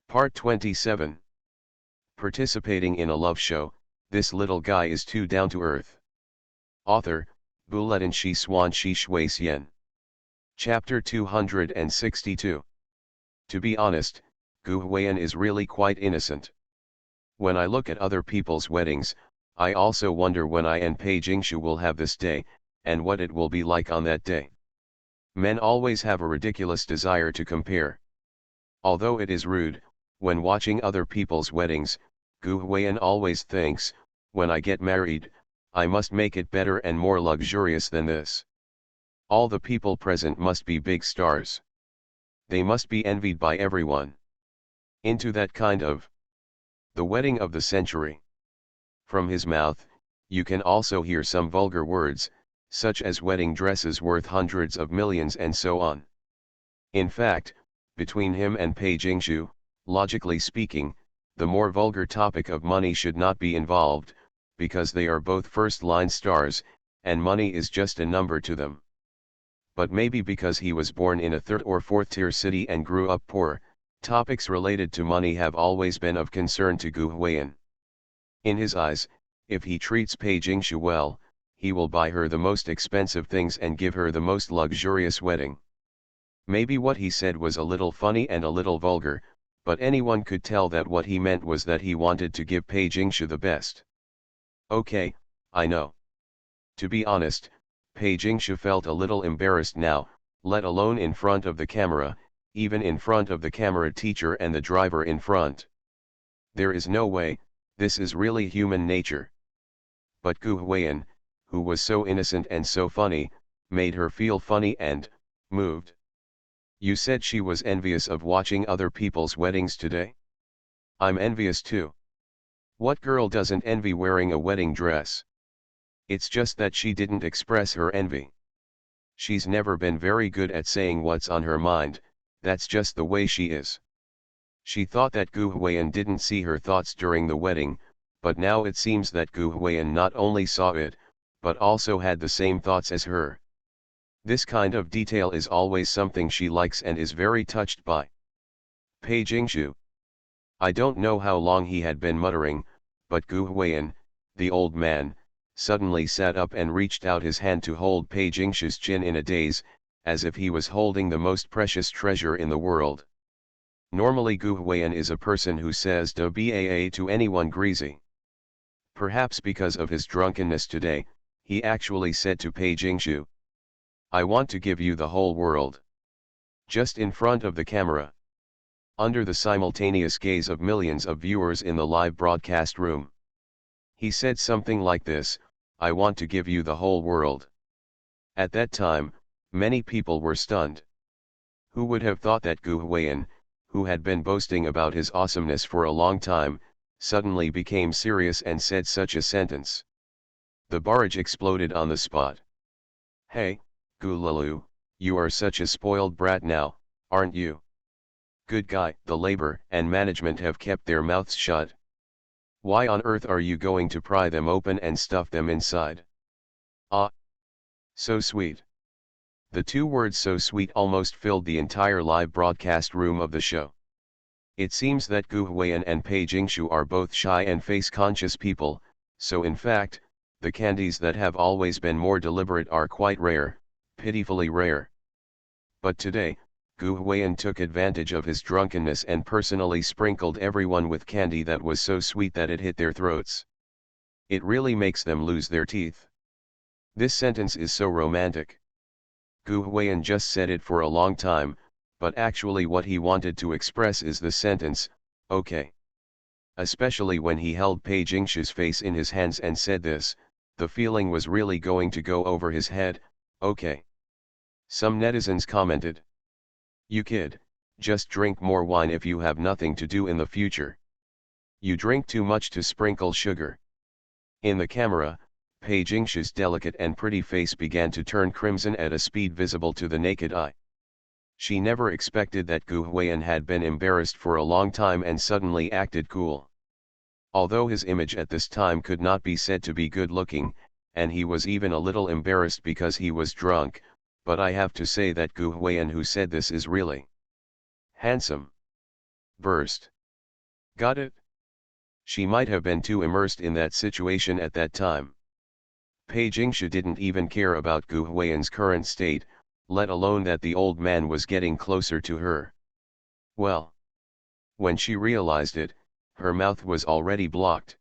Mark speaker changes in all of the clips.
Speaker 1: Part 27. Participating in a love show, this little guy is too down to earth. Author, Buletin Shi Swan Shi Shui Xian. Chapter 262. To be honest, Gu Huiyan is really quite innocent. When I look at other people's weddings, I also wonder when I and Pei Jingshu will have this day, and what it will be like on that day. Men always have a ridiculous desire to compare. Although it is rude, when watching other people's weddings, Gu Huiyan always thinks, when I get married, I must make it better and more luxurious than this. All the people present must be big stars. They must be envied by everyone. Into that kind of the wedding of the century. From his mouth, you can also hear some vulgar words, such as wedding dresses worth hundreds of millions and so on. In fact, between him and Pei Jingshu, logically speaking, the more vulgar topic of money should not be involved, because they are both first-line stars, and money is just a number to them. But maybe because he was born in a third or fourth-tier city and grew up poor, topics related to money have always been of concern to Gu Huiyan. In his eyes, if he treats Pei Jingshu well, he will buy her the most expensive things and give her the most luxurious wedding. Maybe what he said was a little funny and a little vulgar, but anyone could tell that what he meant was that he wanted to give Pei Jingshu the best. Okay, I know. To be honest, Pei Jingshu felt a little embarrassed now, let alone in front of the camera, even in front of the camera teacher and the driver in front. There is no way, this is really human nature. But Gu Huiyan, who was so innocent and so funny, made her feel funny and moved. You said she was envious of watching other people's weddings today? I'm envious too. What girl doesn't envy wearing a wedding dress? It's just that she didn't express her envy. She's never been very good at saying what's on her mind, that's just the way she is. She thought that Gu Huiyan didn't see her thoughts during the wedding, but now it seems that Gu Huiyan not only saw it, but also had the same thoughts as her. This kind of detail is always something she likes and is very touched by. Pei Jingshu. I don't know how long he had been muttering, but Gu Huiyan, the old man, suddenly sat up and reached out his hand to hold Pei Jingshu's chin in a daze, as if he was holding the most precious treasure in the world. Normally Gu Huiyan is a person who says da baa to anyone greasy. Perhaps because of his drunkenness today, he actually said to Pei Jingshu, I want to give you the whole world. Just in front of the camera. Under the simultaneous gaze of millions of viewers in the live broadcast room. He said something like this, I want to give you the whole world. At that time, many people were stunned. Who would have thought that Gu Huiyan, who had been boasting about his awesomeness for a long time, suddenly became serious and said such a sentence? The barrage exploded on the spot. Hey, Gu Lalu, you are such a spoiled brat now, aren't you? Good guy. The labor and management have kept their mouths shut. Why on earth are you going to pry them open and stuff them inside? Ah! So sweet. The two words so sweet almost filled the entire live broadcast room of the show. It seems that Gu Huiyan and Pei Jingshu are both shy and face-conscious people, so in fact, the candies that have always been more deliberate are quite rare, pitifully rare. But today, Gu Huiyan took advantage of his drunkenness and personally sprinkled everyone with candy that was so sweet that it hit their throats. It really makes them lose their teeth. This sentence is so romantic. Gu Huiyan just said it for a long time, but actually what he wanted to express is the sentence, okay. Especially when he held Pei Jingshu's face in his hands and said this, the feeling was really going to go over his head, okay. Some netizens commented. You kid, just drink more wine if you have nothing to do in the future. You drink too much to sprinkle sugar. In the camera, Pei Jingshu's delicate and pretty face began to turn crimson at a speed visible to the naked eye. She never expected that Gu Huiyan had been embarrassed for a long time and suddenly acted cool. Although his image at this time could not be said to be good looking, and he was even a little embarrassed because he was drunk, but I have to say that Gu Huiyan who said this is really handsome. Burst. Got it? She might have been too immersed in that situation at that time. Pei Jingshu didn't even care about Gu Huiyan's current state, let alone that the old man was getting closer to her. Well, when she realized it, her mouth was already blocked.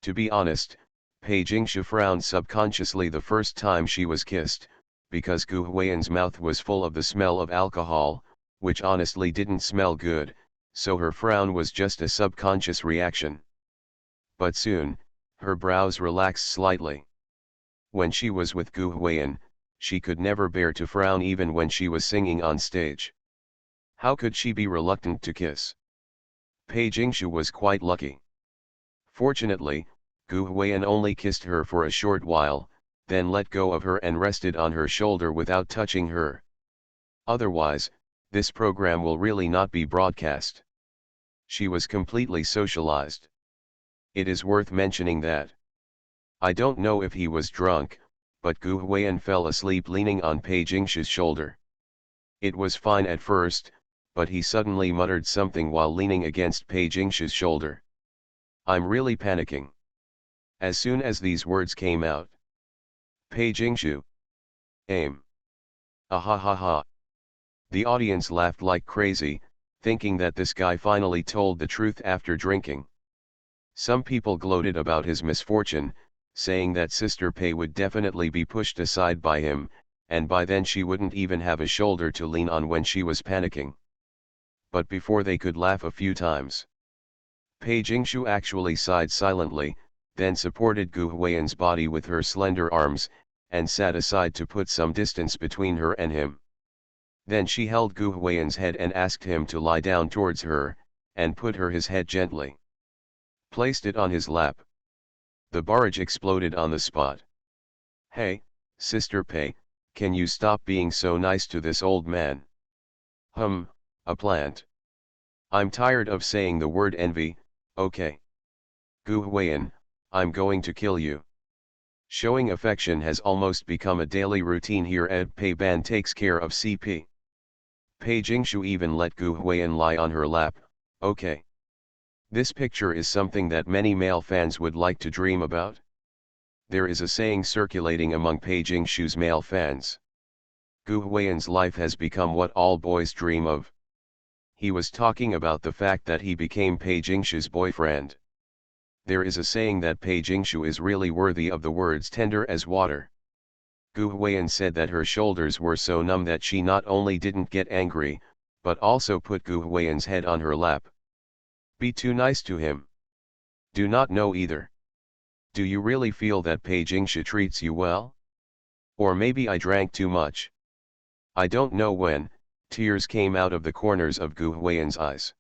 Speaker 1: To be honest, Pei Jingshu frowned subconsciously the first time she was kissed, because Gu Huiyan's mouth was full of the smell of alcohol, which honestly didn't smell good, so her frown was just a subconscious reaction. But soon, her brows relaxed slightly. When she was with Gu Huiyan, she could never bear to frown even when she was singing on stage. How could she be reluctant to kiss? Pei Jingshu was quite lucky. Fortunately, Gu Huiyan only kissed her for a short while, then let go of her and rested on her shoulder without touching her. Otherwise, this program will really not be broadcast. She was completely socialized. It is worth mentioning that I don't know if he was drunk, but Gu Huiyan fell asleep leaning on Pei Jingshu's shoulder. It was fine at first, but he suddenly muttered something while leaning against Pei Jingshu's shoulder. I'm really panicking. As soon as these words came out. Pei Jingshu. Aim. Ah ha ha ha. The audience laughed like crazy, thinking that this guy finally told the truth after drinking. Some people gloated about his misfortune, saying that Sister Pei would definitely be pushed aside by him, and by then she wouldn't even have a shoulder to lean on when she was panicking. But before they could laugh a few times, Pei Jingshu actually sighed silently, then supported Gu Huiyan's body with her slender arms, and sat aside to put some distance between her and him. Then she held Gu Huiyan's head and asked him to lie down towards her, and put his head gently. Placed it on his lap. The barrage exploded on the spot. Hey, Sister Pei, can you stop being so nice to this old man? A plant. I'm tired of saying the word envy, okay? Gu Huiyan, I'm going to kill you. Showing affection has almost become a daily routine here at Pei Ban takes care of CP. Pei Jingshu even let Gu Huiyan lie on her lap, okay. This picture is something that many male fans would like to dream about. There is a saying circulating among Pei Jingshu's male fans. Gu Huiyan's life has become what all boys dream of. He was talking about the fact that he became Pei Jingshu's boyfriend. There is a saying that Pei Jingshu is really worthy of the words tender as water. Gu Huiyan said that her shoulders were so numb that she not only didn't get angry, but also put Gu Huiyan's head on her lap. Be too nice to him. Do not know either. Do you really feel that Pei Jingshu treats you well? Or maybe I drank too much. I don't know when. Tears came out of the corners of Gu Huiyan's eyes.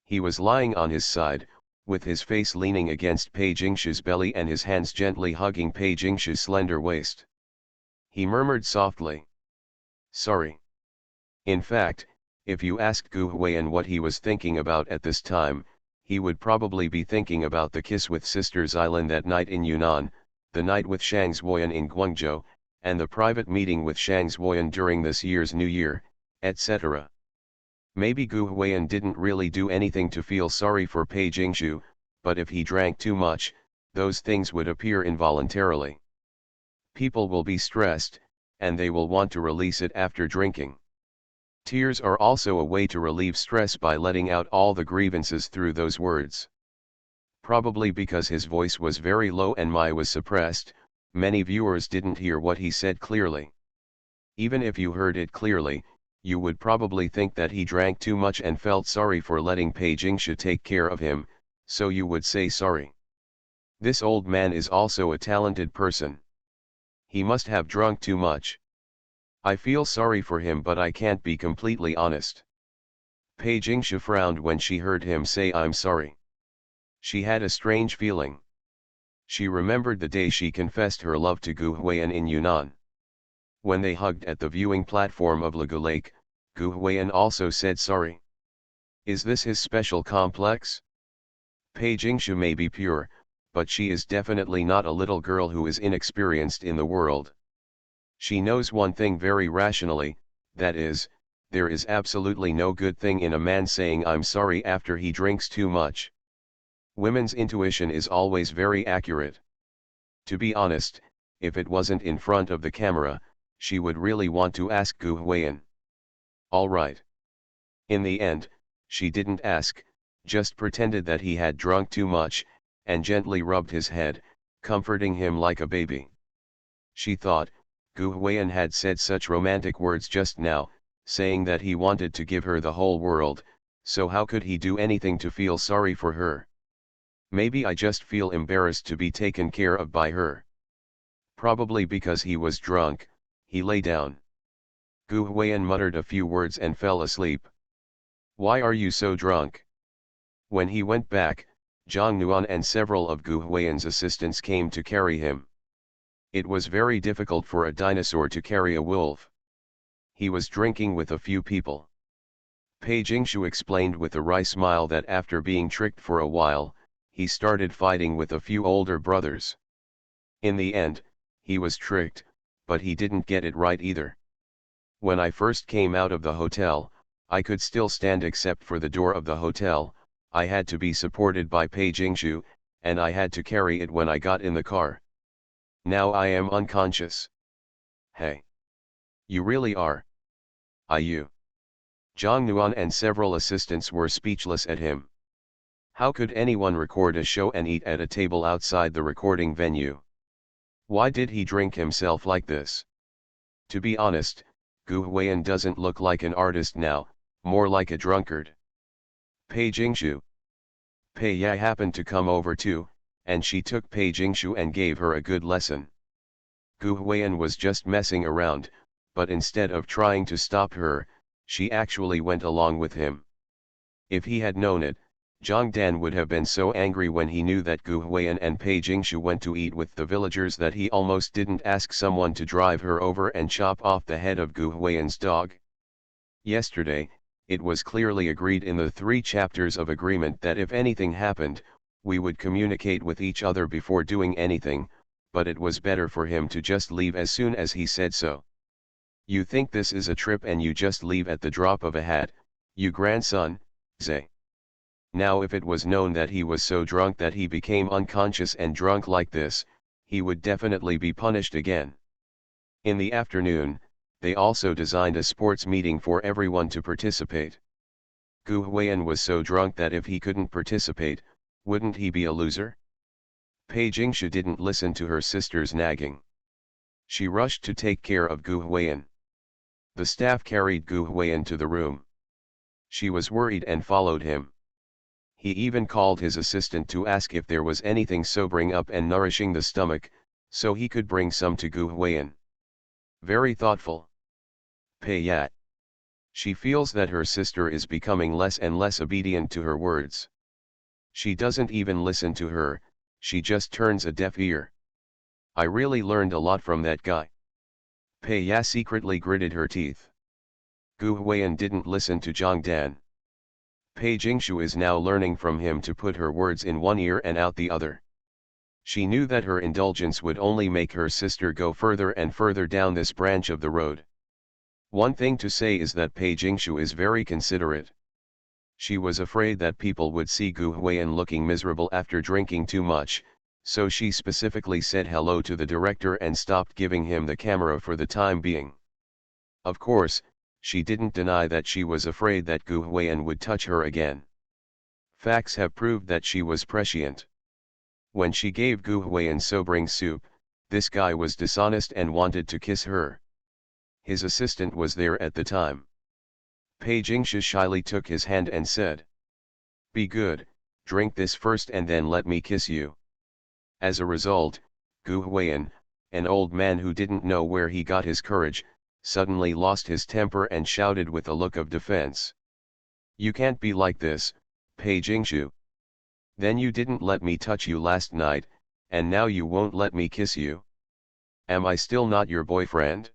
Speaker 1: He was lying on his side, with his face leaning against Pei Jingshu's belly and his hands gently hugging Pei Jingshu's slender waist. He murmured softly. Sorry. In fact, if you asked Gu Huiyan what he was thinking about at this time, he would probably be thinking about the kiss with Sister Xylin that night in Yunnan, the night with Shang Zuoyan in Guangzhou, and the private meeting with Shang Zuoyan during this year's New Year, etc. Maybe Gu Huiyan didn't really do anything to feel sorry for Pei Jingshu, but if he drank too much, those things would appear involuntarily. People will be stressed, and they will want to release it after drinking. Tears are also a way to relieve stress by letting out all the grievances through those words. Probably because his voice was very low and Mai was suppressed, many viewers didn't hear what he said clearly. Even if you heard it clearly, you would probably think that he drank too much and felt sorry for letting Pei Jingshu take care of him, so you would say sorry. This old man is also a talented person. He must have drunk too much. I feel sorry for him, but I can't be completely honest. Pei Jingshu frowned when she heard him say I'm sorry. She had a strange feeling. She remembered the day she confessed her love to Gu Huiyan in Yunnan. When they hugged at the viewing platform of Lagu Lake, Gu Huiyan also said sorry. Is this his special complex? Pei Jingshu may be pure, but she is definitely not a little girl who is inexperienced in the world. She knows one thing very rationally, that is, there is absolutely no good thing in a man saying I'm sorry after he drinks too much. Women's intuition is always very accurate. To be honest, if it wasn't in front of the camera, she would really want to ask Gu Huiyan. Alright. In the end, she didn't ask, just pretended that he had drunk too much, and gently rubbed his head, comforting him like a baby. She thought, Gu Huiyan had said such romantic words just now, saying that he wanted to give her the whole world, so how could he do anything to feel sorry for her? Maybe I just feel embarrassed to be taken care of by her. Probably because he was drunk, he lay down. Gu Huiyan muttered a few words and fell asleep. Why are you so drunk? When he went back, Zhang Nuan and several of Gu Huiyan's assistants came to carry him. It was very difficult for a dinosaur to carry a wolf. He was drinking with a few people. Pei Jingshu explained with a wry smile that after being tricked for a while, he started fighting with a few older brothers. In the end, he was tricked, but he didn't get it right either. When I first came out of the hotel, I could still stand except for the door of the hotel. I had to be supported by Pei Jingshu, and I had to carry it when I got in the car. Now I am unconscious. Hey. You really are. You. Zhang Nuan and several assistants were speechless at him. How could anyone record a show and eat at a table outside the recording venue? Why did he drink himself like this? To be honest, Gu Huiyan doesn't look like an artist now, more like a drunkard. Pei Jingshu. Pei Ya happened to come over too, and she took Pei Jingshu and gave her a good lesson. Gu Huiyan was just messing around, but instead of trying to stop her, she actually went along with him. If he had known it, Zhang Dan would have been so angry when he knew that Gu Huiyan and Pei Jingshu went to eat with the villagers that he almost didn't ask someone to drive her over and chop off the head of Gu Huiyan's dog. Yesterday, it was clearly agreed in the 3 chapters of agreement that if anything happened, we would communicate with each other before doing anything, but it was better for him to just leave as soon as he said so. You think this is a trip and you just leave at the drop of a hat, you grandson, Zay. Now if it was known that he was so drunk that he became unconscious and drunk like this, he would definitely be punished again. In the afternoon, they also designed a sports meeting for everyone to participate. Gu Huiyan was so drunk that if he couldn't participate, wouldn't he be a loser? Pei Jingshu didn't listen to her sister's nagging. She rushed to take care of Gu Huiyan. The staff carried Gu Huiyan to the room. She was worried and followed him. He even called his assistant to ask if there was anything sobering up and nourishing the stomach, so he could bring some to Gu Huiyan. Very thoughtful. Pei Yat. She feels that her sister is becoming less and less obedient to her words. She doesn't even listen to her, she just turns a deaf ear. I really learned a lot from that guy. Pei Ya secretly gritted her teeth. Gu Huiyan didn't listen to Zhang Dan. Pei Jingshu is now learning from him to put her words in one ear and out the other. She knew that her indulgence would only make her sister go further and further down this branch of the road. One thing to say is that Pei Jingshu is very considerate. She was afraid that people would see Gu Huiyan looking miserable after drinking too much, so she specifically said hello to the director and stopped giving him the camera for the time being. Of course, she didn't deny that she was afraid that Gu Huiyan would touch her again. Facts have proved that she was prescient. When she gave Gu Huiyan sobering soup, this guy was dishonest and wanted to kiss her. His assistant was there at the time. Pei Jingshu shyly took his hand and said, "Be good, drink this first and then let me kiss you." As a result, Gu Huiyan, an old man who didn't know where he got his courage, suddenly lost his temper and shouted with a look of defense. "You can't be like this, Pei Jingshu. Then you didn't let me touch you last night, and now you won't let me kiss you? Am I still not your boyfriend?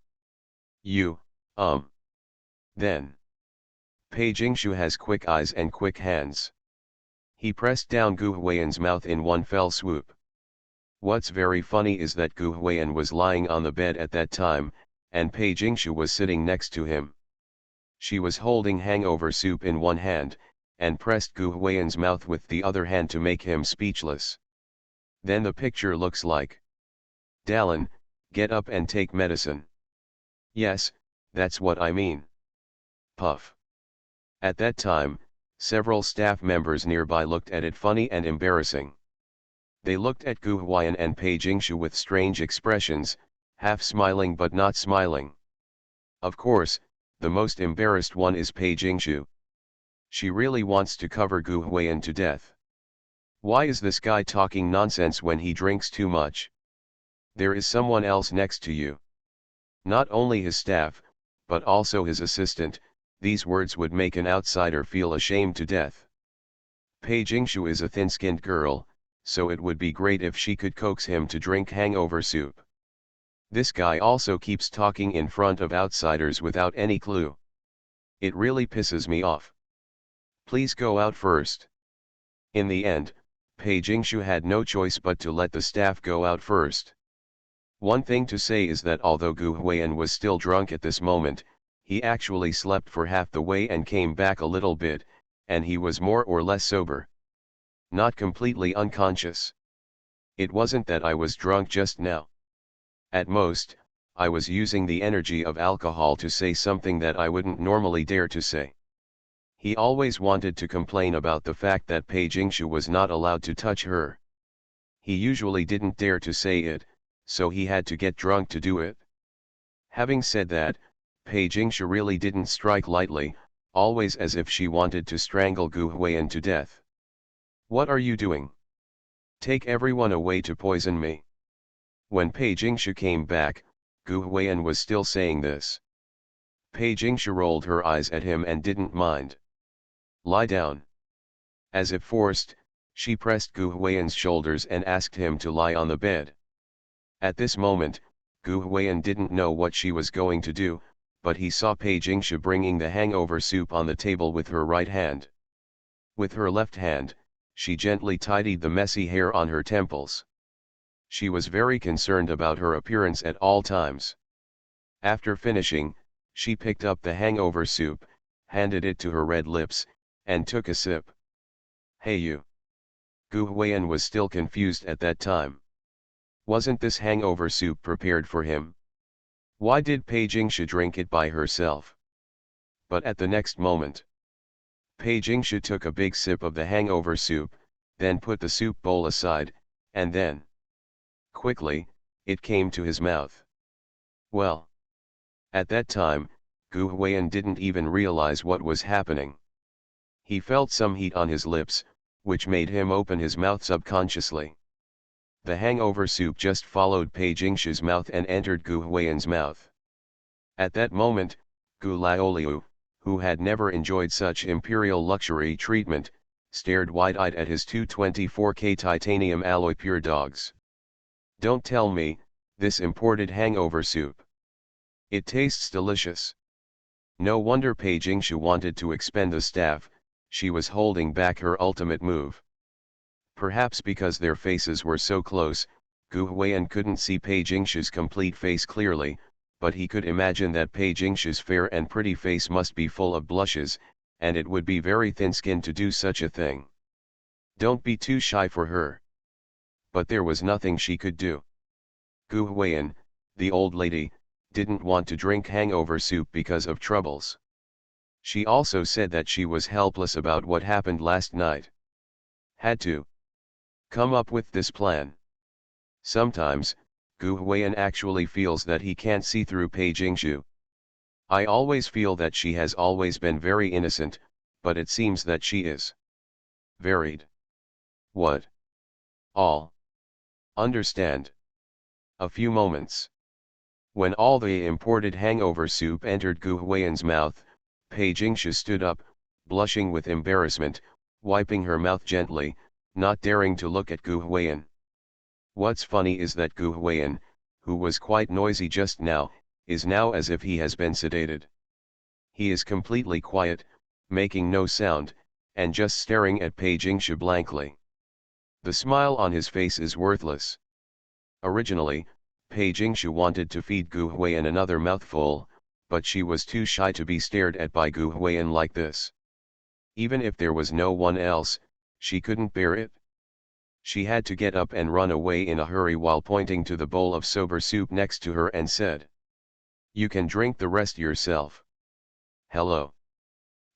Speaker 1: Then. Pei Jingshu has quick eyes and quick hands. He pressed down Gu Huiyan's mouth in one fell swoop. What's very funny is that Gu Huiyan was lying on the bed at that time, and Pei Jingshu was sitting next to him. She was holding hangover soup in one hand, and pressed Gu Huiyan's mouth with the other hand to make him speechless. Then the picture looks like. Dallin, get up and take medicine. Yes, that's what I mean. Puff. At that time, several staff members nearby looked at it funny and embarrassing. They looked at Gu Huiyan and Pei Jingshu with strange expressions, half smiling but not smiling. Of course, the most embarrassed one is Pei Jingshu. She really wants to cover Gu Huiyan to death. Why is this guy talking nonsense when he drinks too much? There is someone else next to you. Not only his staff, but also his assistant. These words would make an outsider feel ashamed to death. Pei Jingshu is a thin-skinned girl, so it would be great if she could coax him to drink hangover soup. This guy also keeps talking in front of outsiders without any clue. It really pisses me off. Please go out first. In the end, Pei Jingshu had no choice but to let the staff go out first. One thing to say is that although Gu Huiyan was still drunk at this moment, he actually slept for half the way and came back a little bit, and he was more or less sober. Not completely unconscious. It wasn't that I was drunk just now. At most, I was using the energy of alcohol to say something that I wouldn't normally dare to say. He always wanted to complain about the fact that Pei Jingshu was not allowed to touch her. He usually didn't dare to say it, so he had to get drunk to do it. Having said that, Pei Jingshu really didn't strike lightly, always as if she wanted to strangle Gu Huiyan to death. What are you doing? Take everyone away to poison me. When Pei Jingshu came back, Gu Huiyan was still saying this. Pei Jingshu rolled her eyes at him and didn't mind. Lie down. As if forced, she pressed Gu Huiyan's shoulders and asked him to lie on the bed. At this moment, Gu Huiyan didn't know what she was going to do, but he saw Pei Jingshu bringing the hangover soup on the table with her right hand. With her left hand, she gently tidied the messy hair on her temples. She was very concerned about her appearance at all times. After finishing, she picked up the hangover soup, handed it to her red lips, and took a sip. Hey you! Gu Huiyan was still confused at that time. Wasn't this hangover soup prepared for him? Why did Pei Jingshu drink it by herself? But at the next moment, Pei Jingshu took a big sip of the hangover soup, then put the soup bowl aside, and then, quickly, it came to his mouth. Well, at that time, Gu Huiyan didn't even realize what was happening. He felt some heat on his lips, which made him open his mouth subconsciously. The hangover soup just followed Pei Jingshu's mouth and entered Gu Huiyan's mouth. At that moment, Gu Laoliu, who had never enjoyed such imperial luxury treatment, stared wide-eyed at his 224K titanium alloy pure dogs. Don't tell me, this imported hangover soup. It tastes delicious. No wonder Pei Jingshu wanted to expend the staff, she was holding back her ultimate move. Perhaps because their faces were so close, Gu Huiyan couldn't see Pei Jingshu's complete face clearly, but he could imagine that Pei Jingshu's fair and pretty face must be full of blushes, and it would be very thin-skinned to do such a thing. Don't be too shy for her. But there was nothing she could do. Gu Huiyan, the old lady, didn't want to drink hangover soup because of troubles. She also said that she was helpless about what happened last night. Had to come up with this plan. Sometimes, Gu Huiyan actually feels that he can't see through Pei Jingshu. I always feel that she has always been very innocent, but it seems that she is varied. What? All. Understand. A few moments. When all the imported hangover soup entered Gu Huiyan's mouth, Pei Jingshu stood up, blushing with embarrassment, wiping her mouth gently, not daring to look at Gu Huiyan. What's funny is that Gu Huiyan, who was quite noisy just now, is now as if he has been sedated. He is completely quiet, making no sound, and just staring at Pei Jingshu blankly. The smile on his face is worthless. Originally, Pei Jingshu wanted to feed Gu Huiyan another mouthful, but she was too shy to be stared at by Gu Huiyan like this. Even if there was no one else, she couldn't bear it. She had to get up and run away in a hurry while pointing to the bowl of soba soup next to her and said, "You can drink the rest yourself." "Hello."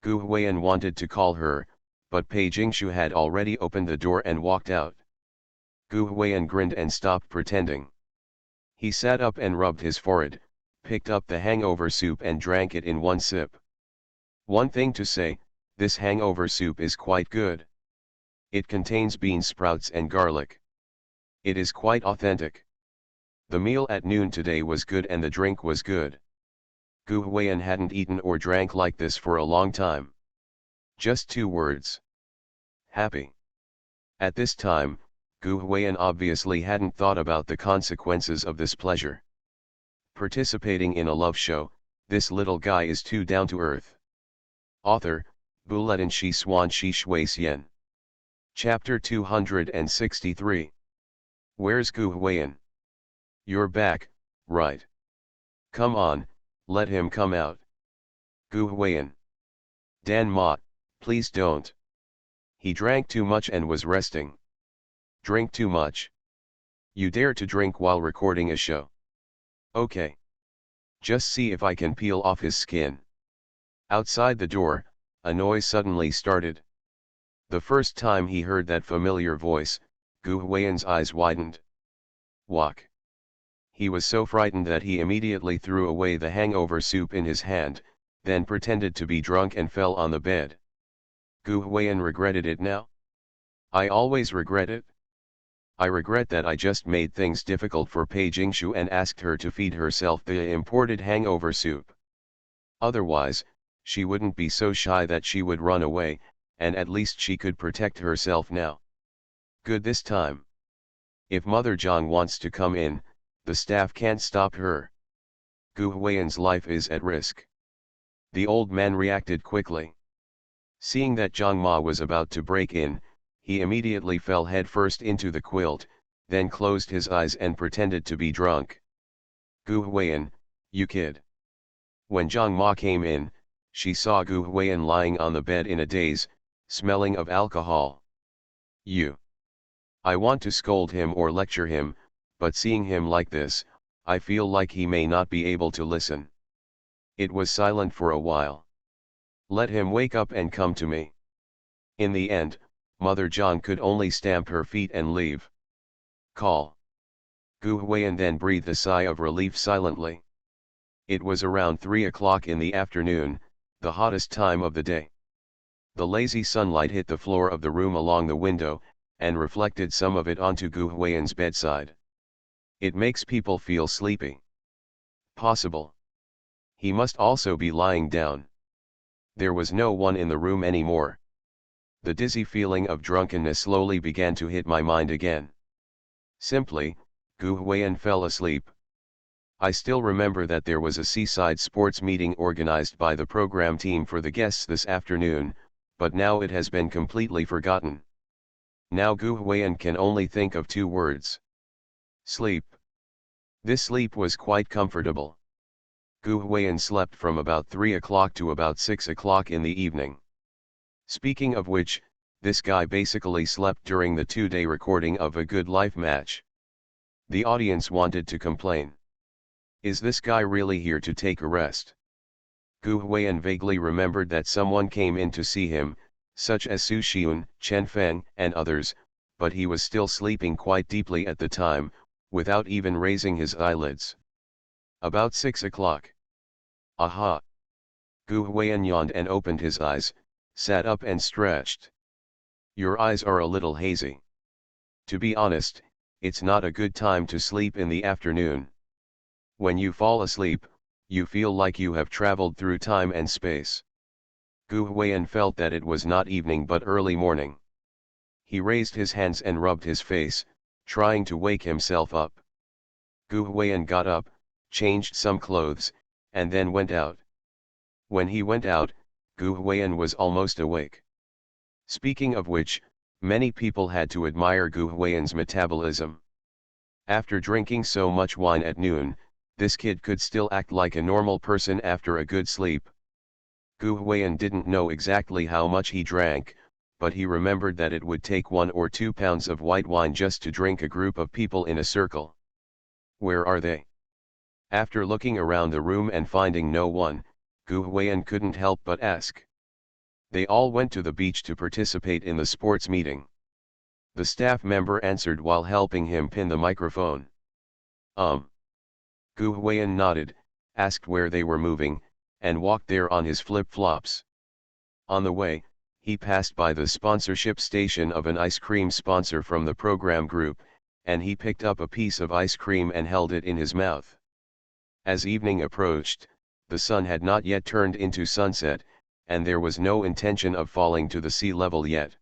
Speaker 1: Gu Huiyan wanted to call her, but Pei Jingshu had already opened the door and walked out. Gu Huiyan grinned and stopped pretending. He sat up and rubbed his forehead, picked up the hangover soup and drank it in one sip. One thing to say, this hangover soup is quite good. It contains bean sprouts and garlic. It is quite authentic. The meal at noon today was good and the drink was good. Gu Huiyan hadn't eaten or drank like this for a long time. Just 2 words. Happy. At this time, Gu Huiyan obviously hadn't thought about the consequences of this pleasure. Participating in a love show, this little guy is too down to earth. Author, Buletin Shi Swan Shi Shui Xian. Chapter 263. Where's Gu Huiyan? You're back, right? Come on, let him come out. Gu Huiyan. Dan Ma, please don't. He drank too much and was resting. Drink too much? You dare to drink while recording a show? Okay. Just see if I can peel off his skin. Outside the door, a noise suddenly started. The first time he heard that familiar voice, Gu Huiyan's eyes widened. Walk. He was so frightened that he immediately threw away the hangover soup in his hand, then pretended to be drunk and fell on the bed. Gu Huiyan regretted it now. I always regret it. I regret that I just made things difficult for Pei Jingshu and asked her to feed herself the imported hangover soup. Otherwise, she wouldn't be so shy that she would run away, and at least she could protect herself now. Good this time. If Mother Zhang wants to come in, the staff can't stop her. Gu Huiyan's life is at risk. The old man reacted quickly. Seeing that Zhang Ma was about to break in, he immediately fell headfirst into the quilt, then closed his eyes and pretended to be drunk. Gu Huiyan, you kid. When Zhang Ma came in, she saw Gu Huiyan lying on the bed in a daze, smelling of alcohol. You. I want to scold him or lecture him, but seeing him like this, I feel like he may not be able to listen. It was silent for a while. Let him wake up and come to me. In the end, Mother Zhang could only stamp her feet and leave. Call. Gu Huiyan then breathed a sigh of relief silently. It was around 3 o'clock in the afternoon, the hottest time of the day. The lazy sunlight hit the floor of the room along the window, and reflected some of it onto Gu Huiyan's bedside. It makes people feel sleepy. Possible. He must also be lying down. There was no one in the room anymore. The dizzy feeling of drunkenness slowly began to hit my mind again. Simply, Gu Huiyan fell asleep. I still remember that there was a seaside sports meeting organized by the program team for the guests this afternoon, but now it has been completely forgotten. Now Gu Huiyan can only think of 2 words. Sleep. This sleep was quite comfortable. Gu Huiyan slept from about 3 o'clock to about 6 o'clock in the evening. Speaking of which, this guy basically slept during the 2-day recording of A Good Life match. The audience wanted to complain. Is this guy really here to take a rest? Gu Huiyan vaguely remembered that someone came in to see him, such as Su Xiun, Chen Feng, and others, but he was still sleeping quite deeply at the time, without even raising his eyelids. About 6 o'clock. Aha! Gu Huiyan yawned and opened his eyes, sat up and stretched. Your eyes are a little hazy. To be honest, it's not a good time to sleep in the afternoon. When you fall asleep, you feel like you have traveled through time and space. Gu Huiyan felt that it was not evening but early morning. He raised his hands and rubbed his face, trying to wake himself up. Gu Huiyan got up, changed some clothes, and then went out. When he went out, Gu Huiyan was almost awake. Speaking of which, many people had to admire Gu Huiyan's metabolism. After drinking so much wine at noon, This kid could still act like a normal person after a good sleep. Gu Huiyan didn't know exactly how much he drank, but he remembered that it would take 1 or 2 pounds of white wine just to drink a group of people in a circle. Where are they? After looking around the room and finding no one, Gu Huiyan couldn't help but ask. They all went to the beach to participate in the sports meeting. The staff member answered while helping him pin the microphone. Gu Huiyan nodded, asked where they were moving, and walked there on his flip-flops. On the way, he passed by the sponsorship station of an ice cream sponsor from the program group, and he picked up a piece of ice cream and held it in his mouth. As evening approached, the sun had not yet turned into sunset, and there was no intention of falling to the sea level yet.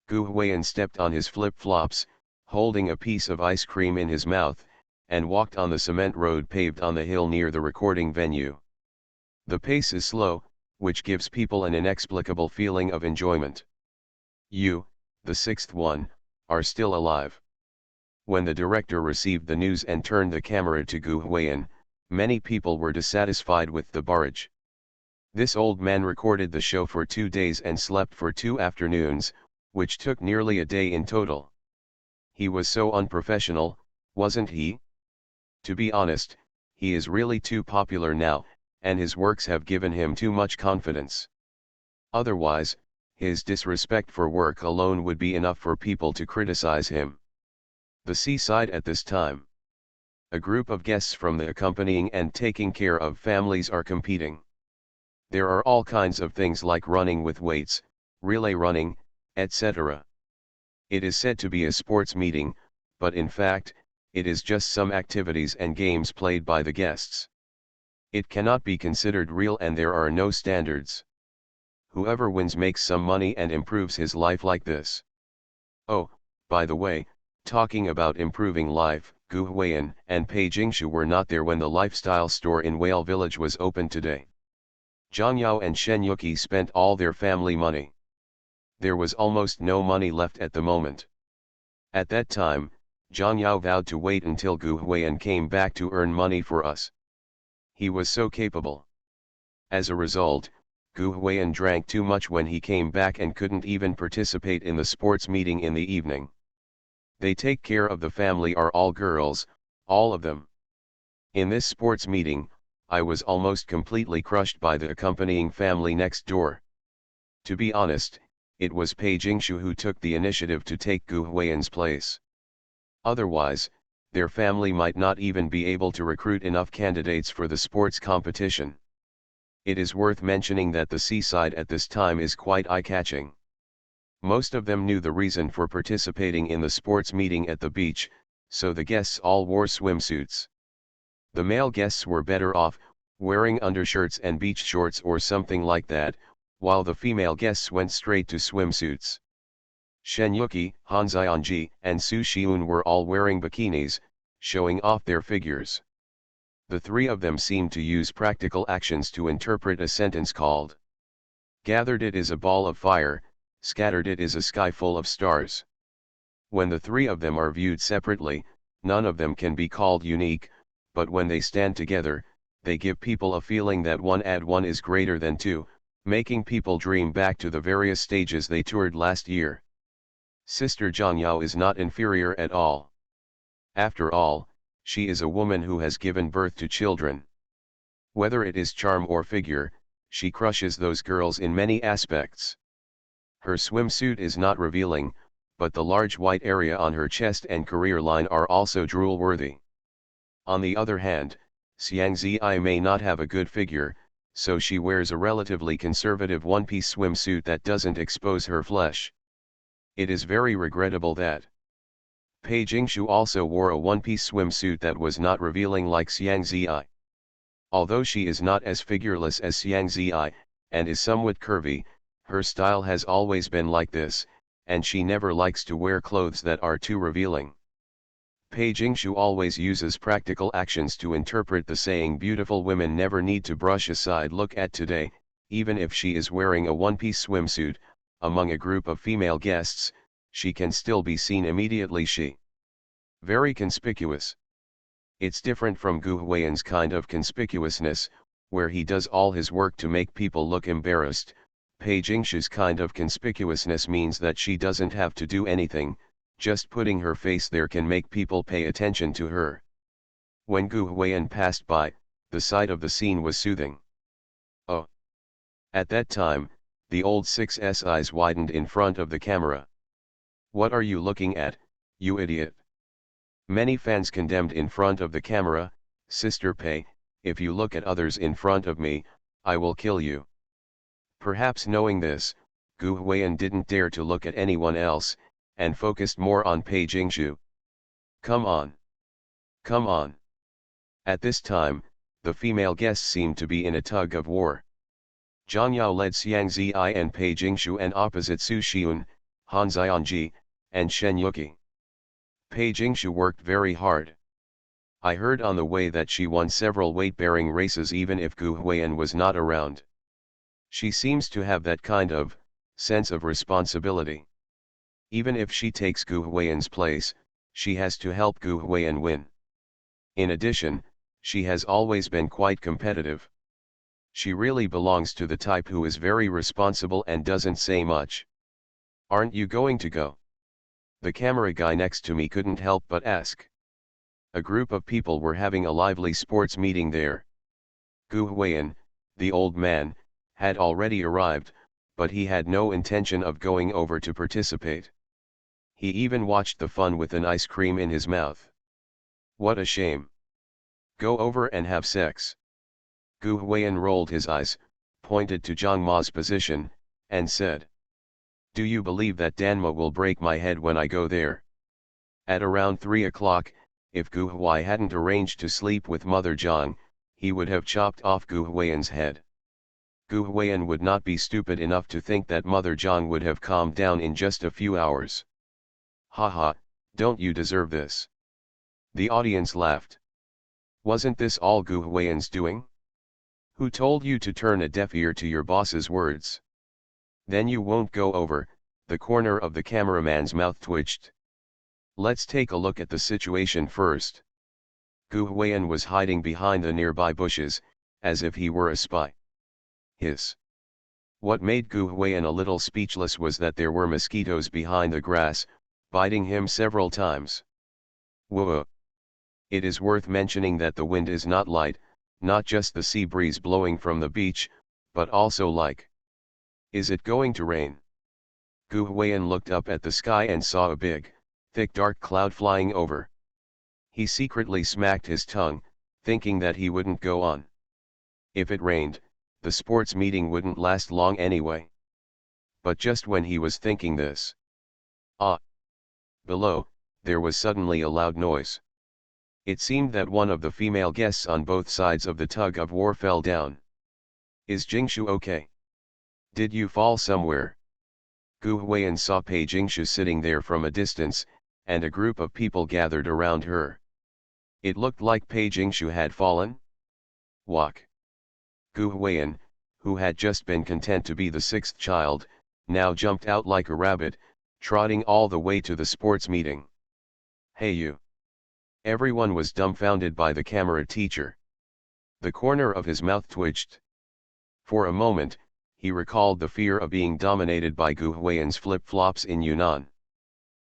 Speaker 1: Gu Huiyan stepped on his flip-flops, holding a piece of ice cream in his mouth, and walked on the cement road paved on the hill near the recording venue. The pace is slow, which gives people an inexplicable feeling of enjoyment. You, the sixth one, are still alive. When the director received the news and turned the camera to Gu Huiyan, many people were dissatisfied with the barrage. This old man recorded the show for 2 days and slept for 2 afternoons, which took nearly a day in total. He was so unprofessional, wasn't he? To be honest, he is really too popular now, and his works have given him too much confidence. Otherwise, his disrespect for work alone would be enough for people to criticize him. The seaside at this time. A group of guests from the accompanying and taking care of families are competing. There are all kinds of things like running with weights, relay running, etc. It is said to be a sports meeting, but in fact, it is just some activities and games played by the guests. It cannot be considered real and there are no standards. Whoever wins makes some money and improves his life like this. Oh, by the way, talking about improving life, Gu Huiyan and Pei Jingshu were not there when the lifestyle store in Whale Village was opened today. Zhang Yao and Shen Yuqi spent all their family money. There was almost no money left at the moment. At that time, Zhang Yao vowed to wait until Gu Huiyan came back to earn money for us. He was so capable. As a result, Gu Huiyan drank too much when he came back and couldn't even participate in the sports meeting in the evening. They take care of the family are all girls, all of them. In this sports meeting, I was almost completely crushed by the accompanying family next door. To be honest, it was Pei Jingshu who took the initiative to take Gu Huiyan's place. Otherwise, their family might not even be able to recruit enough candidates for the sports competition. It is worth mentioning that the seaside at this time is quite eye-catching. Most of them knew the reason for participating in the sports meeting at the beach, so the guests all wore swimsuits. The male guests were better off, wearing undershirts and beach shorts or something like that, while the female guests went straight to swimsuits. Shen Yuqi, Han Zionji, and Su Xiun were all wearing bikinis, showing off their figures. The three of them seemed to use practical actions to interpret a sentence called, "Gathered it is a ball of fire, scattered it is a sky full of stars." When the three of them are viewed separately, none of them can be called unique, but when they stand together, they give people a feeling that 1 + 1 is greater than 2, making people dream back to the various stages they toured last year. Sister Zhang Yao is not inferior at all. After all, she is a woman who has given birth to children. Whether it is charm or figure, she crushes those girls in many aspects. Her swimsuit is not revealing, but the large white area on her chest and career line are also drool-worthy. On the other hand, Xiang Ziyi may not have a good figure, so she wears a relatively conservative one-piece swimsuit that doesn't expose her flesh. It is very regrettable that Pei Jingshu also wore a one-piece swimsuit that was not revealing like Xiang Ziyi. Although she is not as figureless as Xiang Ziyi, and is somewhat curvy, her style has always been like this, and she never likes to wear clothes that are too revealing. Pei Jingshu always uses practical actions to interpret the saying beautiful women never need to brush aside look at today, even if she is wearing a one-piece swimsuit, among a group of female guests, she can still be seen immediately very conspicuous. It's different from Gu Huiyan's kind of conspicuousness, where he does all his work to make people look embarrassed. Pei Jingshu's kind of conspicuousness means that she doesn't have to do anything, just putting her face there can make people pay attention to her. When Gu Huiyan passed by, the sight of the scene was soothing. Oh! At that time, the old 6's eyes widened in front of the camera. What are you looking at, you idiot? Many fans condemned in front of the camera, Sister Pei, if you look at others in front of me, I will kill you. Perhaps knowing this, Gu Huiyan didn't dare to look at anyone else, and focused more on Pei Jingshu. Come on. Come on. At this time, the female guests seemed to be in a tug of war. Zhang Yao led Xiang Ziyi and Pei Jingshu and opposite Su Xiun, Han Zionji, and Shen Yuki. Pei Jingshu worked very hard. I heard on the way that she won several weight-bearing races even if Gu Huiyan was not around. She seems to have that kind of sense of responsibility. Even if she takes Gu Huiyan's place, she has to help Gu Huiyan win. In addition, she has always been quite competitive. She really belongs to the type who is very responsible and doesn't say much. Aren't you going to go? The camera guy next to me couldn't help but ask. A group of people were having a lively sports meeting there. Gu Huiyan, the old man, had already arrived, but he had no intention of going over to participate. He even watched the fun with an ice cream in his mouth. What a shame. Go over and have sex. Gu Huiyan rolled his eyes, pointed to Zhang Ma's position, and said. Do you believe that Danma will break my head when I go there? At around 3 o'clock, if Gu Huai hadn't arranged to sleep with Mother Zhang, he would have chopped off Gu Huiyan's head. Gu Huiyan would not be stupid enough to think that Mother Zhang would have calmed down in just a few hours. Haha, don't you deserve this? The audience laughed. Wasn't this all Gu Huiyan's doing? Who told you to turn a deaf ear to your boss's words? Then you won't go over. The corner of the cameraman's mouth twitched. Let's take a look at the situation first. Gu Huiyan was hiding behind the nearby bushes, as if he were a spy. Hiss. What made Gu Huiyan a little speechless was that there were mosquitoes behind the grass, biting him several times. Whoa! It is worth mentioning that the wind is not light, not just the sea breeze blowing from the beach, but also like. Is it going to rain? Gu Huiyan looked up at the sky and saw a big, thick dark cloud flying over. He secretly smacked his tongue, thinking that he wouldn't go on. If it rained, the sports meeting wouldn't last long anyway. But just when he was thinking this. Below, there was suddenly a loud noise. It seemed that one of the female guests on both sides of the tug of war fell down. Is Jingshu okay? Did you fall somewhere? Gu Huiyan saw Pei Jingshu sitting there from a distance, and a group of people gathered around her. It looked like Pei Jingshu had fallen. Walk. Gu Huiyan, who had just been content to be the sixth child, now jumped out like a rabbit, trotting all the way to the sports meeting. Hey you! Everyone was dumbfounded by the camera teacher. The corner of his mouth twitched. For a moment, he recalled the fear of being dominated by Gu Huiyan's flip-flops in Yunnan.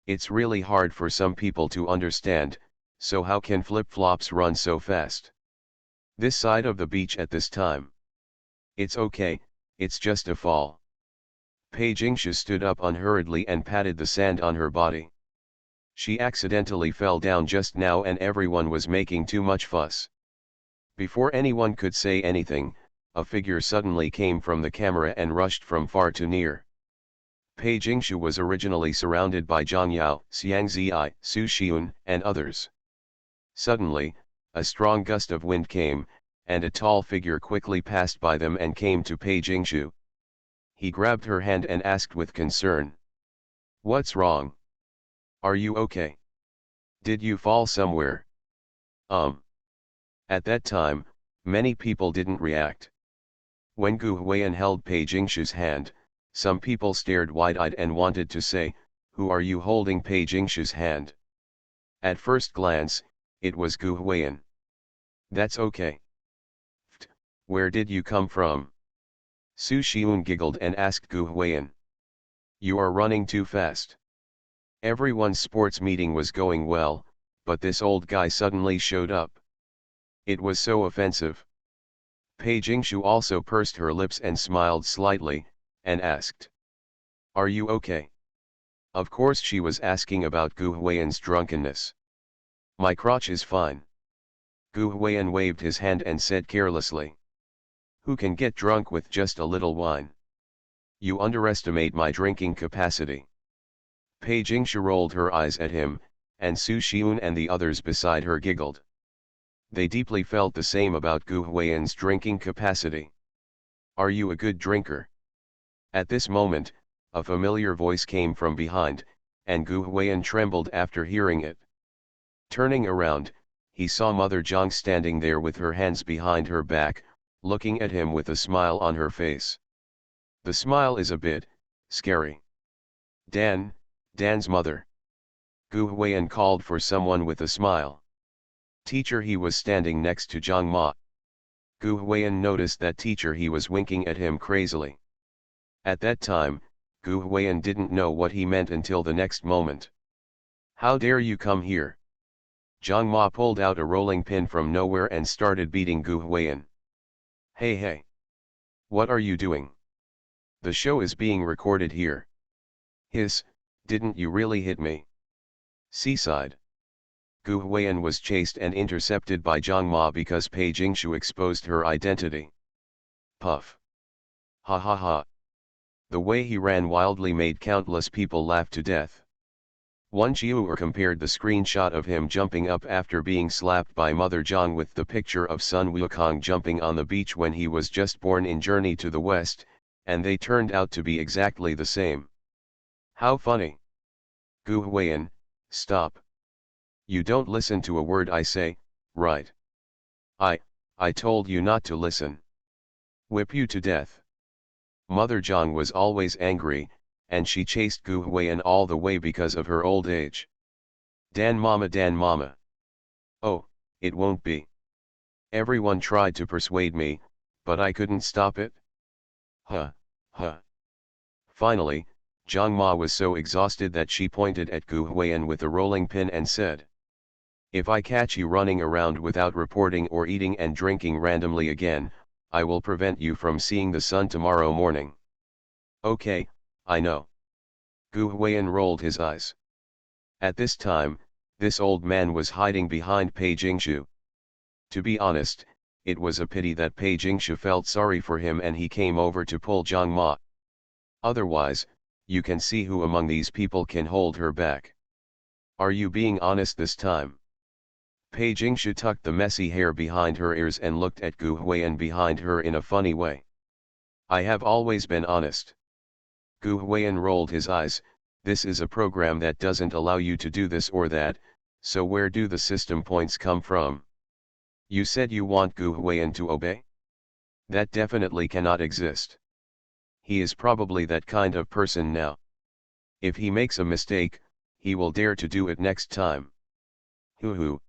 Speaker 1: It's really hard for some people to understand, so how can flip-flops run so fast? This side of the beach at this time. It's okay, it's just a fall. Pei Jingshu stood up unhurriedly and patted the sand on her body. She accidentally fell down just now and everyone was making too much fuss. Before anyone could say anything, a figure suddenly came from the camera and rushed from far to near. Pei Jingshu was originally surrounded by Zhang Yao, Xiang Ziyi, Su Xiun, and others. Suddenly, a strong gust of wind came, and a tall figure quickly passed by them and came to Pei Jingshu. He grabbed her hand and asked with concern. What's wrong? Are you okay? Did you fall somewhere? At that time, many people didn't react. When Gu Huiyan held Pei Jingshu's hand, some people stared wide-eyed and wanted to say, who are you holding Pei Jingshu's hand? At first glance, It was Gu Huiyan. That's okay. Pht, where did you come from? Su Xiun giggled and asked Gu Huiyan. You are running too fast. Everyone's sports meeting was going well, but this old guy suddenly showed up. It was so offensive. Pei Jingshu also pursed her lips and smiled slightly, and asked. Are you okay? Of course she was asking about Gu Huiyan's drunkenness. My crotch is fine. Gu Huiyan waved his hand and said carelessly. Who can get drunk with just a little wine? You underestimate my drinking capacity. Pei Jingshu rolled her eyes at him, and Su Xiun and the others beside her giggled. They deeply felt the same about Gu Huiyan's drinking capacity. Are you a good drinker? At this moment, a familiar voice came from behind, and Gu Huiyan trembled after hearing it. Turning around, he saw Mother Zhang standing there with her hands behind her back, looking at him with a smile on her face. The smile is a bit scary. Dan's mother. Gu Huiyan called for someone with a smile. Teacher. He was standing next to Zhang Ma. Gu Huiyan noticed that teacher. He was winking at him crazily. At that time, Gu Huiyan didn't know what he meant until the next moment. How dare you come here? Zhang Ma pulled out a rolling pin from nowhere and started beating Gu Huiyan. Hey! What are you doing? The show is being recorded here. Hiss, didn't you really hit me? Seaside. Gu Huiyan was chased and intercepted by Zhang Ma because Pei Jingshu exposed her identity. Puff. Ha ha ha. The way he ran wildly made countless people laugh to death. One Jiuer compared the screenshot of him jumping up after being slapped by Mother Zhang with the picture of Sun Wukong jumping on the beach when he was just born in Journey to the West, and they turned out to be exactly the same. How funny. Gu Huiyan, stop. You don't listen to a word I say, right? I told you not to listen. Whip you to death. Mother Zhang was always angry, and she chased Gu Huiyan all the way because of her old age. Dan mama. Oh, it won't be. Everyone tried to persuade me, but I couldn't stop it. Huh. Finally, Zhang Ma was so exhausted that she pointed at Gu Huiyan with a rolling pin and said. If I catch you running around without reporting or eating and drinking randomly again, I will prevent you from seeing the sun tomorrow morning. Okay, I know. Gu Huiyan rolled his eyes. At this time, this old man was hiding behind Pei Jingshu. To be honest, it was a pity that Pei Jingshu felt sorry for him and he came over to pull Zhang Ma. Otherwise, you can see who among these people can hold her back. Are you being honest this time? Pei Jingshu tucked the messy hair behind her ears and looked at Gu Huiyan behind her in a funny way. I have always been honest. Gu Huiyan rolled his eyes. This is a program that doesn't allow you to do this or that, so where do the system points come from? You said you want Gu Huiyan to obey? That definitely cannot exist. He is probably that kind of person now. If he makes a mistake, he will dare to do it next time. Hoo.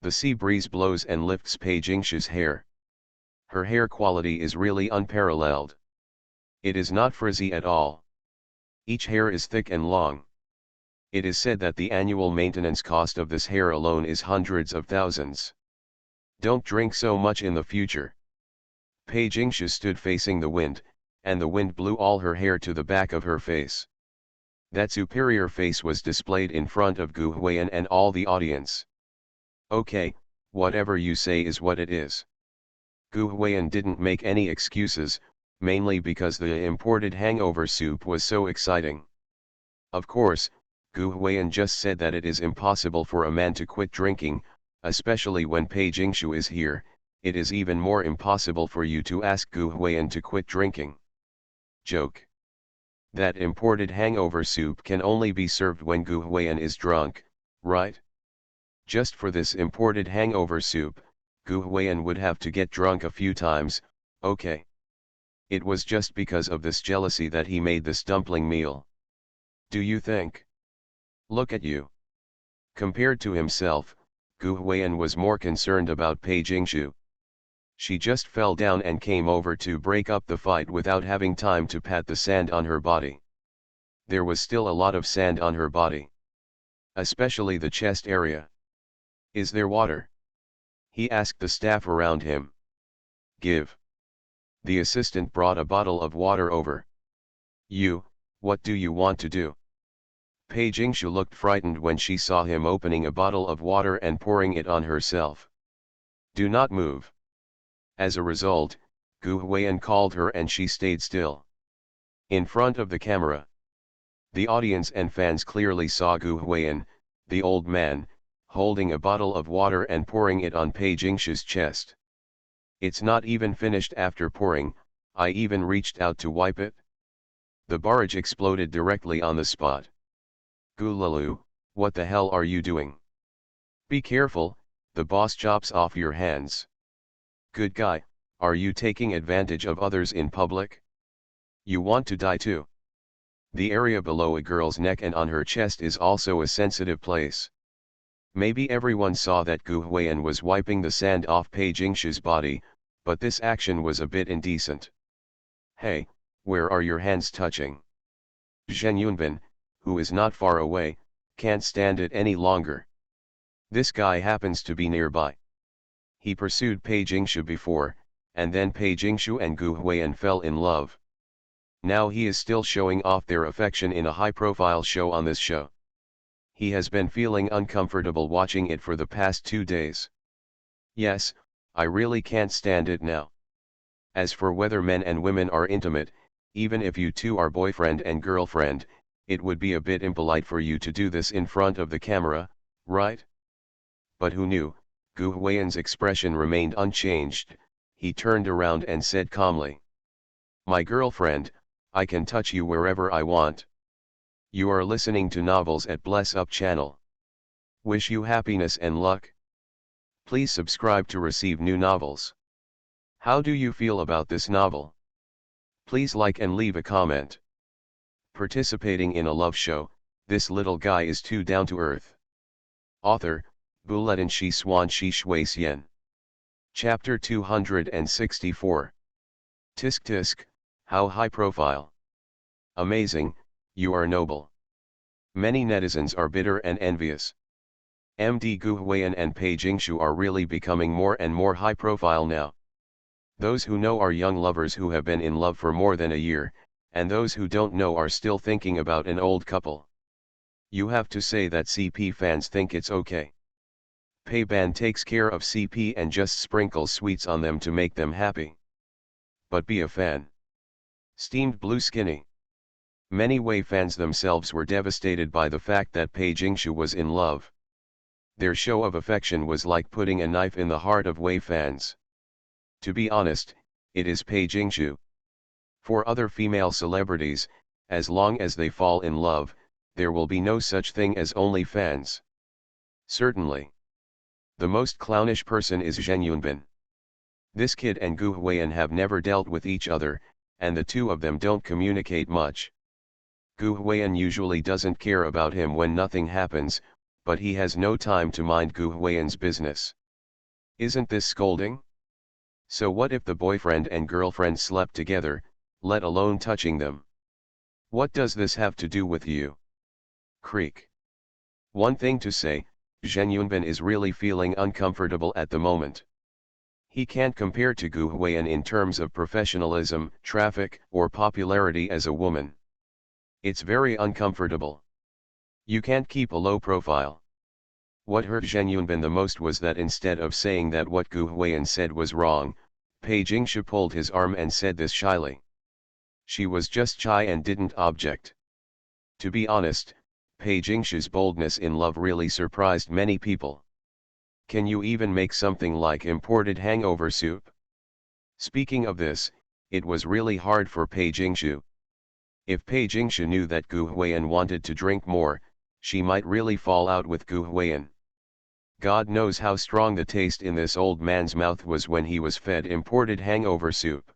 Speaker 1: The sea breeze blows and lifts Pei Jingshu's hair. Her hair quality is really unparalleled. It is not frizzy at all. Each hair is thick and long. It is said that the annual maintenance cost of this hair alone is hundreds of thousands. Don't drink so much in the future. Pei Jingshu stood facing the wind, and the wind blew all her hair to the back of her face. That superior face was displayed in front of Gu Huiyan and all the audience. Okay, whatever you say is what it is. Gu Huiyan didn't make any excuses, mainly because the imported hangover soup was so exciting. Of course, Gu Huiyan just said that it is impossible for a man to quit drinking, especially when Pei Jingshu is here. It is even more impossible for you to ask Gu Huiyan to quit drinking. Joke. That imported hangover soup can only be served when Gu Huiyan is drunk, right? Just for this imported hangover soup, Gu Huiyan would have to get drunk a few times, okay. It was just because of this jealousy that he made this dumpling meal. Do you think? Look at you. Compared to himself, Gu Huiyan was more concerned about Pei Jingshu. She just fell down and came over to break up the fight without having time to pat the sand on her body. There was still a lot of sand on her body, especially the chest area. "Is there water?" he asked the staff around him. "Give." The assistant brought a bottle of water over. What do you want to do?" Pei Jingshu looked frightened when she saw him opening a bottle of water and pouring it on herself. "Do not move." As a result, Gu Huiyan called her and she stayed still. In front of the camera, the audience and fans clearly saw Gu Huiyan, the old man, holding a bottle of water and pouring it on Pei Jingshu's chest. "It's not even finished after pouring, I even reached out to wipe it." The barrage exploded directly on the spot. "Gulalu, what the hell are you doing? Be careful, the boss chops off your hands." "Good guy, are you taking advantage of others in public? You want to die too?" The area below a girl's neck and on her chest is also a sensitive place. Maybe everyone saw that Gu Huiyan was wiping the sand off Pei Jingshu's body, but this action was a bit indecent. "Hey, where are your hands touching?" Zhen Yunbin, who is not far away, can't stand it any longer. This guy happens to be nearby. He pursued Pei Jingshu before, and then Pei Jingshu and Gu Huiyan fell in love. Now he is still showing off their affection in a high-profile show on this show. He has been feeling uncomfortable watching it for the past 2 days. Yes, I really can't stand it now. As for whether men and women are intimate, even if you two are boyfriend and girlfriend, it would be a bit impolite for you to do this in front of the camera, right? But who knew? Gu Huiyan's expression remained unchanged. He turned around and said calmly, "My girlfriend, I can touch you wherever I want." You are listening to Novels at Bless Up channel. Wish you happiness and luck. Please subscribe to receive new novels. How do you feel about this novel? Please like and leave a comment. Participating in a love show, this little guy is too down to earth. Author, Bulletin Shi Swan Shi Shui Xian. Chapter 264. Tisk tisk, how high profile. Amazing, you are noble. Many netizens are bitter and envious. MD Gu Huiyan and Pei Jingshu are really becoming more and more high profile now. Those who know are young lovers who have been in love for more than a year, and those who don't know are still thinking about an old couple. You have to say that CP fans think it's okay. Pei Ban takes care of CP and just sprinkles sweets on them to make them happy. But be a fan. Steamed blue skinny. Many Wei fans themselves were devastated by the fact that Pei Jingshu was in love. Their show of affection was like putting a knife in the heart of Wei fans. To be honest, it is Pei Jingshu. For other female celebrities, as long as they fall in love, there will be no such thing as only fans. Certainly. The most clownish person is Zhen Yunbin. This kid and Gu Huiyan have never dealt with each other, and the two of them don't communicate much. Gu Huiyan usually doesn't care about him when nothing happens, but he has no time to mind Gu Huiyan's business. Isn't this scolding? So what if the boyfriend and girlfriend slept together, let alone touching them? What does this have to do with you? Creak. One thing to say, Zhen Yunbin is really feeling uncomfortable at the moment. He can't compare to Gu Huiyan in terms of professionalism, traffic, or popularity as a woman. It's very uncomfortable. You can't keep a low profile. What hurt Zhen Yunbin the most was that instead of saying that what Gu Huiyan said was wrong, Pei Jingshu pulled his arm and said this shyly. She was just shy and didn't object. To be honest, Pei Jingshu's boldness in love really surprised many people. Can you even make something like imported hangover soup? Speaking of this, it was really hard for Pei Jingshu. If Pei Jingshu knew that Gu Huiyan wanted to drink more, she might really fall out with Gu Huiyan. God knows how strong the taste in this old man's mouth was when he was fed imported hangover soup.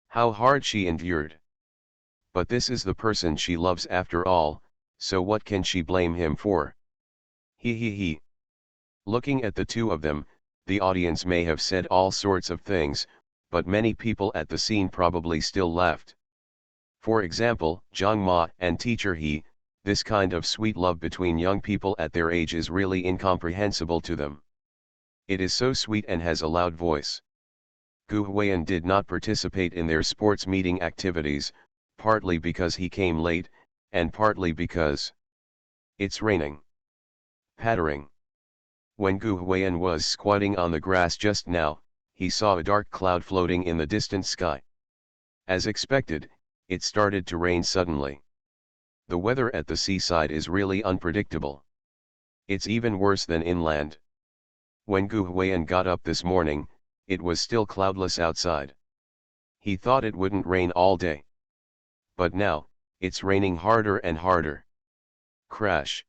Speaker 1: How hard she endured. But this is the person she loves after all, so what can she blame him for? He. Looking at the two of them, the audience may have said all sorts of things, but many people at the scene probably still laughed. For example, Jung Ma and Teacher He, this kind of sweet love between young people at their age is really incomprehensible to them. It is so sweet and has a loud voice. Gu Huiyan did not participate in their sports meeting activities, partly because he came late, and partly because it's raining. Pattering. When Gu Huiyan was squatting on the grass just now, he saw a dark cloud floating in the distant sky. As expected, it started to rain suddenly. The weather at the seaside is really unpredictable. It's even worse than inland. When Gu Huiyan got up this morning, it was still cloudless outside. He thought it wouldn't rain all day. But now, it's raining harder and harder. Crash.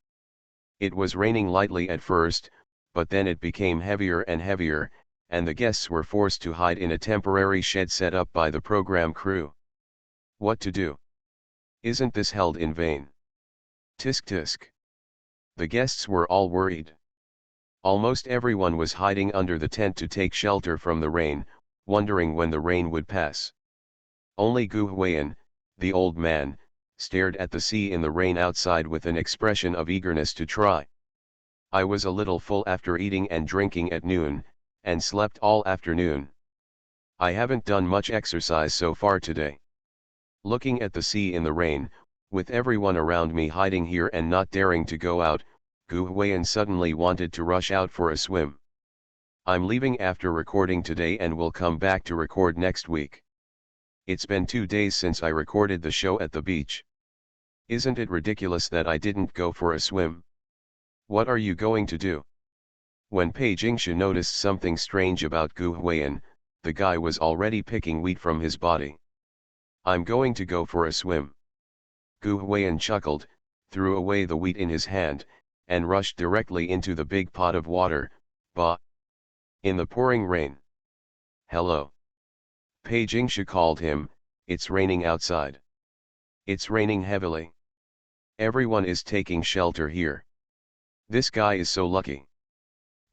Speaker 1: It was raining lightly at first, but then it became heavier and heavier, and the guests were forced to hide in a temporary shed set up by the program crew. What to do? Isn't this held in vain? Tisk tisk. The guests were all worried. Almost everyone was hiding under the tent to take shelter from the rain, wondering when the rain would pass. Only Gu Huiyan, the old man, stared at the sea in the rain outside with an expression of eagerness to try. I was a little full after eating and drinking at noon, and slept all afternoon. I haven't done much exercise so far today. Looking at the sea in the rain, with everyone around me hiding here and not daring to go out, Gu Huiyan suddenly wanted to rush out for a swim. I'm leaving after recording today and will come back to record next week. It's been 2 days since I recorded the show at the beach. Isn't it ridiculous that I didn't go for a swim? What are you going to do? When Pei Jingsha noticed something strange about Gu Huiyan, the guy was already picking wheat from his body. I'm going to go for a swim. Gu Huiyan chuckled, threw away the wheat in his hand, and rushed directly into the big pot of water, in the pouring rain. Hello. Pei Jingsha called him. It's raining outside. It's raining heavily. Everyone is taking shelter here. This guy is so lucky.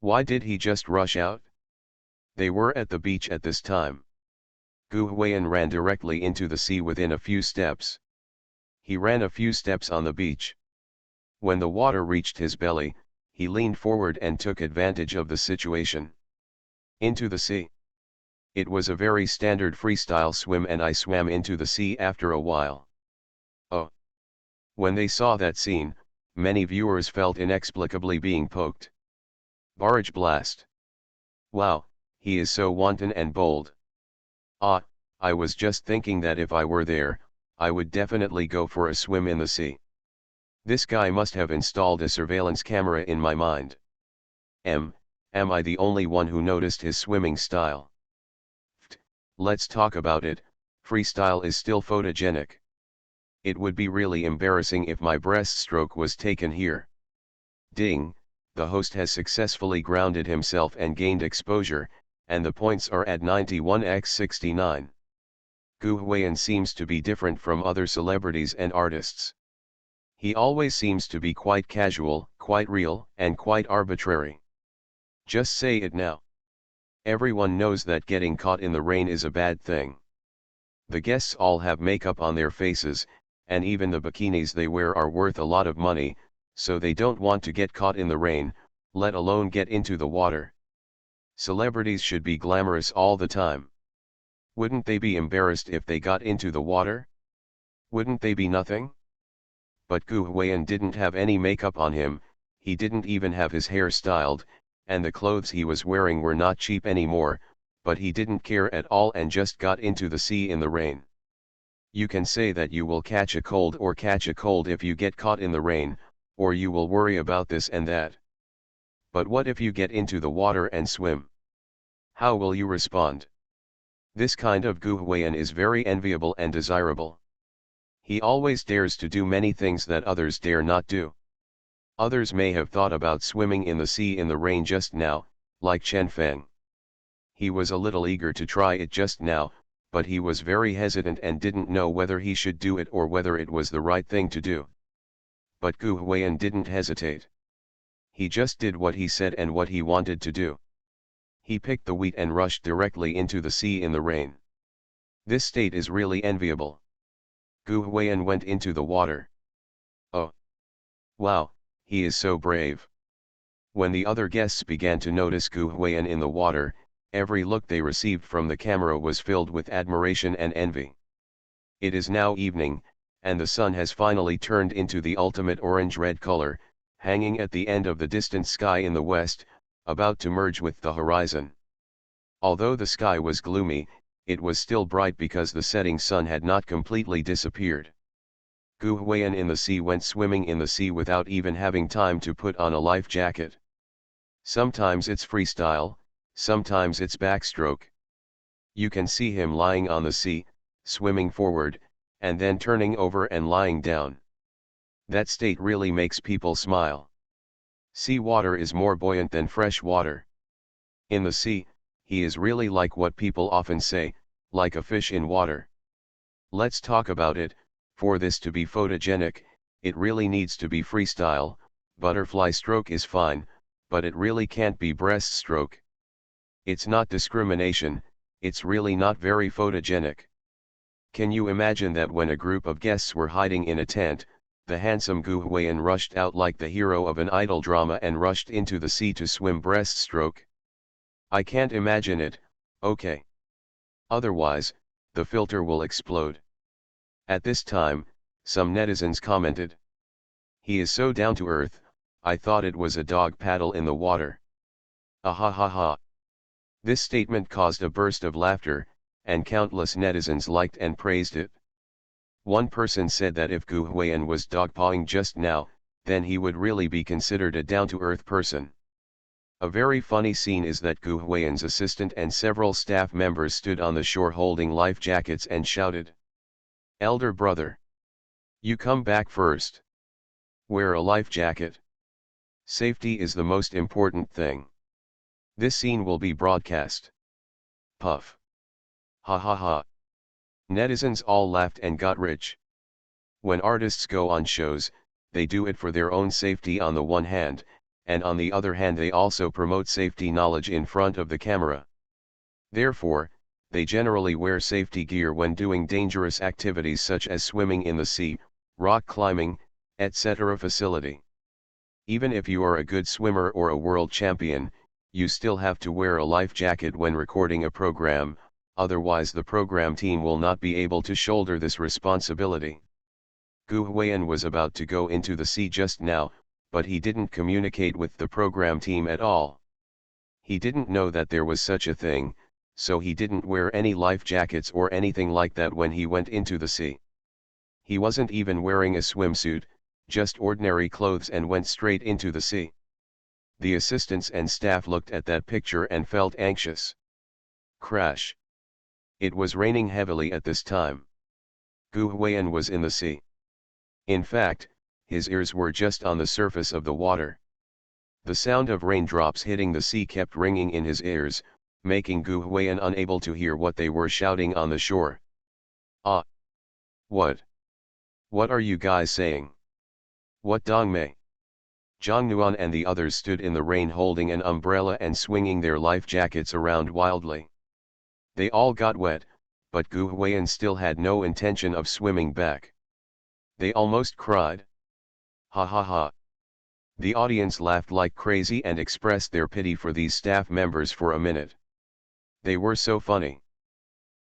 Speaker 1: Why did he just rush out? They were at the beach at this time. Gu Huiyan ran directly into the sea within a few steps. He ran a few steps on the beach. When the water reached his belly, he leaned forward and took advantage of the situation. Into the sea. It was a very standard freestyle swim and I swam into the sea after a while. Oh! When they saw that scene, many viewers felt inexplicably being poked. Barrage blast. Wow, he is so wanton and bold. Ah, I was just thinking that if I were there, I would definitely go for a swim in the sea. This guy must have installed a surveillance camera in my mind. Am I the only one who noticed his swimming style? Let's talk about it. Freestyle is still photogenic. It would be really embarrassing if my breaststroke was taken here. Ding, the host has successfully grounded himself and gained exposure, and the points are at 91x69. Gu Huiyan seems to be different from other celebrities and artists. He always seems to be quite casual, quite real, and quite arbitrary. Just say it now. Everyone knows that getting caught in the rain is a bad thing. The guests all have makeup on their faces, and even the bikinis they wear are worth a lot of money, so they don't want to get caught in the rain, let alone get into the water. Celebrities should be glamorous all the time. Wouldn't they be embarrassed if they got into the water? Wouldn't they be nothing? But Gu Huiyan didn't have any makeup on him, he didn't even have his hair styled, and the clothes he was wearing were not cheap anymore, but he didn't care at all and just got into the sea in the rain. You can say that you will catch a cold or catch a cold if you get caught in the rain, or you will worry about this and that. But what if you get into the water and swim? How will you respond? This kind of Gu Huiyan is very enviable and desirable. He always dares to do many things that others dare not do. Others may have thought about swimming in the sea in the rain just now, like Chen Feng. He was a little eager to try it just now, but he was very hesitant and didn't know whether he should do it or whether it was the right thing to do. But Gu Huiyan didn't hesitate. He just did what he said and what he wanted to do. He picked the wheat and rushed directly into the sea in the rain. This state is really enviable. Gu Huiyan went into the water. Oh! Wow, he is so brave. When the other guests began to notice Gu Huiyan in the water, every look they received from the camera was filled with admiration and envy. It is now evening, and the sun has finally turned into the ultimate orange-red color, hanging at the end of the distant sky in the west, about to merge with the horizon. Although the sky was gloomy, it was still bright because the setting sun had not completely disappeared. Gu Huiyan in the sea went swimming in the sea without even having time to put on a life jacket. Sometimes it's freestyle, sometimes it's backstroke. You can see him lying on the sea, swimming forward, and then turning over and lying down. That state really makes people smile. Sea water is more buoyant than fresh water. In the sea, he is really like what people often say, like a fish in water. Let's talk about it. For this to be photogenic, it really needs to be freestyle. Butterfly stroke is fine, but it really can't be breaststroke. It's not discrimination, it's really not very photogenic. Can you imagine that when a group of guests were hiding in a tent, the handsome Gu Huiyan rushed out like the hero of an idol drama and rushed into the sea to swim breaststroke? I can't imagine it, okay. Otherwise, the filter will explode. At this time, some netizens commented. He is so down to earth, I thought it was a dog paddle in the water. Ahahaha. This statement caused a burst of laughter, and countless netizens liked and praised it. One person said that if Gu Huiyan was dogpawing just now, then he would really be considered a down-to-earth person. A very funny scene is that Gu Huiyan's assistant and several staff members stood on the shore holding life jackets and shouted, "Elder brother! You come back first. Wear a life jacket. Safety is the most important thing. This scene will be broadcast." Puff. Ha ha ha. Netizens all laughed and got rich. When artists go on shows, they do it for their own safety on the one hand, and on the other hand they also promote safety knowledge in front of the camera. Therefore, they generally wear safety gear when doing dangerous activities such as swimming in the sea, rock climbing, etc. facility. Even if you are a good swimmer or a world champion, you still have to wear a life jacket when recording a program, otherwise the program team will not be able to shoulder this responsibility. Gu Huiyan was about to go into the sea just now, but he didn't communicate with the program team at all. He didn't know that there was such a thing, so he didn't wear any life jackets or anything like that when he went into the sea. He wasn't even wearing a swimsuit, just ordinary clothes, and went straight into the sea. The assistants and staff looked at that picture and felt anxious. Crash. It was raining heavily at this time. Gu Huiyan was in the sea. In fact, his ears were just on the surface of the water. The sound of raindrops hitting the sea kept ringing in his ears, making Gu Huiyan unable to hear what they were shouting on the shore. Ah! What? What are you guys saying? What dongmei? Zhang Nuan and the others stood in the rain holding an umbrella and swinging their life jackets around wildly. They all got wet, but Gu Huiyan still had no intention of swimming back. They almost cried. Ha ha ha. The audience laughed like crazy and expressed their pity for these staff members for a minute. They were so funny.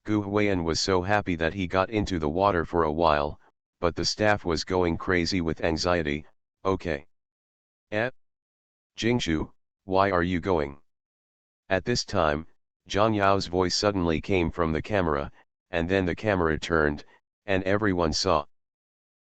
Speaker 1: Gu Huiyan was so happy that he got into the water for a while, but the staff was going crazy with anxiety. Okay. Jingshu, why are you going? At this time, Zhang Yao's voice suddenly came from the camera, and then the camera turned, and everyone saw.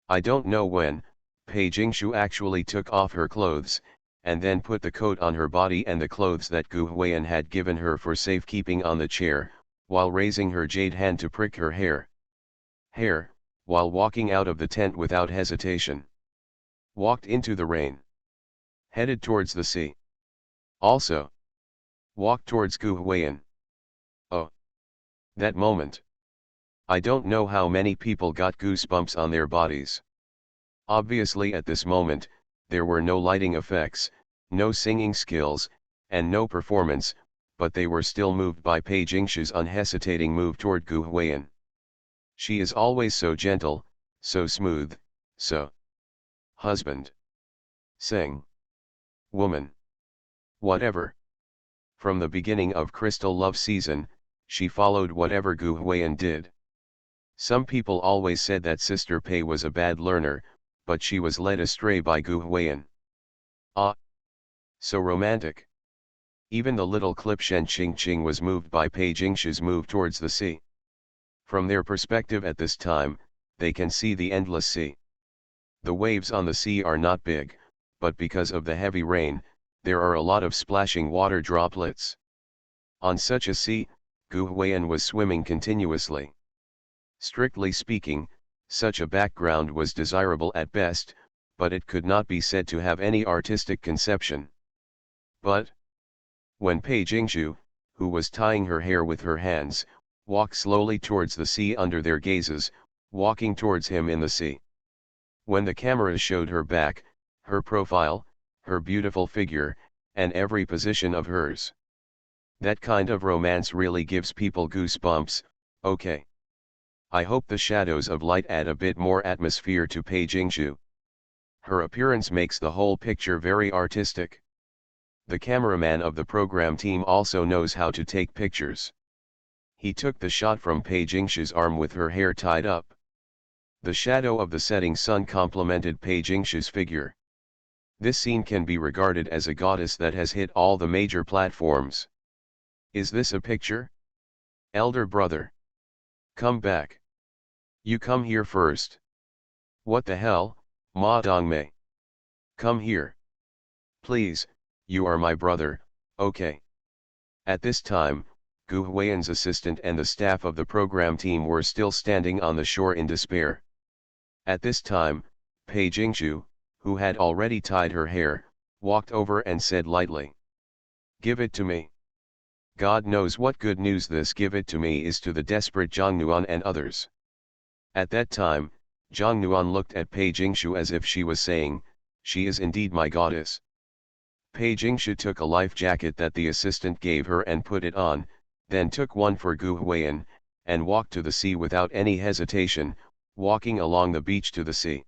Speaker 1: I don't know when, Pei Jingshu actually took off her clothes, and then put the coat on her body and the clothes that Gu Huiyan had given her for safekeeping on the chair, while raising her jade hand to prick her hair, while walking out of the tent without hesitation. Walked into the rain. Headed towards the sea. Also. Walked towards Gu Huiyan. Oh. That moment. I don't know how many people got goosebumps on their bodies. Obviously at this moment, there were no lighting effects, no singing skills, and no performance, but they were still moved by Pei Jingshu's unhesitating move toward Gu Huiyan. She is always so gentle, so smooth, so husband. Sing. Woman. Whatever. From the beginning of Crystal Love season, she followed whatever Gu Huiyan did. Some people always said that Sister Pei was a bad learner, but she was led astray by Gu Huiyan. Ah! So romantic. Even the little clip Shen Qingqing was moved by Pei Jingshu's move towards the sea. From their perspective at this time, they can see the endless sea. The waves on the sea are not big, but because of the heavy rain, there are a lot of splashing water droplets. On such a sea, Gu Huiyan was swimming continuously. Strictly speaking, such a background was desirable at best, but it could not be said to have any artistic conception. But when Pei Jingshu, who was tying her hair with her hands, walked slowly towards the sea under their gazes, walking towards him in the sea. When the camera showed her back, her profile, her beautiful figure, and every position of hers. That kind of romance really gives people goosebumps, okay. I hope the shadows of light add a bit more atmosphere to Pei Jingshu. Her appearance makes the whole picture very artistic. The cameraman of the program team also knows how to take pictures. He took the shot from Pei Jingshu's arm with her hair tied up. The shadow of the setting sun complemented Pei Jingshu's figure. This scene can be regarded as a goddess that has hit all the major platforms. Is this a picture? Elder brother. Come back. You come here first. What the hell, Ma Dongmei? Come here. Please, you are my brother, okay. At this time, Gu Huiyan's assistant and the staff of the program team were still standing on the shore in despair. At this time, Pei Jingshu, who had already tied her hair, walked over and said lightly, "Give it to me." God knows what good news this "give it to me" is to the desperate Zhang Nuan and others. At that time, Zhang Nuan looked at Pei Jingshu as if she was saying, "She is indeed my goddess." Pei Jingshu took a life jacket that the assistant gave her and put it on, then took one for Gu Huiyan, and walked to the sea without any hesitation, walking along the beach to the sea.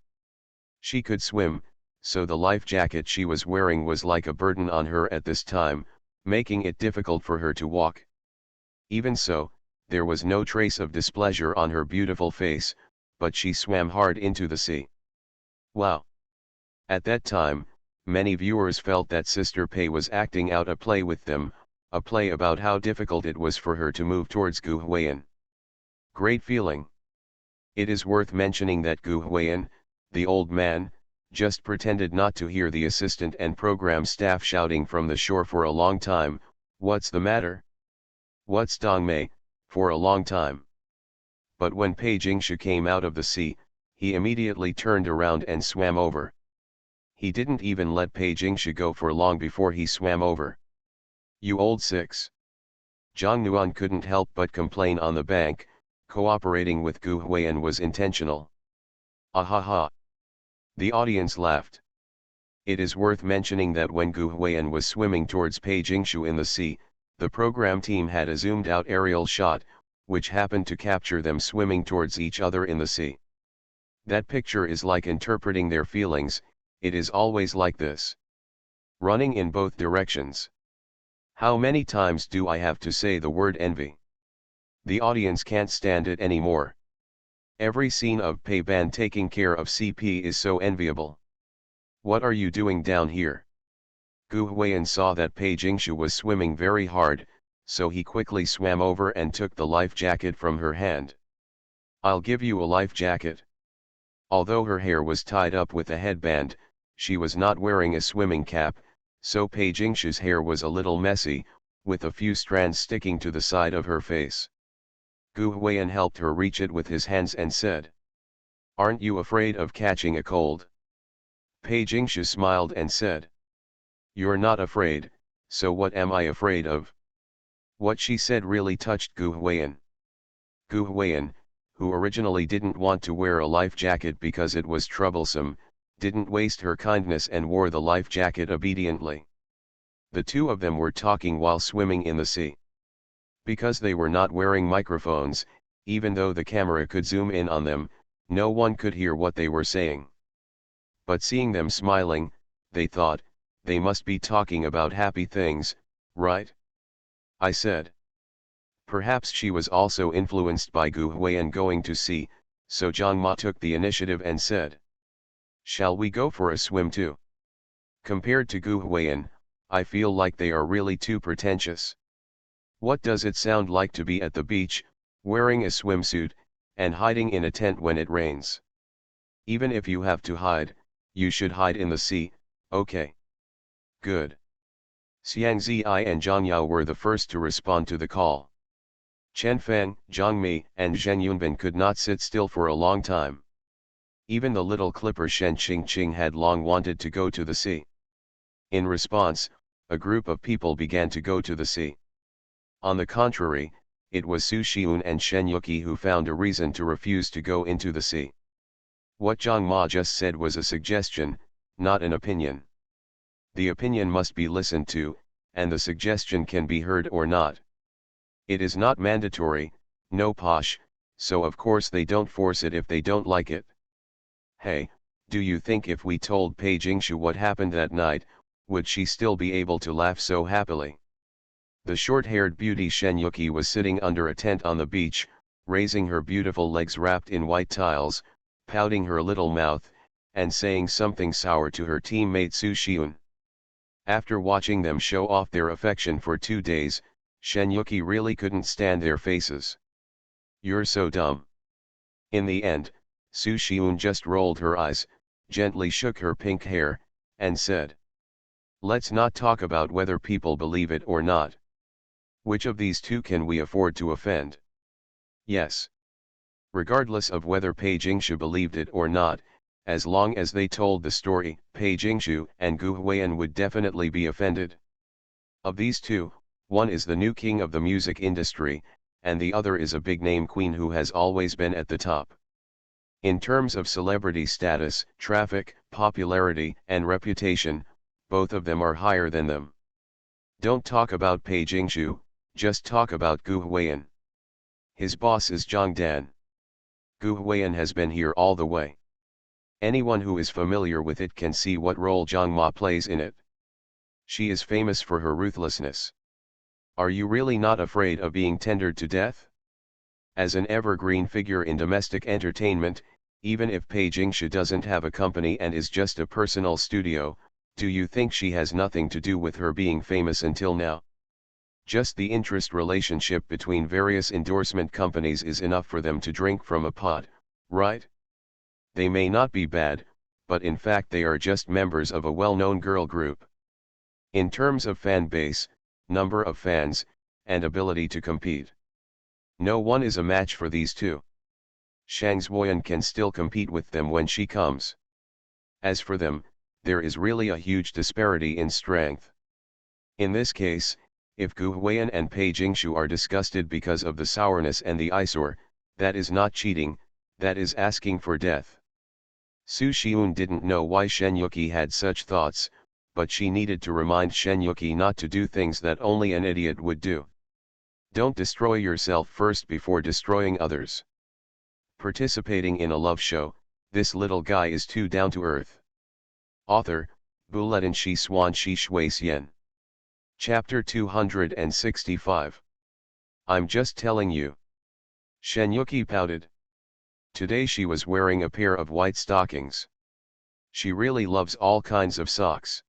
Speaker 1: She could swim, so the life jacket she was wearing was like a burden on her at this time, making it difficult for her to walk. Even so, there was no trace of displeasure on her beautiful face, but she swam hard into the sea. Wow! At that time, many viewers felt that Sister Pei was acting out a play with them, a play about how difficult it was for her to move towards Gu Huiyan. Great feeling. It is worth mentioning that Gu Huiyan, the old man, just pretended not to hear the assistant and program staff shouting from the shore for a long time, "What's the matter? What's Dongmei?" for a long time. But when Pei Jingshu came out of the sea, he immediately turned around and swam over. He didn't even let Pei Jingshu go for long before he swam over. "You old six." Zhang Nuan couldn't help but complain on the bank. Cooperating with Gu Huiyan was intentional. Ahaha. The audience laughed. It is worth mentioning that when Gu Huiyan was swimming towards Pei Jingshu in the sea, the program team had a zoomed-out aerial shot, which happened to capture them swimming towards each other in the sea. That picture is like interpreting their feelings. It is always like this. Running in both directions. How many times do I have to say the word envy? The audience can't stand it anymore. Every scene of Pei Ban taking care of CP is so enviable. What are you doing down here? Gu Huiyan saw that Pei Jingshu was swimming very hard, so he quickly swam over and took the life jacket from her hand. "I'll give you a life jacket." Although her hair was tied up with a headband, she was not wearing a swimming cap, so Pei Jingshu's hair was a little messy, with a few strands sticking to the side of her face. Gu Huiyan helped her reach it with his hands and said, "Aren't you afraid of catching a cold?" Pei Jingshu smiled and said, "You're not afraid, so what am I afraid of?" What she said really touched Gu Huiyan. Gu Huiyan, who originally didn't want to wear a life jacket because it was troublesome, didn't waste her kindness and wore the life jacket obediently. The two of them were talking while swimming in the sea. Because they were not wearing microphones, even though the camera could zoom in on them, no one could hear what they were saying. But seeing them smiling, they thought, they must be talking about happy things, right? I said. Perhaps she was also influenced by Gu Huiyan going to sea, so Zhang Ma took the initiative and said, "Shall we go for a swim too?" Compared to Gu Huiyan, I feel like they are really too pretentious. What does it sound like to be at the beach, wearing a swimsuit, and hiding in a tent when it rains? Even if you have to hide, you should hide in the sea, okay? Good. Xiang Ziyi and Zhang Yao were the first to respond to the call. Chen Feng, Zhang Mi, and Zheng Yunbin could not sit still for a long time. Even the little clipper Shen Qingqing had long wanted to go to the sea. In response, a group of people began to go to the sea. On the contrary, it was Su Xiun and Shen Yuqi who found a reason to refuse to go into the sea. What Zhang Ma just said was a suggestion, not an opinion. The opinion must be listened to, and the suggestion can be heard or not. It is not mandatory, no posh, so of course they don't force it if they don't like it. Hey, do you think if we told Pei Jingshu what happened that night, would she still be able to laugh so happily? The short-haired beauty Shen Yuqi was sitting under a tent on the beach, raising her beautiful legs wrapped in white tiles, pouting her little mouth, and saying something sour to her teammate Su Xiun. After watching them show off their affection for 2 days, Shen Yuqi really couldn't stand their faces. "You're so dumb." In the end, Su Xiun just rolled her eyes, gently shook her pink hair, and said, "Let's not talk about whether people believe it or not. Which of these two can we afford to offend? Yes. Regardless of whether Pei Jingshu believed it or not, as long as they told the story, Pei Jingshu and Gu Huiyan would definitely be offended. Of these two, one is the new king of the music industry, and the other is a big-name queen who has always been at the top. In terms of celebrity status, traffic, popularity, and reputation, both of them are higher than them. Don't talk about Pei Jingshu, just talk about Gu Huiyan. His boss is Zhang Dan. Gu Huiyan has been here all the way. Anyone who is familiar with it can see what role Zhang Ma plays in it. She is famous for her ruthlessness. Are you really not afraid of being tendered to death? As an evergreen figure in domestic entertainment, even if Pei Jingshu doesn't have a company and is just a personal studio, do you think she has nothing to do with her being famous until now? Just the interest relationship between various endorsement companies is enough for them to drink from a pot, right? They may not be bad, but in fact they are just members of a well-known girl group. In terms of fan base, number of fans, and ability to compete, no one is a match for these two. Shang Zuoyan can still compete with them when she comes. As for them, there is really a huge disparity in strength. In this case, if Gu Huiyan and Pei Jingshu are disgusted because of the sourness and the eyesore, that is not cheating, that is asking for death. Su Xiun didn't know why Shen Yuqi had such thoughts, but she needed to remind Shen Yuqi not to do things that only an idiot would do. Don't destroy yourself first before destroying others. Participating in a love show, this little guy is too down to earth. Author, Buletin Shi Xuan Shi Shui Xian. Chapter 265. I'm just telling you. Shen Yuqi pouted. Today she was wearing a pair of white stockings. She really loves all kinds of socks.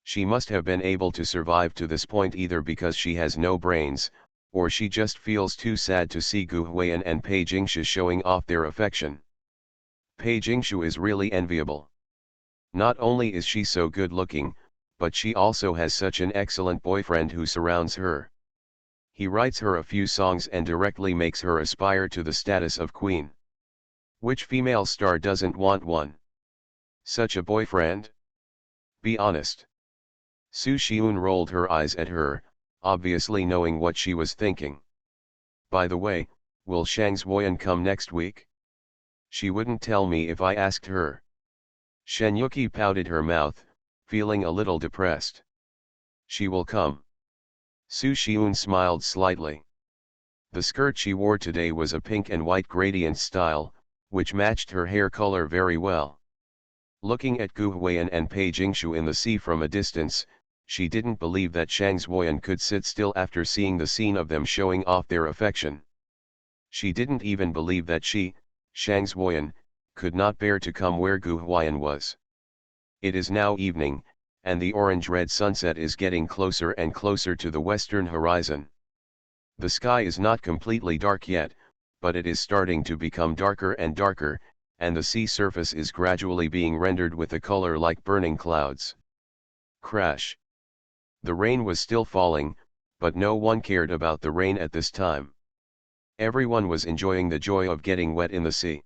Speaker 1: She must have been able to survive to this point either because she has no brains, or she just feels too sad to see Gu Huiyan and Pei Jingshu showing off their affection. Pei Jingshu is really enviable. Not only is she so good looking, but she also has such an excellent boyfriend who surrounds her. He writes her a few songs and directly makes her aspire to the status of queen. Which female star doesn't want one? Such a boyfriend? Be honest. Su Xiun rolled her eyes at her, obviously knowing what she was thinking. By the way, will Shang Zuoyan come next week? She wouldn't tell me if I asked her. Shen Yuqi pouted her mouth, feeling a little depressed. She will come. Su Xiun smiled slightly. The skirt she wore today was a pink and white gradient style, which matched her hair color very well. Looking at Gu Huiyan and Pei Jingshu in the sea from a distance, she didn't believe that Shang Zuoyan could sit still after seeing the scene of them showing off their affection. She didn't even believe that she, Shang Zuoyan, could not bear to come where Gu Huiyan was. It is now evening, and the orange-red sunset is getting closer and closer to the western horizon. The sky is not completely dark yet, but it is starting to become darker and darker, and the sea surface is gradually being rendered with a color like burning clouds. Crash. The rain was still falling, but no one cared about the rain at this time. Everyone was enjoying the joy of getting wet in the sea.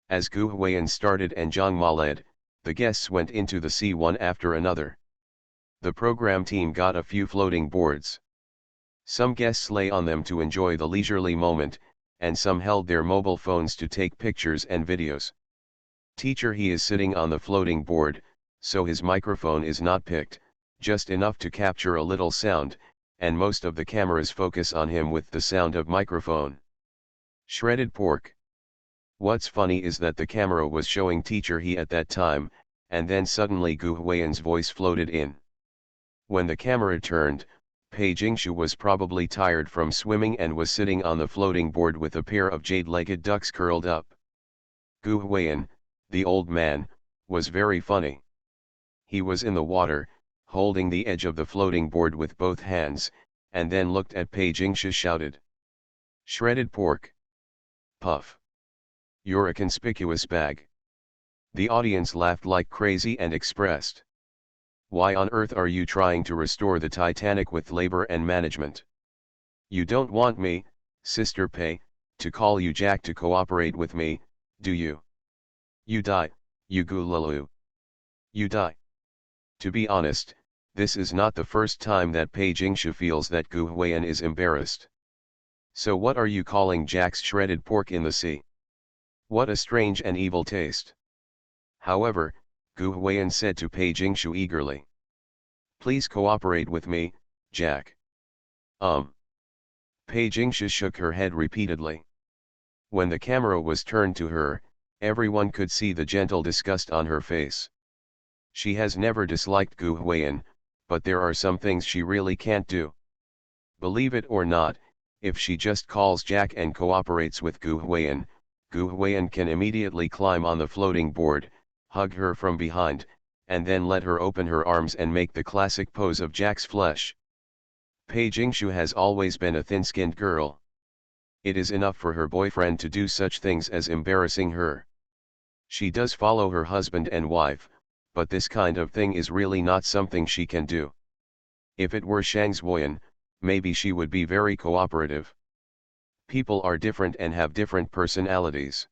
Speaker 1: As Gu Huiyan started and Zhang Ma led, the guests went into the sea one after another. The program team got a few floating boards. Some guests lay on them to enjoy the leisurely moment, and some held their mobile phones to take pictures and videos. Teacher He is sitting on the floating board, so his microphone is not picked, just enough to capture a little sound, and most of the cameras focus on him with the sound of microphone. Shredded pork. What's funny is that the camera was showing Teacher He at that time, and then suddenly Gu Huiyan's voice floated in. When the camera turned, Pei Jingshu was probably tired from swimming and was sitting on the floating board with a pair of jade-legged ducks curled up. Gu Huiyan, the old man, was very funny. He was in the water, holding the edge of the floating board with both hands, and then looked at Pei Jingshu shouted. Shredded pork. Puff. You're a conspicuous bag. The audience laughed like crazy and expressed. Why on earth are you trying to restore the Titanic with labor and management? You don't want me, Sister Pei, to call you Jack to cooperate with me, do you? You die, you gulalu. You die. To be honest, this is not the first time that Pei Jingshu feels that Gu Huiyan is embarrassed. So what are you calling Jack's shredded pork in the sea? What a strange and evil taste. However, Gu Huiyan said to Pei Jingshu eagerly. Please cooperate with me, Jack. Pei Jingshu shook her head repeatedly. When the camera was turned to her, everyone could see the gentle disgust on her face. She has never disliked Gu Huiyan, but there are some things she really can't do. Believe it or not, if she just calls Jack and cooperates with Gu Huiyan can immediately climb on the floating board, hug her from behind, and then let her open her arms and make the classic pose of Jack's flesh. Pei Jingshu has always been a thin-skinned girl. It is enough for her boyfriend to do such things as embarrassing her. She does follow her husband and wife, but this kind of thing is really not something she can do. If it were Shang Zuoyan, maybe she would be very cooperative. People are different and have different personalities.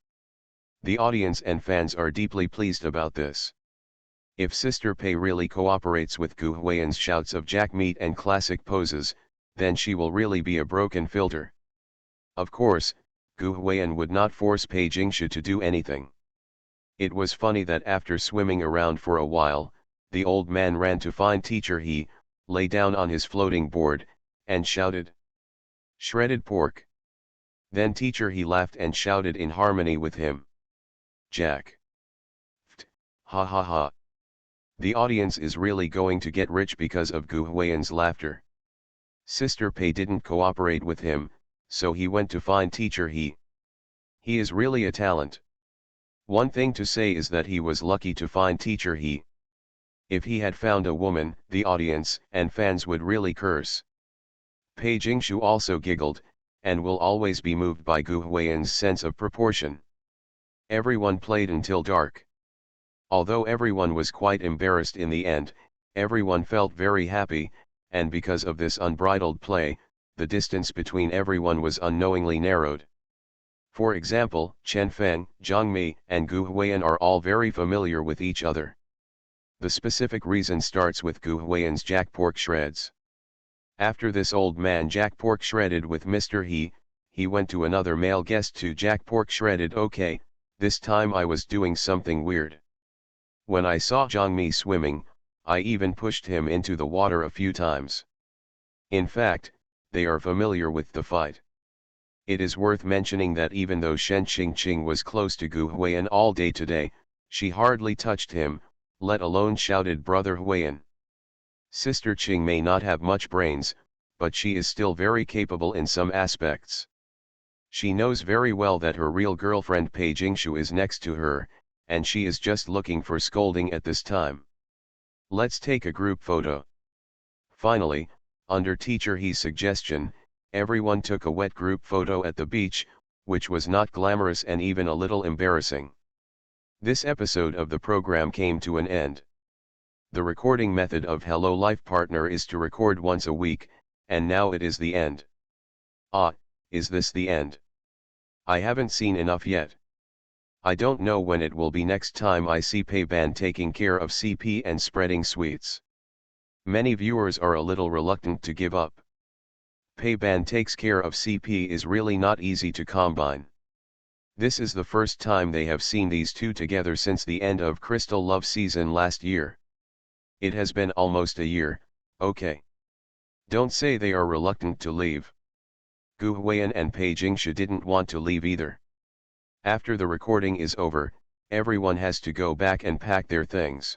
Speaker 1: The audience and fans are deeply pleased about this. If Sister Pei really cooperates with Gu Huiyan's shouts of Jack meat and classic poses, then she will really be a broken filter. Of course, Gu Huiyan would not force Pei Jingshu to do anything. It was funny that after swimming around for a while, the old man ran to find Teacher He, lay down on his floating board, and shouted. Shredded pork. Then Teacher He laughed and shouted in harmony with him. Jack. Ft. Ha ha ha. The audience is really going to get rich because of Gu Huiyan's laughter. Sister Pei didn't cooperate with him, so he went to find Teacher He. He is really a talent. One thing to say is that he was lucky to find Teacher He. If he had found a woman, the audience and fans would really curse. Pei Jingshu also giggled, and will always be moved by Gu Huiyan's sense of proportion. Everyone played until dark. Although everyone was quite embarrassed in the end, everyone felt very happy, and because of this unbridled play, the distance between everyone was unknowingly narrowed. For example, Chen Feng, Zhang Mi, and Gu Huiyan are all very familiar with each other. The specific reason starts with Gu Huiyan's Jack pork shreds. After this old man Jack pork shredded with Mr. He went to another male guest to Jack pork shredded. Okay, this time I was doing something weird. When I saw Zhang Mi swimming, I even pushed him into the water a few times. In fact, they are familiar with the fight. It is worth mentioning that even though Shen Qingqing was close to Gu Huiyan all day today, she hardly touched him, let alone shouted Brother Huiyan. Sister Qing may not have much brains, but she is still very capable in some aspects. She knows very well that her real girlfriend Pei Jingshu is next to her, and she is just looking for scolding at this time. Let's take a group photo. Finally, under Teacher He's suggestion, everyone took a wet group photo at the beach, which was not glamorous and even a little embarrassing. This episode of the program came to an end. The recording method of Hello Life Partner is to record once a week, and now it is the end. Ah, is this the end? I haven't seen enough yet. I don't know when it will be next time I see Pei Ban taking care of CP and spreading sweets. Many viewers are a little reluctant to give up. Pei Ban takes care of CP is really not easy to combine. This is the first time they have seen these two together since the end of Crystal Love season last year. It has been almost a year, okay. Don't say they are reluctant to leave. Gu Huiyan and Pei Jingshu didn't want to leave either. After the recording is over, everyone has to go back and pack their things.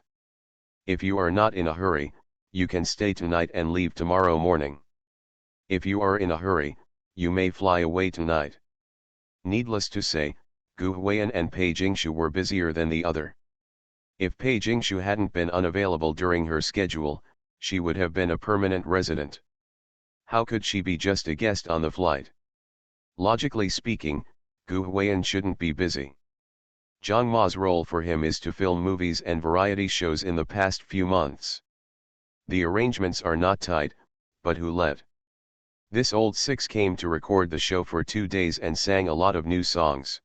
Speaker 1: If you are not in a hurry, you can stay tonight and leave tomorrow morning. If you are in a hurry, you may fly away tonight. Needless to say, Gu Huiyan and Pei Jingshu were busier than the other. If Pei Jingshu hadn't been unavailable during her schedule, she would have been a permanent resident. How could she be just a guest on the flight? Logically speaking, Gu Huiyan shouldn't be busy. Zhang Ma's role for him is to film movies and variety shows in the past few months. The arrangements are not tight, but who let? This old six came to record the show for 2 days and sang a lot of new songs.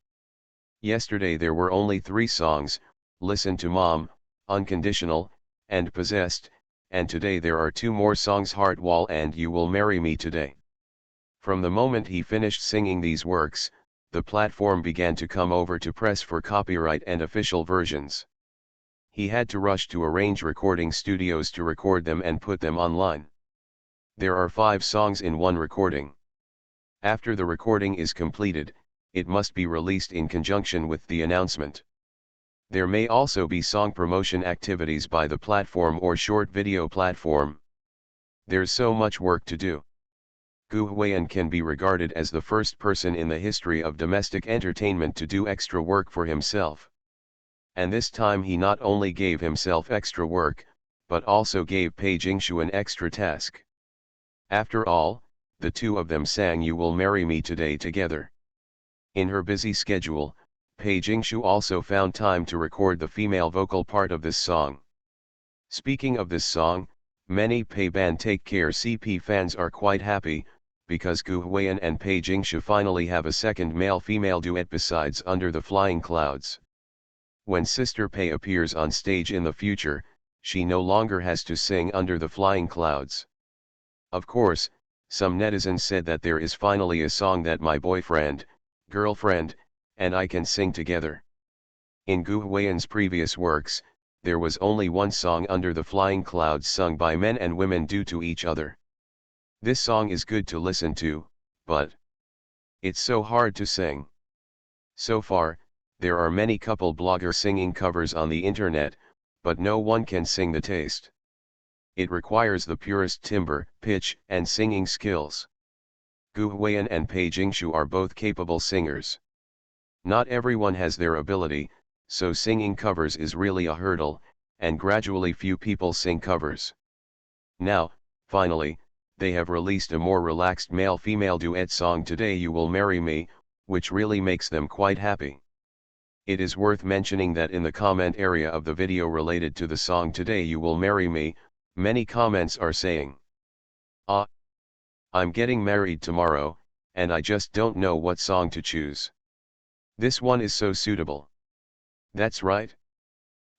Speaker 1: Yesterday there were only 3 songs, Listen to Mom, Unconditional, and Possessed, and today there are 2 more songs, Heart Wall and You Will Marry Me Today. From the moment he finished singing these works, the platform began to come over to press for copyright and official versions. He had to rush to arrange recording studios to record them and put them online. There are 5 songs in one recording. After the recording is completed, it must be released in conjunction with the announcement. There may also be song promotion activities by the platform or short video platform. There's so much work to do. Gu Huiyan can be regarded as the first person in the history of domestic entertainment to do extra work for himself. And this time he not only gave himself extra work, but also gave Pei Jingshu an extra task. After all, the 2 of them sang You Will Marry Me Today together. In her busy schedule, Pei Jingshu also found time to record the female vocal part of this song. Speaking of this song, many Pei Ban Take Care CP fans are quite happy, because Gu Huiyan and Pei Jingshu finally have a second male-female duet besides Under the Flying Clouds. When Sister Pei appears on stage in the future, she no longer has to sing Under the Flying Clouds. Of course, some netizens said that there is finally a song that my boyfriend, girlfriend, and I can sing together. In Gu Huiyan's previous works, there was only one song Under the Flying Clouds sung by men and women due to each other. This song is good to listen to, but it's so hard to sing. So far, there are many couple blogger singing covers on the internet, but no one can sing the taste. It requires the purest timbre, pitch, and singing skills. Gu Huiyan and Pei Jingshu are both capable singers. Not everyone has their ability, so singing covers is really a hurdle, and gradually few people sing covers. Now, finally, they have released a more relaxed male-female duet song Today You Will Marry Me, which really makes them quite happy. It is worth mentioning that in the comment area of the video related to the song Today You Will Marry Me, many comments are saying, "Ah, I'm getting married tomorrow, and I just don't know what song to choose. This one is so suitable." That's right.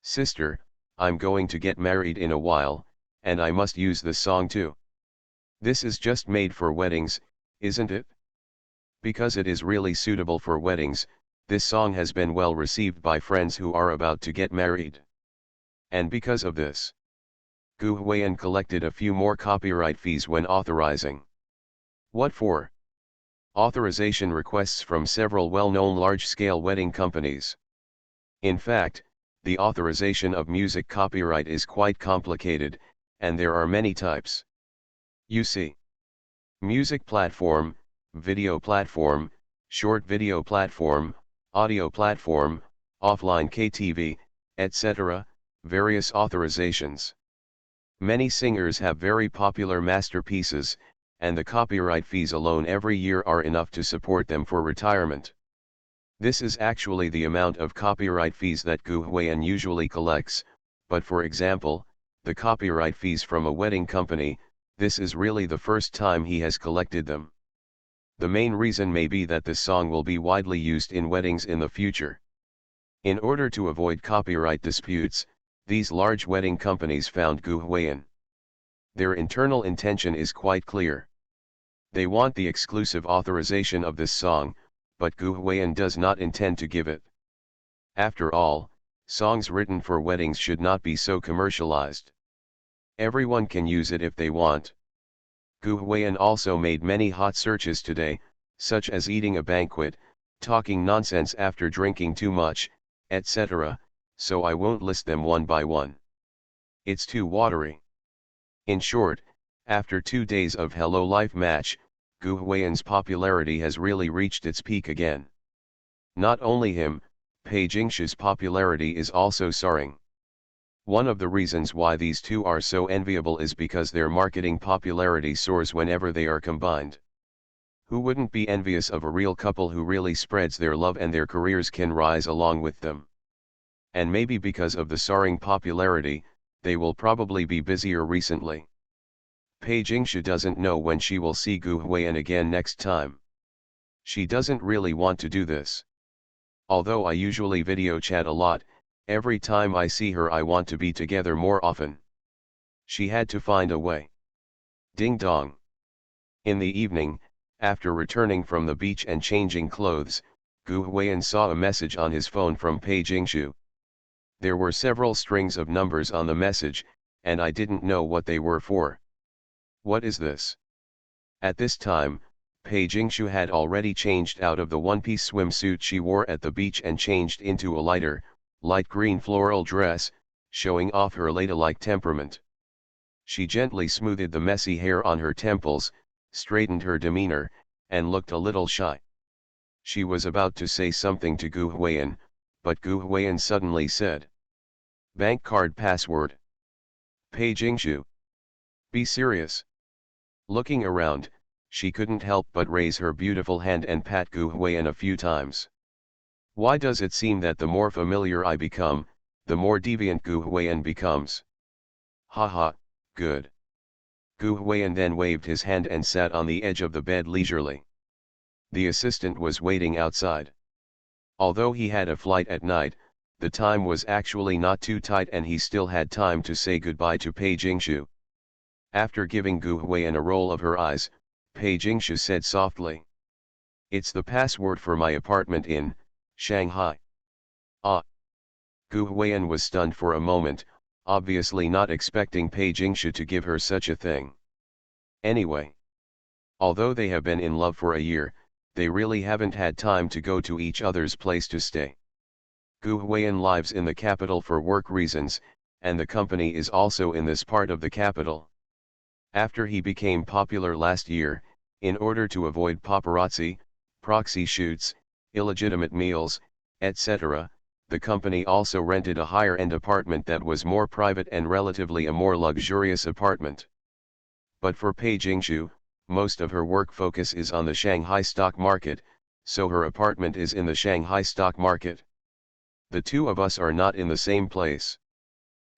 Speaker 1: Sister, I'm going to get married in a while, and I must use this song too. This is just made for weddings, isn't it? Because it is really suitable for weddings, this song has been well received by friends who are about to get married. And because of this, Gu Huiyan collected a few more copyright fees when authorizing. What for? Authorization requests from several well-known large-scale wedding companies. In fact, the authorization of music copyright is quite complicated, and there are many types. You see, music platform, video platform, short video platform, audio platform, offline KTV, etc., various authorizations. Many singers have very popular masterpieces, and the copyright fees alone every year are enough to support them for retirement. This is actually the amount of copyright fees that Gu Huiyan usually collects, but for example, the copyright fees from a wedding company, this is really the first time he has collected them. The main reason may be that this song will be widely used in weddings in the future. In order to avoid copyright disputes, these large wedding companies found Gu Huiyan. Their internal intention is quite clear. They want the exclusive authorization of this song, but Gu Huiyan does not intend to give it. After all, songs written for weddings should not be so commercialized. Everyone can use it if they want. Gu Huiyan also made many hot searches today, such as eating a banquet, talking nonsense after drinking too much, etc., so I won't list them one by one. It's too watery. In short, after 2 days of Hello Life match, Gu Huiyan's popularity has really reached its peak again. Not only him, Pei Jingshu's popularity is also soaring. One of the reasons why these two are so enviable is because their marketing popularity soars whenever they are combined. Who wouldn't be envious of a real couple who really spreads their love and their careers can rise along with them? And maybe because of the soaring popularity, they will probably be busier recently. Pei Jingshu doesn't know when she will see Gu Huiyan again next time. She doesn't really want to do this. Although I usually video chat a lot, every time I see her I want to be together more often. She had to find a way. Ding dong. In the evening, after returning from the beach and changing clothes, Gu Huiyan saw a message on his phone from Pei Jingshu. There were several strings of numbers on the message, and I didn't know what they were for. What is this? At this time, Pei Jingshu had already changed out of the one-piece swimsuit she wore at the beach and changed into a light green floral dress, showing off her ladylike temperament. She gently smoothed the messy hair on her temples, straightened her demeanor, and looked a little shy. She was about to say something to Gu Huiyan, but Gu Huiyan suddenly said, "Bank card password." Pei Jingshu. Be serious. Looking around, she couldn't help but raise her beautiful hand and pat Gu Huiyan a few times. Why does it seem that the more familiar I become, the more deviant Gu Huiyan becomes? Haha, good. Gu Huiyan then waved his hand and sat on the edge of the bed leisurely. The assistant was waiting outside. Although he had a flight at night, the time was actually not too tight and he still had time to say goodbye to Pei Jingshu. After giving Gu Huiyan a roll of her eyes, Pei Jingshu said softly, "It's the password for my apartment in Shanghai." Ah! Gu Huiyan was stunned for a moment, obviously not expecting Pei Jingshu to give her such a thing. Anyway, although they have been in love for a year, they really haven't had time to go to each other's place to stay. Gu Huiyan lives in the capital for work reasons, and the company is also in this part of the capital. After he became popular last year, in order to avoid paparazzi, proxy shoots, illegitimate meals, etc., the company also rented a higher-end apartment that was more private and relatively a more luxurious apartment. But for Pei Jingshu, most of her work focus is on the Shanghai stock market, so her apartment is in the Shanghai stock market. The two of us are not in the same place.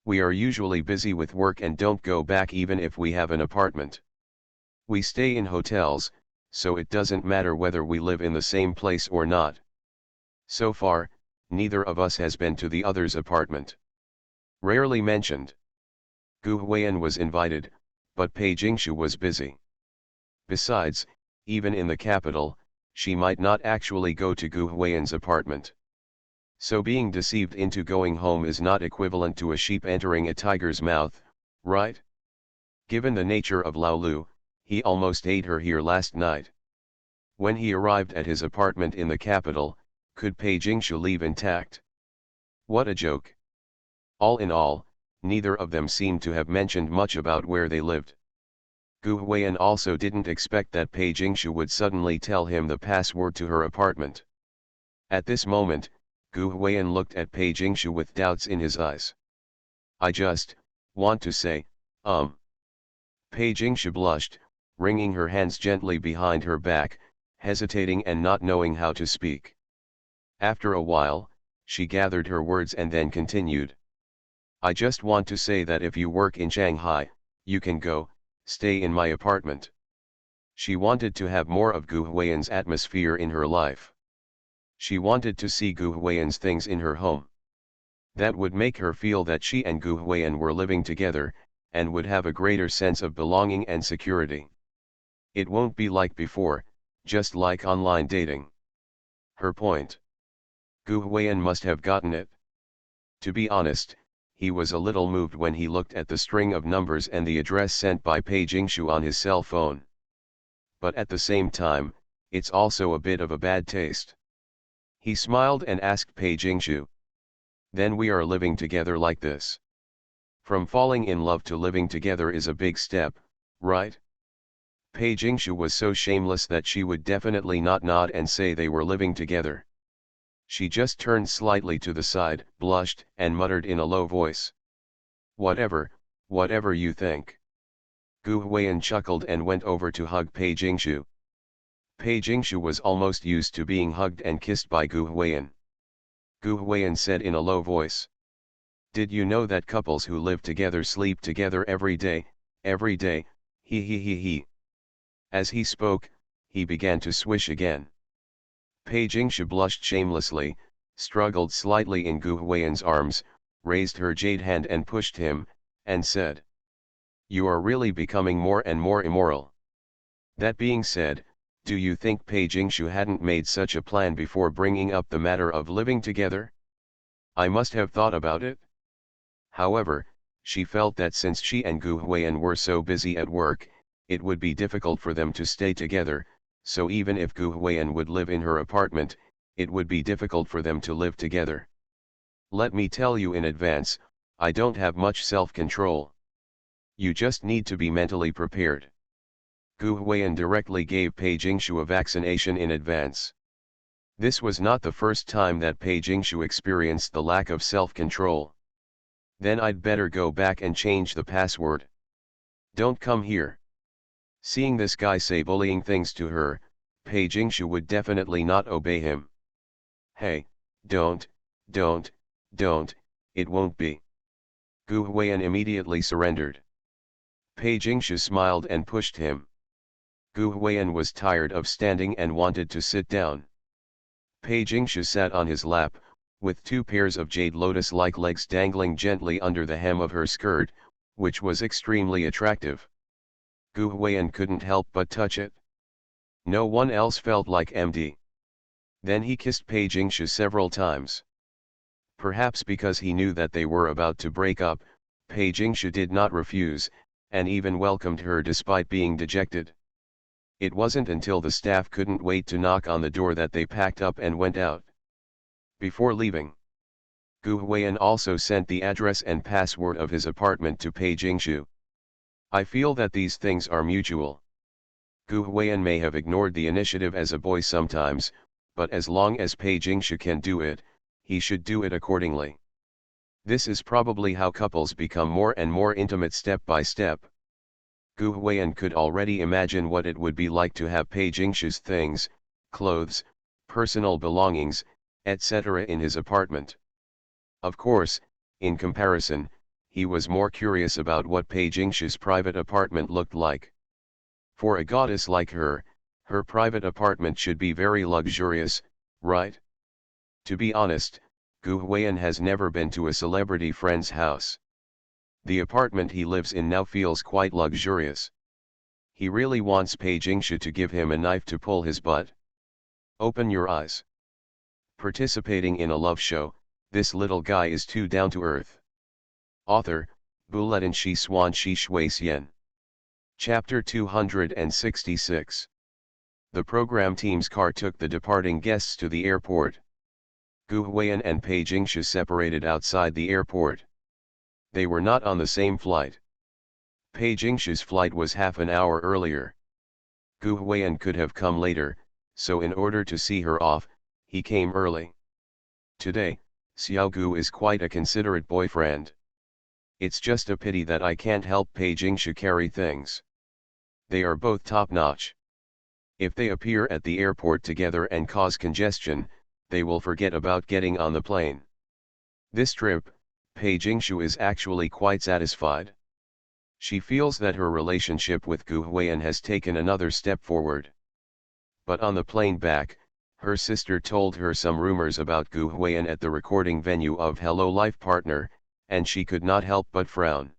Speaker 1: We are usually busy with work and don't go back even if we have an apartment. We stay in hotels, so it doesn't matter whether we live in the same place or not. So far, neither of us has been to the other's apartment. Rarely mentioned. Gu Huiyan was invited, but Pei Jingshu was busy. Besides, even in the capital, she might not actually go to Gu Huiyan's apartment. So being deceived into going home is not equivalent to a sheep entering a tiger's mouth, right? Given the nature of Lao Lu, he almost ate her here last night. When he arrived at his apartment in the capital, could Pei Jingshu leave intact? What a joke. All in all, neither of them seemed to have mentioned much about where they lived. Gu Huiyan also didn't expect that Pei Jingshu would suddenly tell him the password to her apartment. At this moment, Gu Huiyan looked at Pei Jingshu with doubts in his eyes. I just want to say, Pei Jingshu blushed, wringing her hands gently behind her back, hesitating and not knowing how to speak. After a while, she gathered her words and then continued. I just want to say that if you work in Shanghai, you can go, stay in my apartment. She wanted to have more of Gu Huiyan's atmosphere in her life. She wanted to see Gu Huiyan's things in her home. That would make her feel that she and Gu Huiyan were living together, and would have a greater sense of belonging and security. It won't be like before, just like online dating. Her point. Gu Huiyan must have gotten it. To be honest, he was a little moved when he looked at the string of numbers and the address sent by Pei Jingshu on his cell phone. But at the same time, it's also a bit of a bad taste. He smiled and asked Pei Jingshu. Then we are living together like this. From falling in love to living together is a big step, right? Pei Jingshu was so shameless that she would definitely not nod and say they were living together. She just turned slightly to the side, blushed, and muttered in a low voice. Whatever you think. Gu Huiyan chuckled and went over to hug Pei Jingshu. Pei Jingshu was almost used to being hugged and kissed by Gu Huiyan. Gu Huiyan said in a low voice. Did you know that couples who live together sleep together every day, he. As he spoke, he began to swish again. Pei Jingshu blushed shamelessly, struggled slightly in Gu Huiyan's arms, raised her jade hand and pushed him, and said. You are really becoming more and more immoral. That being said, do you think Pei Jingshu hadn't made such a plan before bringing up the matter of living together? I must have thought about it. However, she felt that since she and Gu Huiyan were so busy at work, it would be difficult for them to stay together, so even if Gu Huiyan would live in her apartment, it would be difficult for them to live together. Let me tell you in advance, I don't have much self-control. You just need to be mentally prepared. Gu Huiyan directly gave Pei Jingshu a vaccination in advance. This was not the first time that Pei Jingshu experienced the lack of self-control. Then I'd better go back and change the password. Don't come here. Seeing this guy say bullying things to her, Pei Jingshu would definitely not obey him. Hey, don't, it won't be. Gu Huiyan immediately surrendered. Pei Jingshu smiled and pushed him. Gu Huiyan was tired of standing and wanted to sit down. Pei Jingshu sat on his lap, with two pairs of jade lotus-like legs dangling gently under the hem of her skirt, which was extremely attractive. Gu Huiyan couldn't help but touch it. No one else felt like MD. Then he kissed Pei Jingshu several times. Perhaps because he knew that they were about to break up, Pei Jingshu did not refuse, and even welcomed her despite being dejected. It wasn't until the staff couldn't wait to knock on the door that they packed up and went out. Before leaving, Gu Huiyan also sent the address and password of his apartment to Pei Jingshu. I feel that these things are mutual. Gu Huiyan may have ignored the initiative as a boy sometimes, but as long as Pei Jingshu can do it, he should do it accordingly. This is probably how couples become more and more intimate step by step. Gu Huiyan could already imagine what it would be like to have Pei Jingshu's things, clothes, personal belongings, etc. in his apartment. Of course, in comparison, he was more curious about what Pei Jingshu's private apartment looked like. For a goddess like her, her private apartment should be very luxurious, right? To be honest, Gu Huiyan has never been to a celebrity friend's house. The apartment he lives in now feels quite luxurious. He really wants Pei Jingshu to give him a knife to pull his butt. Open your eyes. Participating in a love show, this little guy is too down to earth. Author, Bulletin shi swan shi shui xian. Chapter 266. The program team's car took the departing guests to the airport. Gu Huiyan and Pei Jingshu separated outside the airport. They were not on the same flight. Pei Jingshu's flight was half an hour earlier. Gu Huiyan could have come later, so in order to see her off, he came early. Today, Xiao Gu is quite a considerate boyfriend. It's just a pity that I can't help Pei Jingshu carry things. They are both top-notch. If they appear at the airport together and cause congestion, they will forget about getting on the plane. This trip, Pei Jingshu is actually quite satisfied. She feels that her relationship with Gu Huiyan has taken another step forward. But on the plane back, her sister told her some rumors about Gu Huiyan at the recording venue of Hello Life Partner, and she could not help but frown.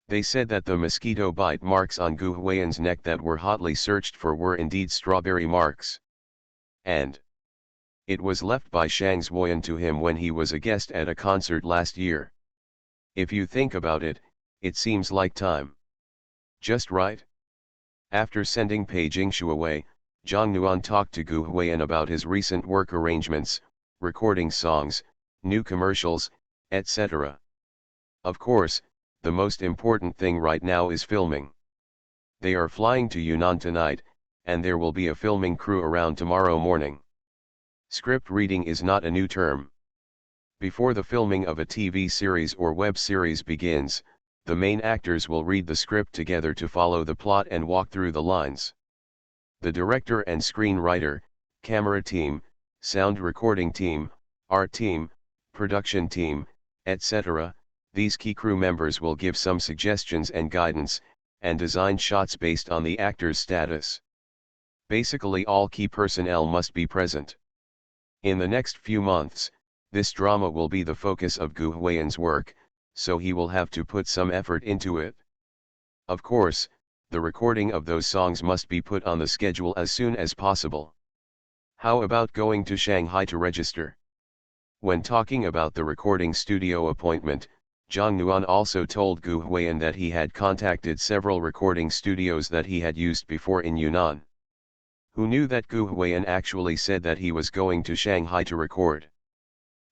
Speaker 1: They said that the mosquito bite marks on Gu Huiyan's neck that were hotly searched for were indeed strawberry marks. And it was left by Shang Zuoyan to him when he was a guest at a concert last year. If you think about it, it seems like time. Just right? After sending Pei Jingshu away, Zhang Nuan talked to Gu Huiyan about his recent work arrangements, recording songs, new commercials, etc. Of course, the most important thing right now is filming. They are flying to Yunnan tonight, and there will be a filming crew around tomorrow morning. Script reading is not a new term. Before the filming of a TV series or web series begins, the main actors will read the script together to follow the plot and walk through the lines. The director and screenwriter, camera team, sound recording team, art team, production team, etc., these key crew members will give some suggestions and guidance, and design shots based on the actor's status. Basically all key personnel must be present. In the next few months, this drama will be the focus of Gu Huiyan's work, so he will have to put some effort into it. Of course, the recording of those songs must be put on the schedule as soon as possible. How about going to Shanghai to register? When talking about the recording studio appointment, Zhang Nuan also told Gu Huiyan that he had contacted several recording studios that he had used before in Yunnan. Who knew that Gu Huiyan actually said that he was going to Shanghai to record?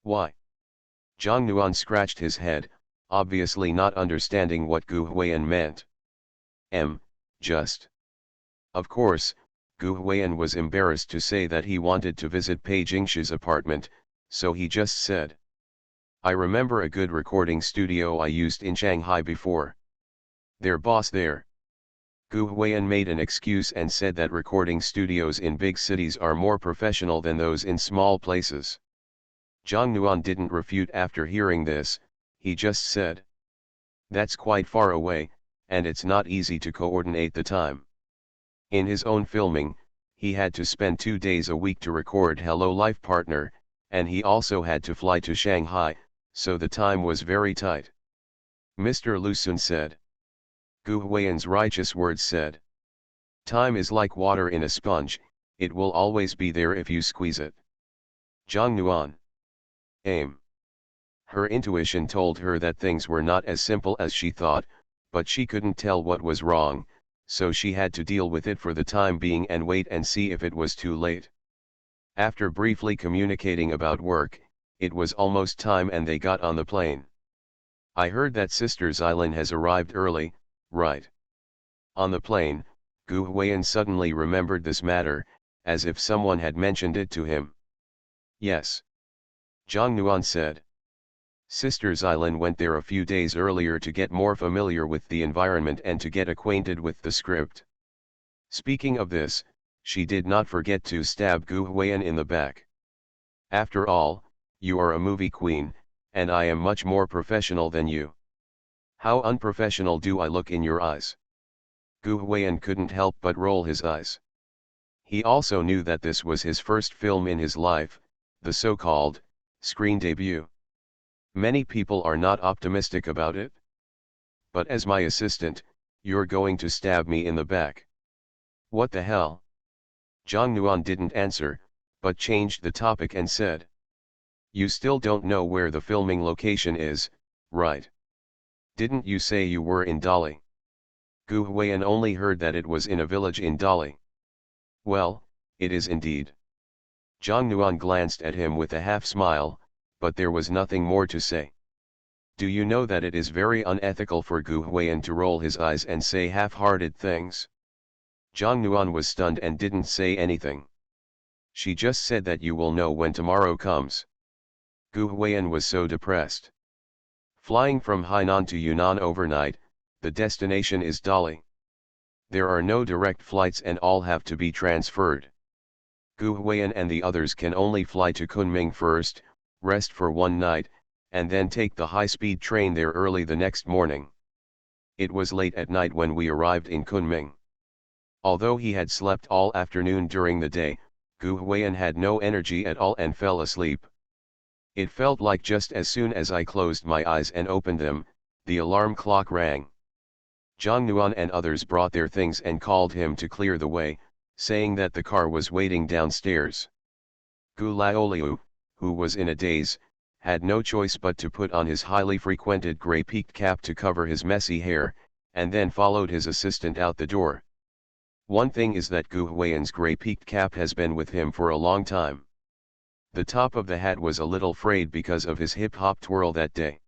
Speaker 1: Why? Zhang Nuan scratched his head, obviously not understanding what Gu Huiyan meant. Just. Of course, Gu Huiyan was embarrassed to say that he wanted to visit Pei Jingshu's apartment, so he just said, I remember a good recording studio I used in Shanghai before. Their boss there. Gu Huiyan made an excuse and said that recording studios in big cities are more professional than those in small places. Zhang Nuan didn't refute after hearing this, he just said, that's quite far away, and it's not easy to coordinate the time. In his own filming, he had to spend 2 days a week to record Hello Life Partner, and he also had to fly to Shanghai, so the time was very tight. Mr. Lu Sun said. Gu Huiyan's righteous words said. Time is like water in a sponge, it will always be there if you squeeze it. Zhang Nuan. Aim. Her intuition told her that things were not as simple as she thought, but she couldn't tell what was wrong, so she had to deal with it for the time being and wait and see if it was too late. After briefly communicating about work, it was almost time and they got on the plane. I heard that Sister Xylin has arrived early, right? On the plane, Gu Huiyan suddenly remembered this matter, as if someone had mentioned it to him. Yes. Zhang Nuan said. Sister Xylin went there a few days earlier to get more familiar with the environment and to get acquainted with the script. Speaking of this, she did not forget to stab Gu Huiyan in the back. After all, you are a movie queen, and I am much more professional than you. How unprofessional do I look in your eyes? Gu Huiyan couldn't help but roll his eyes. He also knew that this was his first film in his life, the so-called screen debut. Many people are not optimistic about it. But as my assistant, you're going to stab me in the back. What the hell? Zhang Nuan didn't answer, but changed the topic and said. You still don't know where the filming location is, right? Didn't you say you were in Dali? Gu Huiyan only heard that it was in a village in Dali. Well, it is indeed. Zhang Nuan glanced at him with a half-smile, but there was nothing more to say. Do you know that it is very unethical for Gu Huiyan to roll his eyes and say half-hearted things? Zhang Nuan was stunned and didn't say anything. She just said that you will know when tomorrow comes. Gu Huiyan was so depressed. Flying from Hainan to Yunnan overnight, the destination is Dali. There are no direct flights and all have to be transferred. Gu Huiyan and the others can only fly to Kunming first, rest for one night, and then take the high-speed train there early the next morning. It was late at night when we arrived in Kunming. Although he had slept all afternoon during the day, Gu Huiyan had no energy at all and fell asleep. It felt like just as soon as I closed my eyes and opened them, the alarm clock rang. Zhang Nuan and others brought their things and called him to clear the way, saying that the car was waiting downstairs. Gu Laoliu, who was in a daze, had no choice but to put on his highly frequented grey peaked cap to cover his messy hair, and then followed his assistant out the door. One thing is that Gu Huiyan's grey peaked cap has been with him for a long time. The top of the hat was a little frayed because of his hip-hop twirl that day.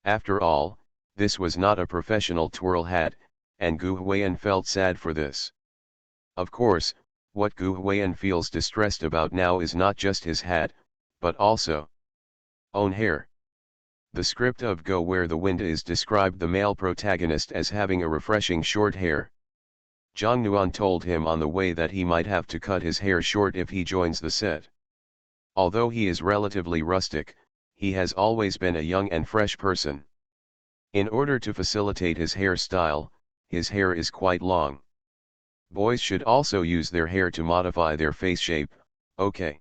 Speaker 1: After all, this was not a professional twirl hat, and Gu Huiyan felt sad for this. Of course, what Gu Huiyan feels distressed about now is not just his hat, but also own hair. The script of Go Where the Wind Is described the male protagonist as having a refreshing short hair. Zhang Nuan told him on the way that he might have to cut his hair short if he joins the set. Although he is relatively rustic, he has always been a young and fresh person. In order to facilitate his hairstyle, his hair is quite long. Boys should also use their hair to modify their face shape, okay.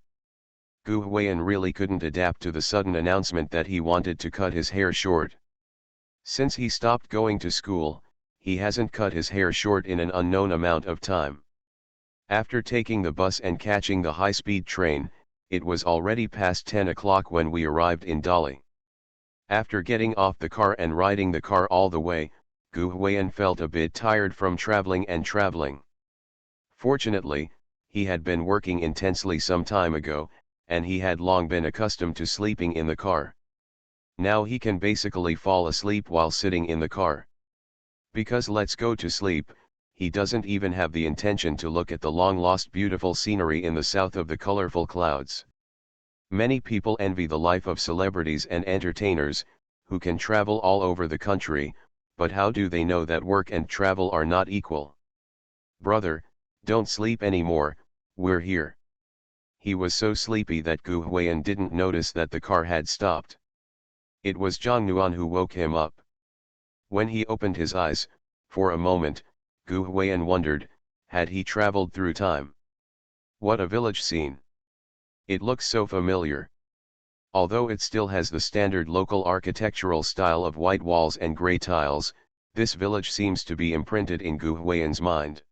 Speaker 1: Gu Huiyan really couldn't adapt to the sudden announcement that he wanted to cut his hair short. Since he stopped going to school, he hasn't cut his hair short in an unknown amount of time. After taking the bus and catching the high-speed train, it was already past 10 o'clock when we arrived in Dali. After getting off the car and riding the car all the way, Gu Huiyan felt a bit tired from traveling and traveling. Fortunately, he had been working intensely some time ago, and he had long been accustomed to sleeping in the car. Now he can basically fall asleep while sitting in the car. Because let's go to sleep, he doesn't even have the intention to look at the long-lost beautiful scenery in the south of the colorful clouds. Many people envy the life of celebrities and entertainers, who can travel all over the country, but how do they know that work and travel are not equal? Brother, don't sleep anymore, we're here. He was so sleepy that Gu Huiyan didn't notice that the car had stopped. It was Zhang Nuan who woke him up. When he opened his eyes, for a moment, Gu Huiyan wondered, had he traveled through time? What a village scene! It looks so familiar. Although it still has the standard local architectural style of white walls and grey tiles, this village seems to be imprinted in Gu Huiyan's mind.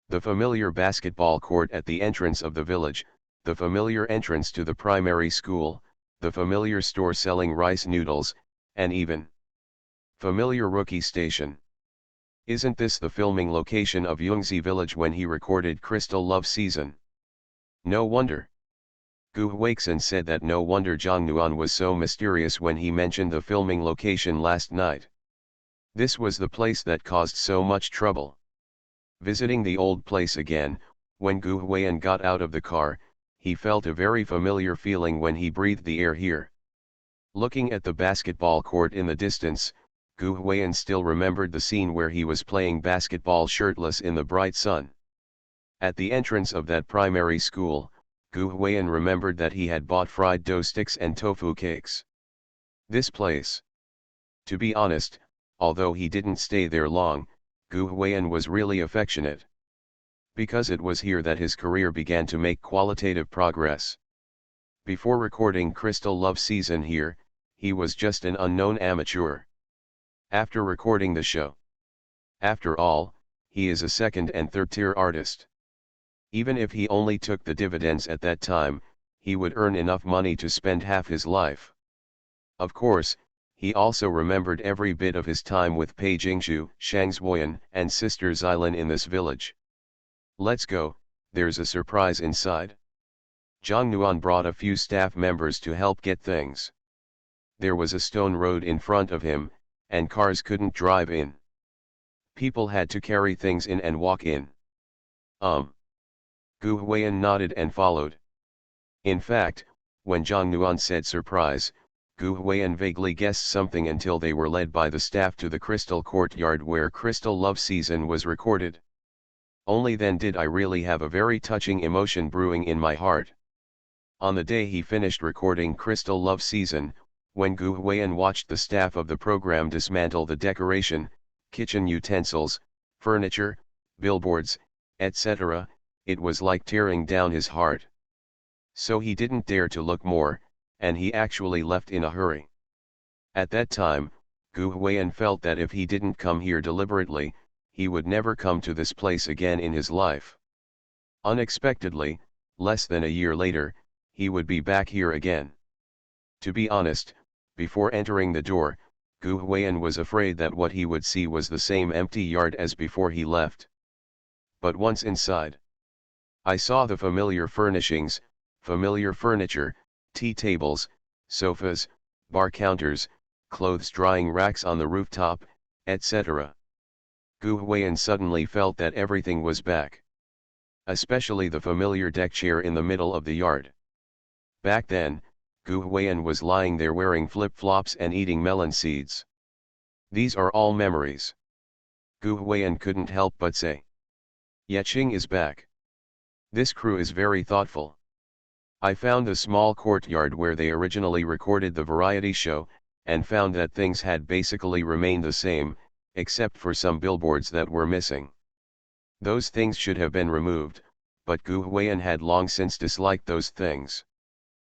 Speaker 1: The familiar basketball court at the entrance of the village, the familiar entrance to the primary school, the familiar store selling rice noodles, and even familiar rookie station. Isn't this the filming location of Yungzi village when he recorded Crystal Love Season? No wonder. Gu Huixin said that no wonder Zhang Nuan was so mysterious when he mentioned the filming location last night. This was the place that caused so much trouble. Visiting the old place again, when Gu Huiyan got out of the car, he felt a very familiar feeling when he breathed the air here. Looking at the basketball court in the distance, Gu Huiyan still remembered the scene where he was playing basketball shirtless in the bright sun. At the entrance of that primary school, Gu Huiyan remembered that he had bought fried dough sticks and tofu cakes. This place. To be honest, although he didn't stay there long, Gu Huiyan was really affectionate. Because it was here that his career began to make qualitative progress. Before recording Crystal Love Season here, he was just an unknown amateur. After recording the show. After all, he is a second and third tier artist. Even if he only took the dividends at that time, he would earn enough money to spend half his life. Of course, He also remembered every bit of his time with Pei Jingshu, Shangzhuoyan, and Sister Xylin in this village. Let's go, there's a surprise inside. Zhang Nuan brought a few staff members to help get things. There was a stone road in front of him, and cars couldn't drive in. People had to carry things in and walk in. Gu Huiyan nodded and followed. In fact, when Zhang Nuan said surprise, Gu Huiyan vaguely guessed something until they were led by the staff to the crystal courtyard where Crystal Love Season was recorded. Only then did I really have a very touching emotion brewing in my heart. On the day he finished recording Crystal Love Season, when Gu Huiyan watched the staff of the program dismantle the decoration, kitchen utensils, furniture, billboards, etc., it was like tearing down his heart. So he didn't dare to look more, and he actually left in a hurry. At that time, Gu Huiyan felt that if he didn't come here deliberately, he would never come to this place again in his life. Unexpectedly, less than a year later, he would be back here again. To be honest, before entering the door, Gu Huiyan was afraid that what he would see was the same empty yard as before he left. But once inside, I saw the familiar furnishings, familiar furniture, tea tables, sofas, bar counters, clothes drying racks on the rooftop, etc. Gu Huiyan suddenly felt that everything was back. Especially the familiar deck chair in the middle of the yard. Back then, Gu Huiyan was lying there wearing flip-flops and eating melon seeds. These are all memories. Gu Huiyan couldn't help but say. Yeqing is back. This crew is very thoughtful. I found the small courtyard where they originally recorded the variety show, and found that things had basically remained the same, except for some billboards that were missing. Those things should have been removed, but Gu Huiyan had long since disliked those things.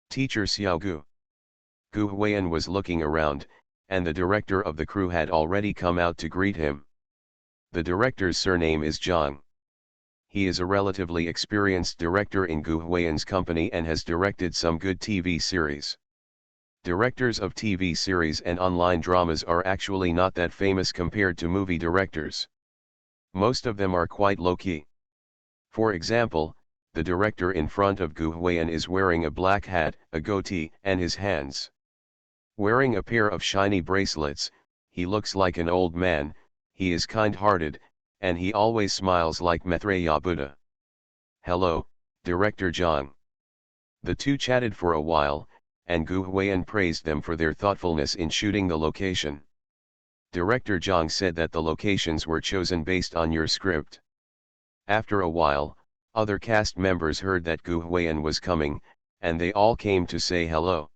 Speaker 1: Teacher Xiao Gu. Gu Huiyan was looking around, and the director of the crew had already come out to greet him. The director's surname is Zhang. He is a relatively experienced director in Gu Huiyan's company and has directed some good TV series. Directors of TV series and online dramas are actually not that famous compared to movie directors. Most of them are quite low-key. For example, the director in front of Gu Huiyan is wearing a black hat, a goatee, and his hands. Wearing a pair of shiny bracelets, he looks like an old man, he is kind-hearted, and he always smiles like Maitreya Buddha. Hello, Director Zhang. The two chatted for a while, and Gu Huiyan praised them for their thoughtfulness in shooting the location. Director Zhang said that the locations were chosen based on your script. After a while, other cast members heard that Gu Huiyan was coming, and they all came to say hello.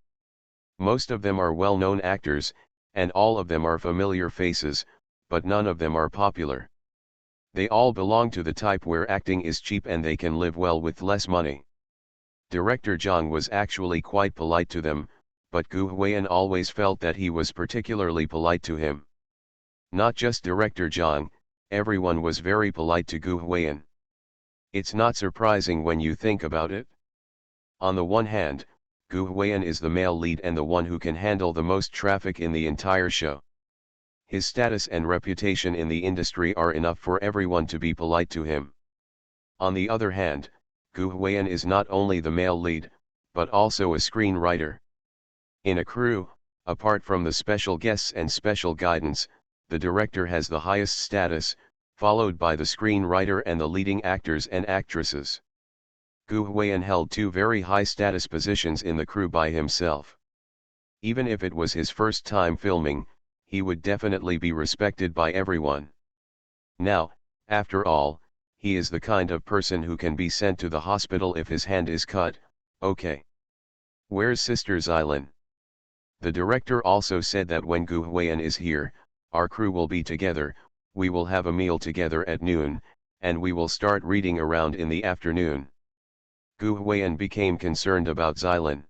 Speaker 1: Most of them are well-known actors, and all of them are familiar faces, but none of them are popular. They all belong to the type where acting is cheap and they can live well with less money. Director Zhang was actually quite polite to them, but Gu Huiyan always felt that he was particularly polite to him. Not just Director Zhang, everyone was very polite to Gu Huiyan. It's not surprising when you think about it. On the one hand, Gu Huiyan is the male lead and the one who can handle the most traffic in the entire show. His status and reputation in the industry are enough for everyone to be polite to him. On the other hand, Gu Huiyan is not only the male lead, but also a screenwriter. In a crew, apart from the special guests and special guidance, the director has the highest status, followed by the screenwriter and the leading actors and actresses. Gu Huiyan held two very high-status positions in the crew by himself. Even if it was his first time filming, he would definitely be respected by everyone. Now, after all, he is the kind of person who can be sent to the hospital if his hand is cut. Okay. Where's Sister Xylin? The director also said that when Gu Huiyan is here, our crew will be together, we will have a meal together at noon, and we will start reading around in the afternoon. Gu Huiyan became concerned about Xylin.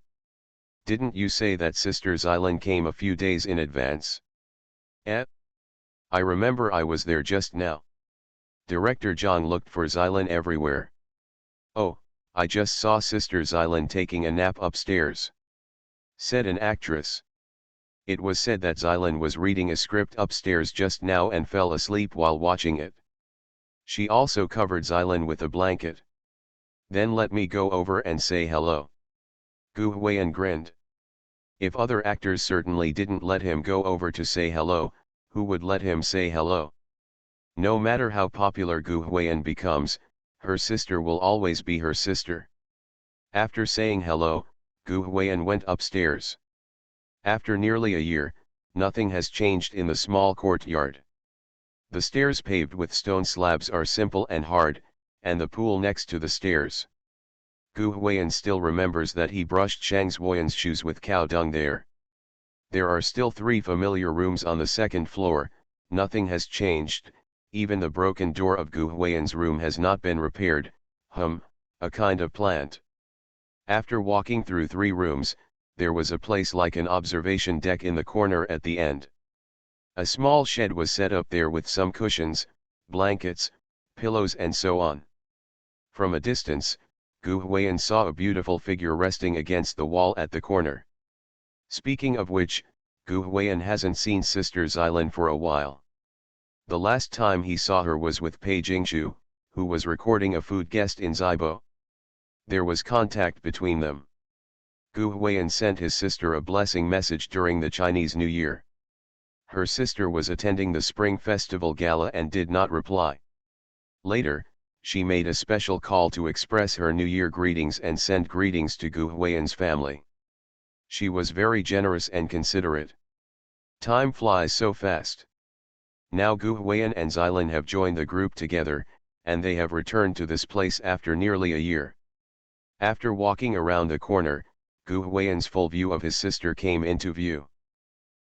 Speaker 1: Didn't you say that Sister Xylin came a few days in advance? I remember I was there just now. Director Zhang looked for Xylin everywhere. Oh, I just saw Sister Xylin taking a nap upstairs, said an actress. It was said that Xylan was reading a script upstairs just now and fell asleep while watching it. She also covered Xylan with a blanket. Then let me go over and say hello. Gu Huiyan grinned. If other actors certainly didn't let him go over to say hello, who would let him say hello? No matter how popular Gu Huiyan becomes, her sister will always be her sister. After saying hello, Gu Huiyan went upstairs. After nearly a year, nothing has changed in the small courtyard. The stairs paved with stone slabs are simple and hard, and the pool next to the stairs. Gu Huiyan still remembers that he brushed Shang Zuoyan's shoes with cow dung there. There are still 3 familiar rooms on the second floor, nothing has changed, even the broken door of Gu Huiyan's room has not been repaired, a kind of plant. After walking through 3 rooms, there was a place like an observation deck in the corner at the end. A small shed was set up there with some cushions, blankets, pillows and so on. From a distance, Gu Huiyan saw a beautiful figure resting against the wall at the corner. Speaking of which, Gu Huiyan hasn't seen Sister Xylan for a while. The last time he saw her was with Pei Jingshu, who was recording a food guest in Zibo. There was contact between them. Gu Huiyan sent his sister a blessing message during the Chinese New Year. Her sister was attending the Spring Festival Gala and did not reply. Later, she made a special call to express her New Year greetings and send greetings to Gu Huiyan's family. She was very generous and considerate. Time flies so fast. Now Gu Huiyan and Xylan have joined the group together, and they have returned to this place after nearly a year. After walking around the corner, Gu Huiyan's full view of his sister came into view.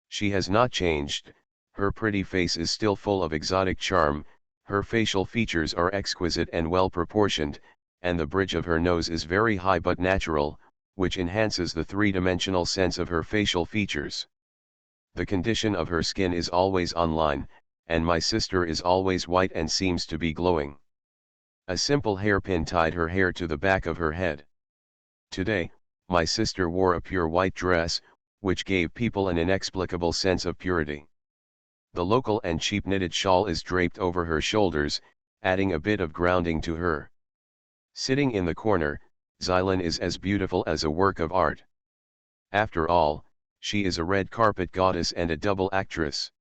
Speaker 1: She has not changed, her pretty face is still full of exotic charm, her facial features are exquisite and well proportioned, and the bridge of her nose is very high but natural, which enhances the 3-dimensional sense of her facial features. The condition of her skin is always on line, and my sister is always white and seems to be glowing. A simple hairpin tied her hair to the back of her head. Today, my sister wore a pure white dress, which gave people an inexplicable sense of purity. The local and cheap knitted shawl is draped over her shoulders, adding a bit of grounding to her. Sitting in the corner, Xylan is as beautiful as a work of art. After all, she is a red carpet goddess and a double actress.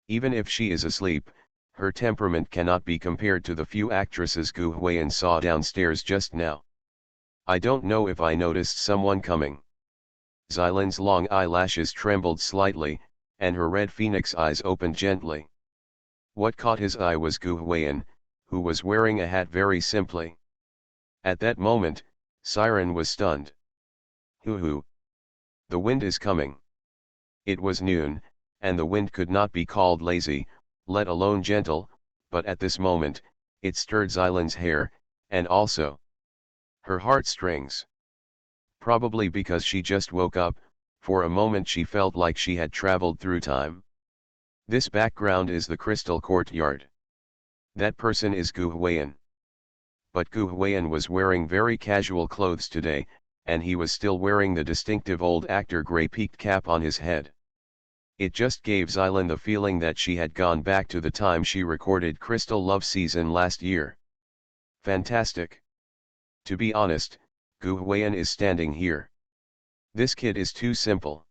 Speaker 1: Even if she is asleep, her temperament cannot be compared to the few actresses Gu Huiyan saw downstairs just now. I don't know if I noticed someone coming. Xylan's long eyelashes trembled slightly, and her red phoenix eyes opened gently. What caught his eye was Gu Huiyan, who was wearing a hat very simply. At that moment, Siren was stunned. Hoo-hoo! The wind is coming. It was noon, and the wind could not be called lazy, let alone gentle, but at this moment, it stirred Xylan's hair, and also her heartstrings. Probably because she just woke up, for a moment she felt like she had traveled through time. This background is the crystal courtyard. That person is Gu Huiyan. But Gu Huiyan was wearing very casual clothes today, and he was still wearing the distinctive old actor grey peaked cap on his head. It just gave Xylan the feeling that she had gone back to the time she recorded Crystal Love Season last year. Fantastic. To be honest, Gu Huiyan is standing here. This kid is too simple.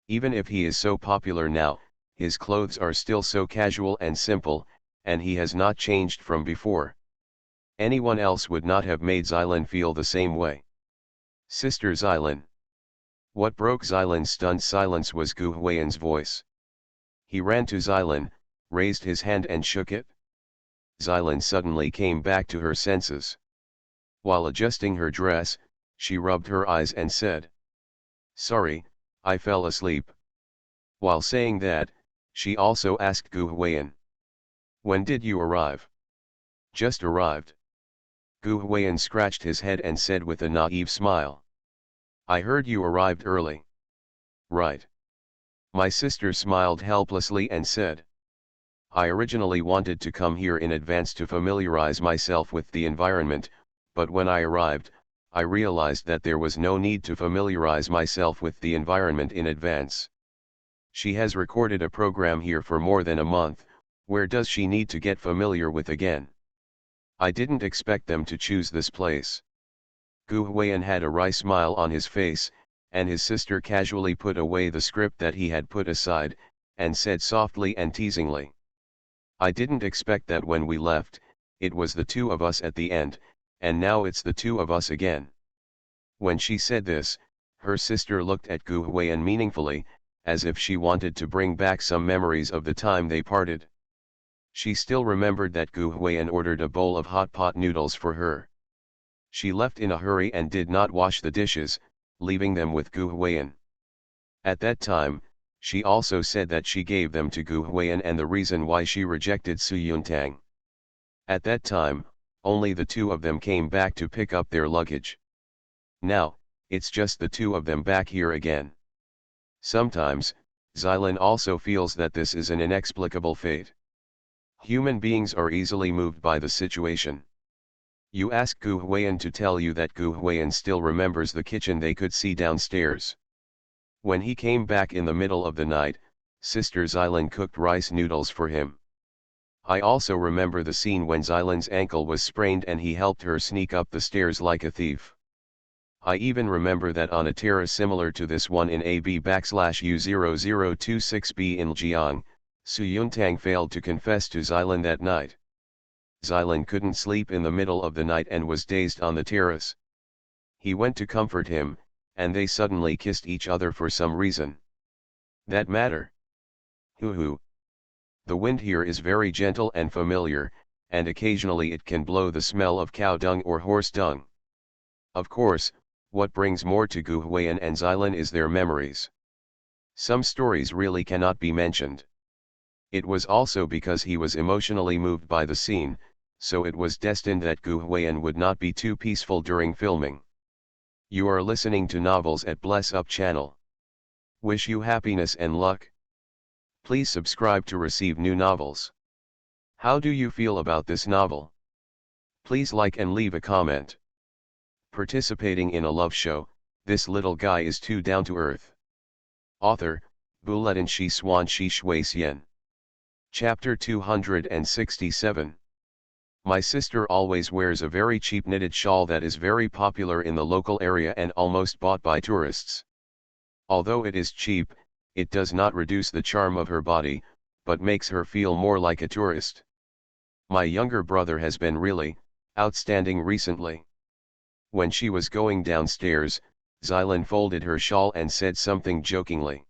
Speaker 1: Even if he is so popular now, his clothes are still so casual and simple, and he has not changed from before. Anyone else would not have made Xylan feel the same way. Sister Xylan. What broke Xylan's stunned silence was Gu Huiyan's voice. He ran to Xylan, raised his hand and shook it. Xylan suddenly came back to her senses. While adjusting her dress, she rubbed her eyes and said, "Sorry, I fell asleep." While saying that, she also asked Gu Huiyan, "When did you arrive?" "Just arrived." Gu Huiyan scratched his head and said with a naive smile, "I heard you arrived early." "Right." My sister smiled helplessly and said, "I originally wanted to come here in advance to familiarize myself with the environment, but when I arrived, I realized that there was no need to familiarize myself with the environment in advance. She has recorded a program here for more than a month, where does she need to get familiar with again? I didn't expect them to choose this place. Gu Huiyan had a wry smile on his face, and his sister casually put away the script that he had put aside, and said softly and teasingly, I didn't expect that when we left, it was the two of us at the end, and now it's the two of us again. When she said this, her sister looked at Gu Huiyan meaningfully, as if she wanted to bring back some memories of the time they parted. She still remembered that Gu Huiyan ordered a bowl of hot pot noodles for her. She left in a hurry and did not wash the dishes, leaving them with Gu Huiyan. At that time, she also said that she gave them to Gu Huiyan and the reason why she rejected Su Yuntang. At that time, only the two of them came back to pick up their luggage. Now, it's just the two of them back here again. Sometimes, Xylin also feels that this is an inexplicable fate. Human beings are easily moved by the situation. You ask Gu Huiyan to tell you that Gu Huiyan still remembers the kitchen they could see downstairs. When he came back in the middle of the night, Sister Xylin cooked rice noodles for him. I also remember the scene when Xylin's ankle was sprained and he helped her sneak up the stairs like a thief. I even remember that on a terrace similar to this one in AB/U0026B in Jiang, Su Yuntang failed to confess to Xylin that night. Xylin couldn't sleep in the middle of the night and was dazed on the terrace. He went to comfort him, and they suddenly kissed each other for some reason. That matter? Hoo. The wind here is very gentle and familiar, and occasionally it can blow the smell of cow dung or horse dung. Of course, what brings more to Gu Huiyan and Xylin is their memories. Some stories really cannot be mentioned. It was also because he was emotionally moved by the scene, so it was destined that Gu Huiyan would not be too peaceful during filming. You are listening to Novels at Bless Up channel. Wish you happiness and luck. Please subscribe to receive new novels. How do you feel about this novel? Please like and leave a comment. Participating in a love show, this little guy is too down to earth. Author, Buletin Shi Swan Shi Shui Xian. Chapter 267. My sister always wears a very cheap knitted shawl that is very popular in the local area and almost bought by tourists. Although it is cheap, it does not reduce the charm of her body, but makes her feel more like a tourist. My younger brother has been really outstanding recently. When she was going downstairs, Xylin folded her shawl and said something jokingly.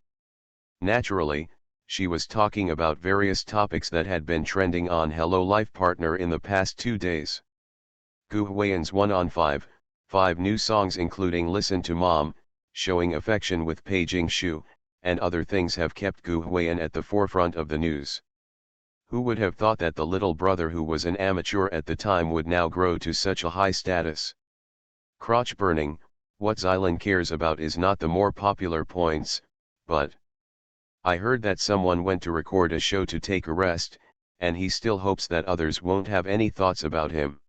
Speaker 1: Naturally, she was talking about various topics that had been trending on Hello Life Partner in the past 2 days. Gu Huiyan's 1 on 5 new songs including Listen to Mom, Showing Affection with Pei Jingshu, and other things have kept Gu Huiyan at the forefront of the news. Who would have thought that the little brother who was an amateur at the time would now grow to such a high status? Crotch burning, what Xylin cares about is not the more popular points, but I heard that someone went to record a show to take a rest, and he still hopes that others won't have any thoughts about him.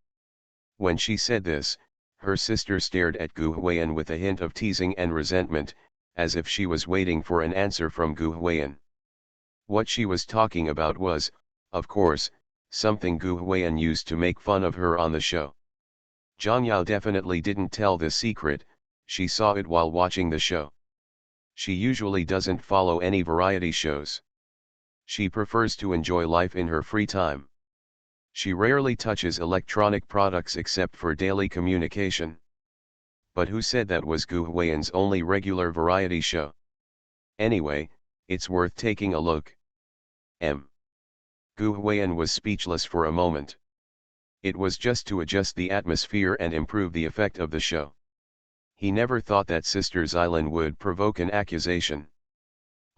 Speaker 1: When she said this, her sister stared at Gu Huiyan with a hint of teasing and resentment, as if she was waiting for an answer from Gu Huiyan. What she was talking about was, of course, something Gu Huiyan used to make fun of her on the show. Zhang Yao definitely didn't tell this secret, she saw it while watching the show. She usually doesn't follow any variety shows. She prefers to enjoy life in her free time. She rarely touches electronic products except for daily communication. But who said that was Gu Huiyan's only regular variety show? Anyway, it's worth taking a look. Gu Huiyan was speechless for a moment. It was just to adjust the atmosphere and improve the effect of the show. He never thought that Sister Xylin would provoke an accusation.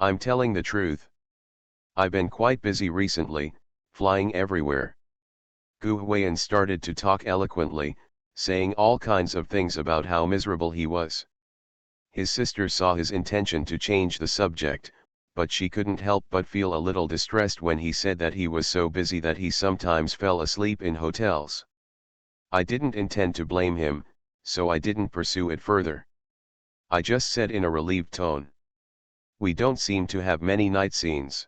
Speaker 1: I'm telling the truth. I've been quite busy recently, flying everywhere. Gu Huiyan started to talk eloquently, saying all kinds of things about how miserable he was. His sister saw his intention to change the subject, but she couldn't help but feel a little distressed when he said that he was so busy that he sometimes fell asleep in hotels. I didn't intend to blame him, so I didn't pursue it further. I just said in a relieved tone, We don't seem to have many night scenes.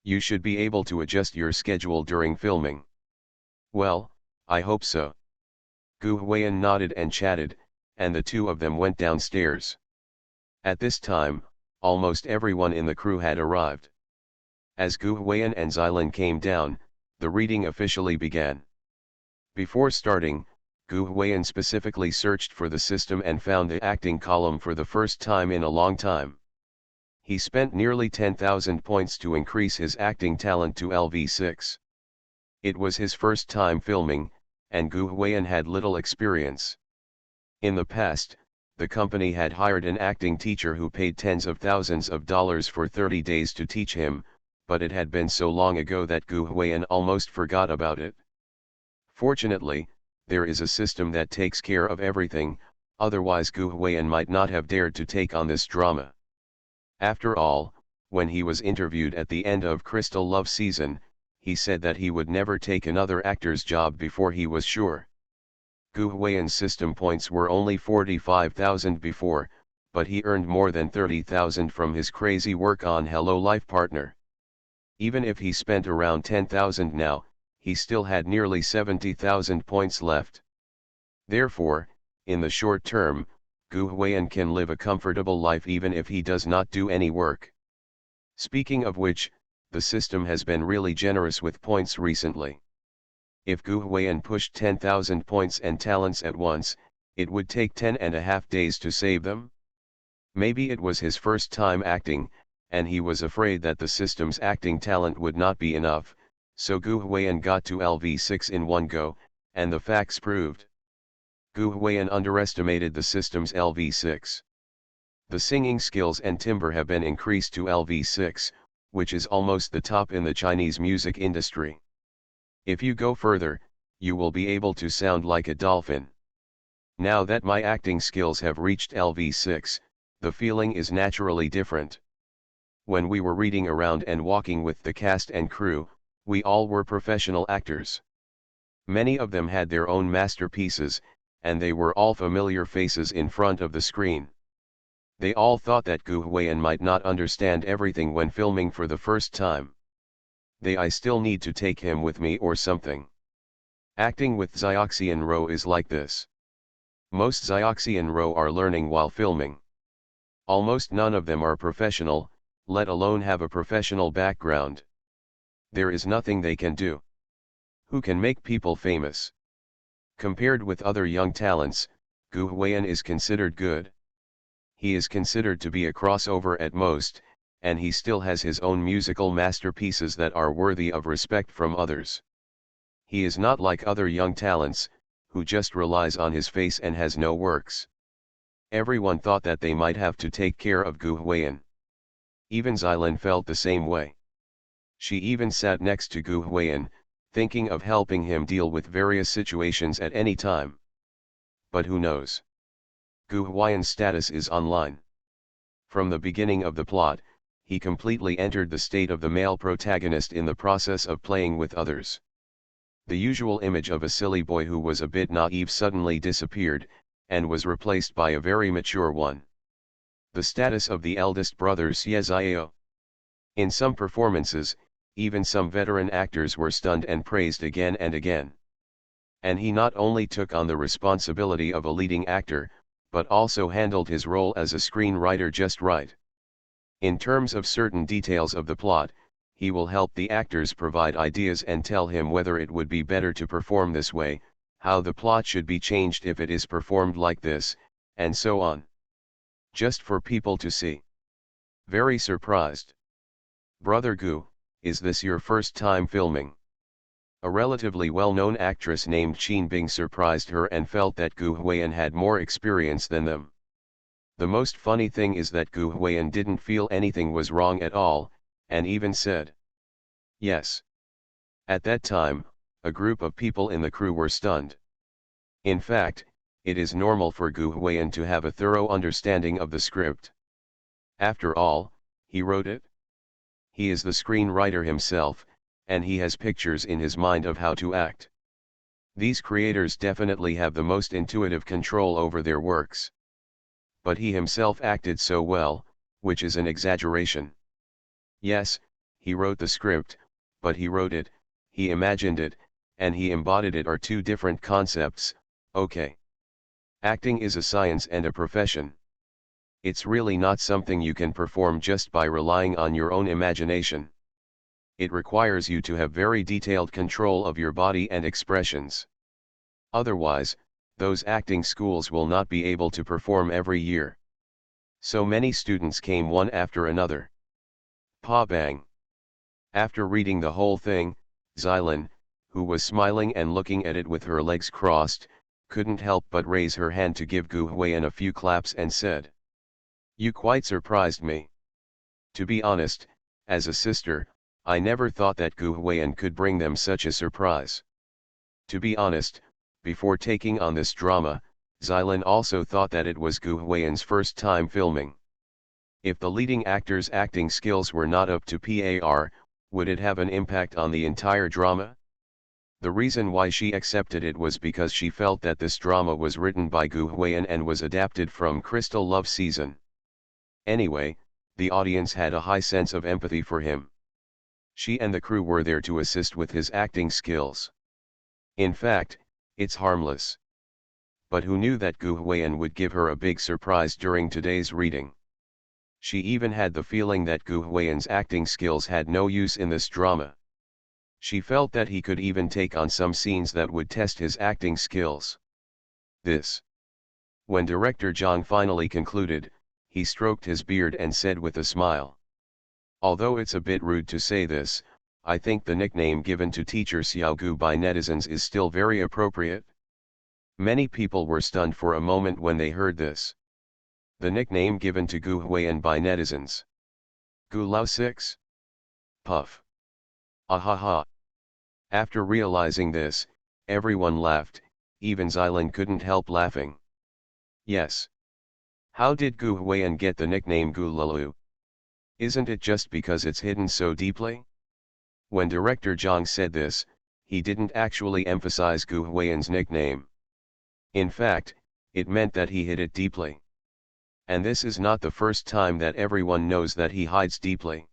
Speaker 1: You should be able to adjust your schedule during filming. Well, I hope so. Gu Huiyan nodded and chatted, and the two of them went downstairs. At this time, almost everyone in the crew had arrived. As Gu Huiyan and Xylin came down, the reading officially began. Before starting, Gu Huiyan specifically searched for the system and found the acting column for the first time in a long time. He spent nearly 10,000 points to increase his acting talent to LV6. It was his first time filming, and Gu Huiyan had little experience. In the past, the company had hired an acting teacher who paid tens of thousands of dollars for 30 days to teach him, but it had been so long ago that Gu Huiyan almost forgot about it. Fortunately, there is a system that takes care of everything, otherwise Gu Huiyan might not have dared to take on this drama. After all, when he was interviewed at the end of Crystal Love season, he said that he would never take another actor's job before he was sure. Gu Huiyan's system points were only 45,000 before, but he earned more than 30,000 from his crazy work on Hello Life Partner. Even if he spent around 10,000 now, he still had nearly 70,000 points left. Therefore, in the short term, Gu Huiyan can live a comfortable life even if he does not do any work. Speaking of which, the system has been really generous with points recently. If Gu Huiyan pushed 10,000 points and talents at once, it would take 10.5 days to save them. Maybe it was his first time acting, and he was afraid that the system's acting talent would not be enough, so Gu Huiyan got to LV6 in one go, and the facts proved. Gu Huiyan underestimated the system's LV6. The singing skills and timbre have been increased to LV6, which is almost the top in the Chinese music industry. If you go further, you will be able to sound like a dolphin. Now that my acting skills have reached LV6, the feeling is naturally different. When we were reading around and walking with the cast and crew, we all were professional actors. Many of them had their own masterpieces, and they were all familiar faces in front of the screen. They all thought that Gu Huiyan might not understand everything when filming for the first time. I still need to take him with me or something. Acting with Xioxian Ro is like this. Most Xioxian Ro are learning while filming. Almost none of them are professional, let alone have a professional background. There is nothing they can do. Who can make people famous? Compared with other young talents, Gu Huiyan is considered good. He is considered to be a crossover at most, and he still has his own musical masterpieces that are worthy of respect from others. He is not like other young talents, who just relies on his face and has no works. Everyone thought that they might have to take care of Gu Huiyan. Even Xylin felt the same way. She even sat next to Gu Huiyan, thinking of helping him deal with various situations at any time. But who knows? Gu Huiyan's status is online. From the beginning of the plot, he completely entered the state of the male protagonist in the process of playing with others. The usual image of a silly boy who was a bit naive suddenly disappeared, and was replaced by a very mature one. The status of the eldest brother Xie. In some performances, even some veteran actors were stunned and praised again and again. And he not only took on the responsibility of a leading actor, but also handled his role as a screenwriter just right. In terms of certain details of the plot, he will help the actors provide ideas and tell him whether it would be better to perform this way, how the plot should be changed if it is performed like this, and so on. Just for people to see. Very surprised. Brother Gu, is this your first time filming? A relatively well-known actress named Qin Bing surprised her and felt that Gu Huiyan had more experience than them. The most funny thing is that Gu Huiyan didn't feel anything was wrong at all, and even said yes. At that time, a group of people in the crew were stunned. In fact, it is normal for Gu Huiyan to have a thorough understanding of the script. After all, he wrote it. He is the screenwriter himself, and he has pictures in his mind of how to act. These creators definitely have the most intuitive control over their works. But he himself acted so well, which is an exaggeration. Yes, he wrote the script, but he wrote it, he imagined it, and he embodied it are two different concepts, okay. Acting is a science and a profession. It's really not something you can perform just by relying on your own imagination. It requires you to have very detailed control of your body and expressions. Otherwise, those acting schools will not be able to perform every year. So many students came one after another. Pa bang. After reading the whole thing, Xylin, who was smiling and looking at it with her legs crossed, couldn't help but raise her hand to give Gu Huiyan a few claps and said, "You quite surprised me. To be honest, as a sister, I never thought that Gu Huiyan could bring them such a surprise. To be honest, before taking on this drama, Xylin also thought that it was Gu Huiyan's first time filming. If the leading actor's acting skills were not up to par, would it have an impact on the entire drama? The reason why she accepted it was because she felt that this drama was written by Gu Huiyan and was adapted from Crystal Love Season. Anyway, the audience had a high sense of empathy for him. She and the crew were there to assist with his acting skills. In fact, it's harmless. But who knew that Gu Huiyan would give her a big surprise during today's reading? She even had the feeling that Gu Huiyan's acting skills had no use in this drama. She felt that he could even take on some scenes that would test his acting skills. When director Zhang finally concluded, he stroked his beard and said with a smile, "Although it's a bit rude to say this, I think the nickname given to teacher Xiao Gu by netizens is still very appropriate." Many people were stunned for a moment when they heard this. The nickname given to Gu Huiyan by netizens. Gu Lao 6? Puff. Ahaha. After realizing this, everyone laughed, even Xylin couldn't help laughing. Yes. How did Gu Huiyan get the nickname Gu Lalu? Isn't it just because it's hidden so deeply? When director Zhang said this, he didn't actually emphasize Gu Huiyan's nickname. In fact, it meant that he hid it deeply. And this is not the first time that everyone knows that he hides deeply.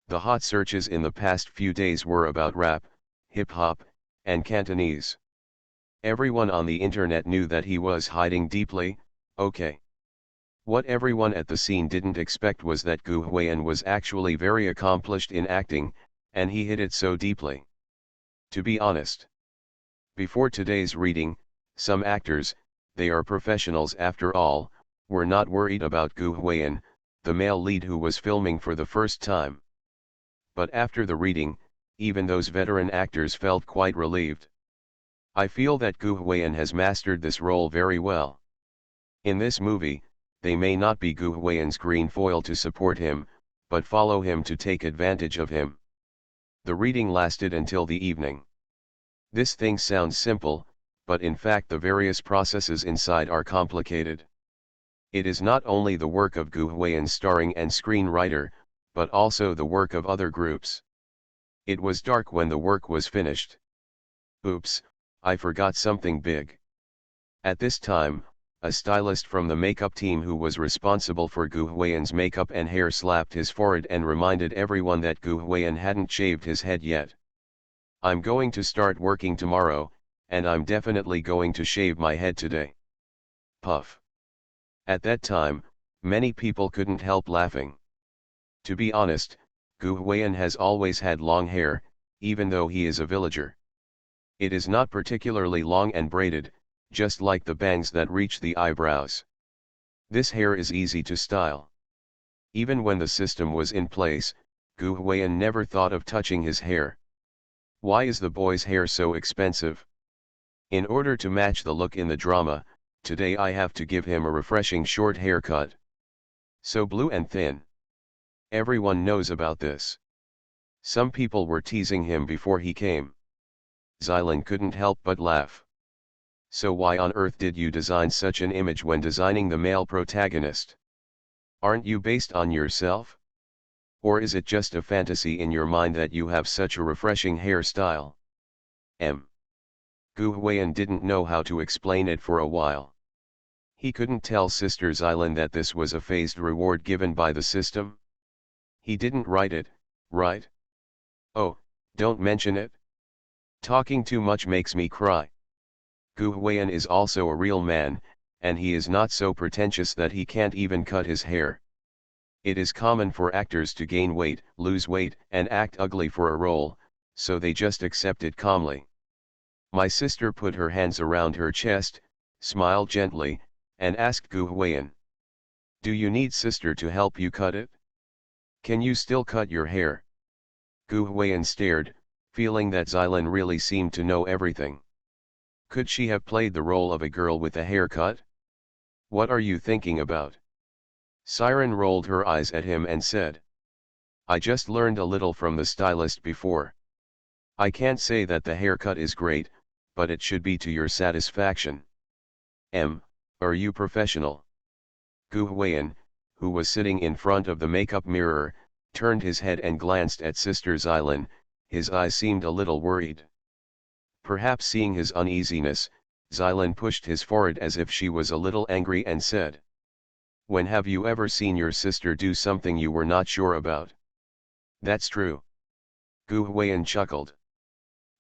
Speaker 1: The hot searches in the past few days were about rap, hip-hop, and Cantonese. Everyone on the internet knew that he was hiding deeply, okay. What everyone at the scene didn't expect was that Gu Huiyan was actually very accomplished in acting, and he hid it so deeply. To be honest. Before today's reading, some actors, they are professionals after all, were not worried about Gu Huiyan, the male lead who was filming for the first time. But after the reading, even those veteran actors felt quite relieved. I feel that Gu Huiyan has mastered this role very well. In this movie, they may not be Gu Huiyan's green foil to support him, but follow him to take advantage of him. The reading lasted until the evening. This thing sounds simple, but in fact the various processes inside are complicated. It is not only the work of Gu Huiyan's starring and screenwriter, but also the work of other groups. It was dark when the work was finished. Oops, I forgot something big. At this time, a stylist from the makeup team who was responsible for Gu Huiyan's makeup and hair slapped his forehead and reminded everyone that Gu Huiyan hadn't shaved his head yet. "I'm going to start working tomorrow, and I'm definitely going to shave my head today." Puff. At that time, many people couldn't help laughing. To be honest, Gu Huiyan has always had long hair, even though he is a villager. It is not particularly long and braided, just like the bangs that reach the eyebrows. This hair is easy to style. Even when the system was in place, Gu Huiyan never thought of touching his hair. Why is the boy's hair so expensive? In order to match the look in the drama, today I have to give him a refreshing short haircut. So blue and thin. Everyone knows about this. Some people were teasing him before he came. Xylin couldn't help but laugh. So why on earth did you design such an image when designing the male protagonist? Aren't you based on yourself? Or is it just a fantasy in your mind that you have such a refreshing hairstyle? Gu Huiyan didn't know how to explain it for a while. He couldn't tell Sister Xylan that this was a phased reward given by the system. He didn't write it, right? Oh, don't mention it. Talking too much makes me cry. Gu Huiyan is also a real man, and he is not so pretentious that he can't even cut his hair. It is common for actors to gain weight, lose weight, and act ugly for a role, so they just accept it calmly. My sister put her hands around her chest, smiled gently, and asked Gu Huiyan, "Do you need sister to help you cut it? Can you still cut your hair?" Gu Huiyan stared, feeling that Xylan really seemed to know everything. Could she have played the role of a girl with a haircut? What are you thinking about? Siren rolled her eyes at him and said, "I just learned a little from the stylist before. I can't say that the haircut is great, but it should be to your satisfaction. Are you professional?" Gu Huiyan, who was sitting in front of the makeup mirror, turned his head and glanced at Sister Xylan. His eyes seemed a little worried. Perhaps seeing his uneasiness, Xylan pushed his forehead as if she was a little angry and said, "When have you ever seen your sister do something you were not sure about?" "That's true." Gu Huiyan chuckled.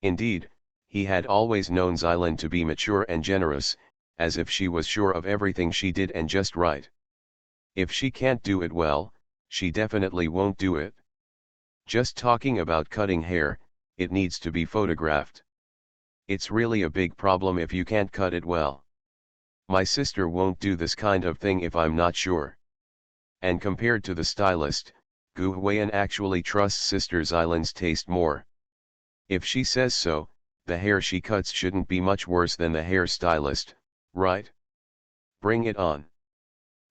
Speaker 1: Indeed, he had always known Xylan to be mature and generous, as if she was sure of everything she did and just right. If she can't do it well, she definitely won't do it. Just talking about cutting hair, it needs to be photographed. It's really a big problem if you can't cut it well. My sister won't do this kind of thing if I'm not sure. And compared to the stylist, Gu Huiyan actually trusts Sister Xylan's taste more. If she says so, the hair she cuts shouldn't be much worse than the hair stylist, right? Bring it on.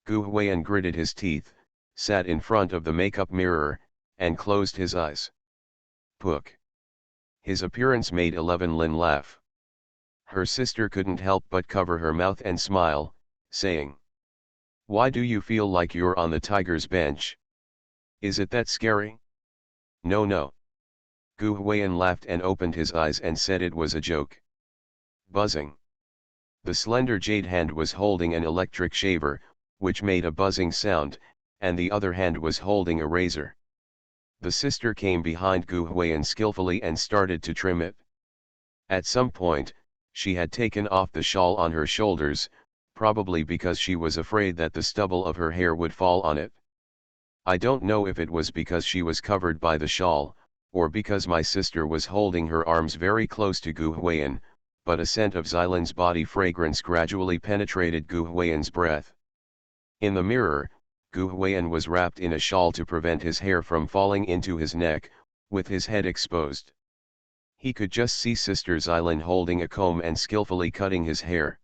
Speaker 1: Gu Huiyan gritted his teeth, sat in front of the makeup mirror, and closed his eyes. Pook. His appearance made 11 Lin laugh. Her sister couldn't help but cover her mouth and smile, saying, "Why do you feel like you're on the tiger's bench? Is it that scary?" "No, no." Gu Huiyan laughed and opened his eyes and said it was a joke. Buzzing. The slender jade hand was holding an electric shaver, which made a buzzing sound, and the other hand was holding a razor. The sister came behind Gu Huiyan skillfully and started to trim it. At some point, she had taken off the shawl on her shoulders, probably because she was afraid that the stubble of her hair would fall on it. I don't know if it was because she was covered by the shawl, or because my sister was holding her arms very close to Gu Huiyan, but a scent of Xylan's body fragrance gradually penetrated Gu Huiyan's breath. In the mirror, Gu Huiyan was wrapped in a shawl to prevent his hair from falling into his neck, with his head exposed. He could just see Sister Xylan holding a comb and skillfully cutting his hair.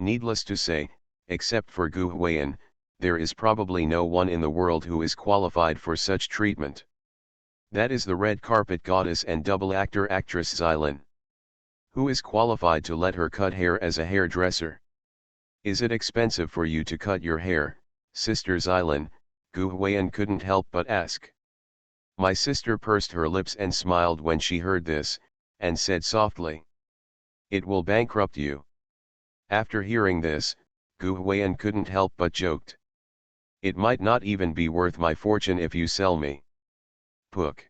Speaker 1: Needless to say, except for Gu Huiyan, there is probably no one in the world who is qualified for such treatment. That is the red carpet goddess and double actor-actress Xylan. Who is qualified to let her cut hair as a hairdresser? Is it expensive for you to cut your hair, Sister Xylan? Gu Huiyan couldn't help but ask. My sister pursed her lips and smiled when she heard this, and said softly, "It will bankrupt you." After hearing this, Gu Huiyan couldn't help but joked. "It might not even be worth my fortune if you sell me." Pook.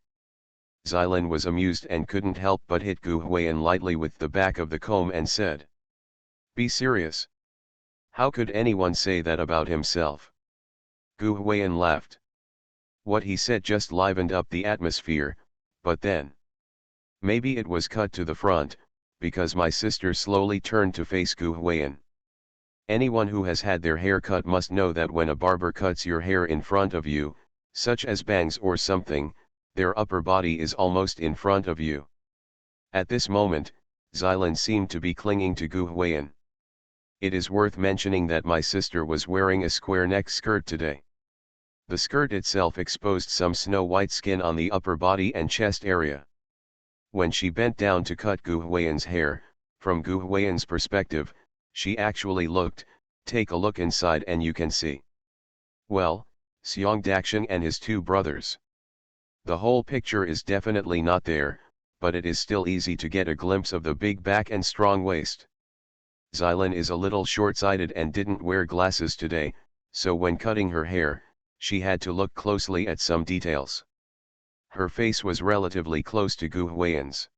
Speaker 1: Xylan was amused and couldn't help but hit Gu Huiyan lightly with the back of the comb and said, "Be serious. How could anyone say that about himself?" Gu Huiyan laughed. What he said just livened up the atmosphere, but then, maybe it was cut to the front, because my sister slowly turned to face Gu Huiyan. Anyone who has had their hair cut must know that when a barber cuts your hair in front of you, such as bangs or something, their upper body is almost in front of you. At this moment, Xylan seemed to be clinging to Gu Huiyan. It is worth mentioning that my sister was wearing a square neck skirt today. The skirt itself exposed some snow-white skin on the upper body and chest area. When she bent down to cut Gu Huiyan's hair, from Gu Huiyan's perspective, she actually looked, "Take a look inside and you can see." Well, Seong Dakshang and his two brothers. The whole picture is definitely not there, but it is still easy to get a glimpse of the big back and strong waist. Xylan is a little short-sighted and didn't wear glasses today, so when cutting her hair, she had to look closely at some details. Her face was relatively close to Gu Huiyan's.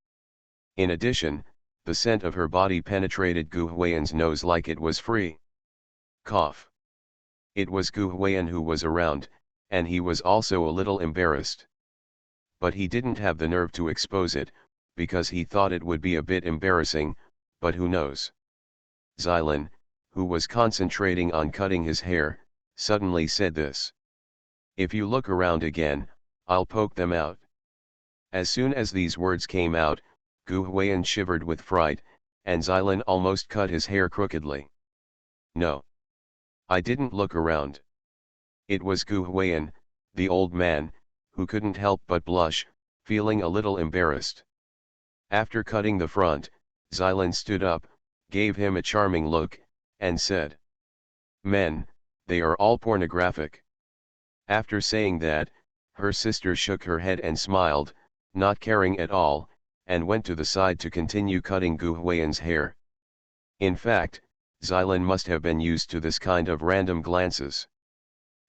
Speaker 1: In addition, the scent of her body penetrated Gu Huiyan's nose like it was free. Cough. It was Gu Huiyan who was around, and he was also a little embarrassed. But he didn't have the nerve to expose it, because he thought it would be a bit embarrassing, but who knows. Xylan, who was concentrating on cutting his hair, suddenly said this. If you look around again, I'll poke them out. As soon as these words came out, Gu Huiyan shivered with fright, and Xylan almost cut his hair crookedly. No. I didn't look around. It was Gu Huiyan, the old man, who couldn't help but blush, feeling a little embarrassed. After cutting the front, Xylan stood up, gave him a charming look, and said, Men, they are all pornographic. After saying that, her sister shook her head and smiled, not caring at all, and went to the side to continue cutting Gu Huiyan's hair. In fact, Xylan must have been used to this kind of random glances.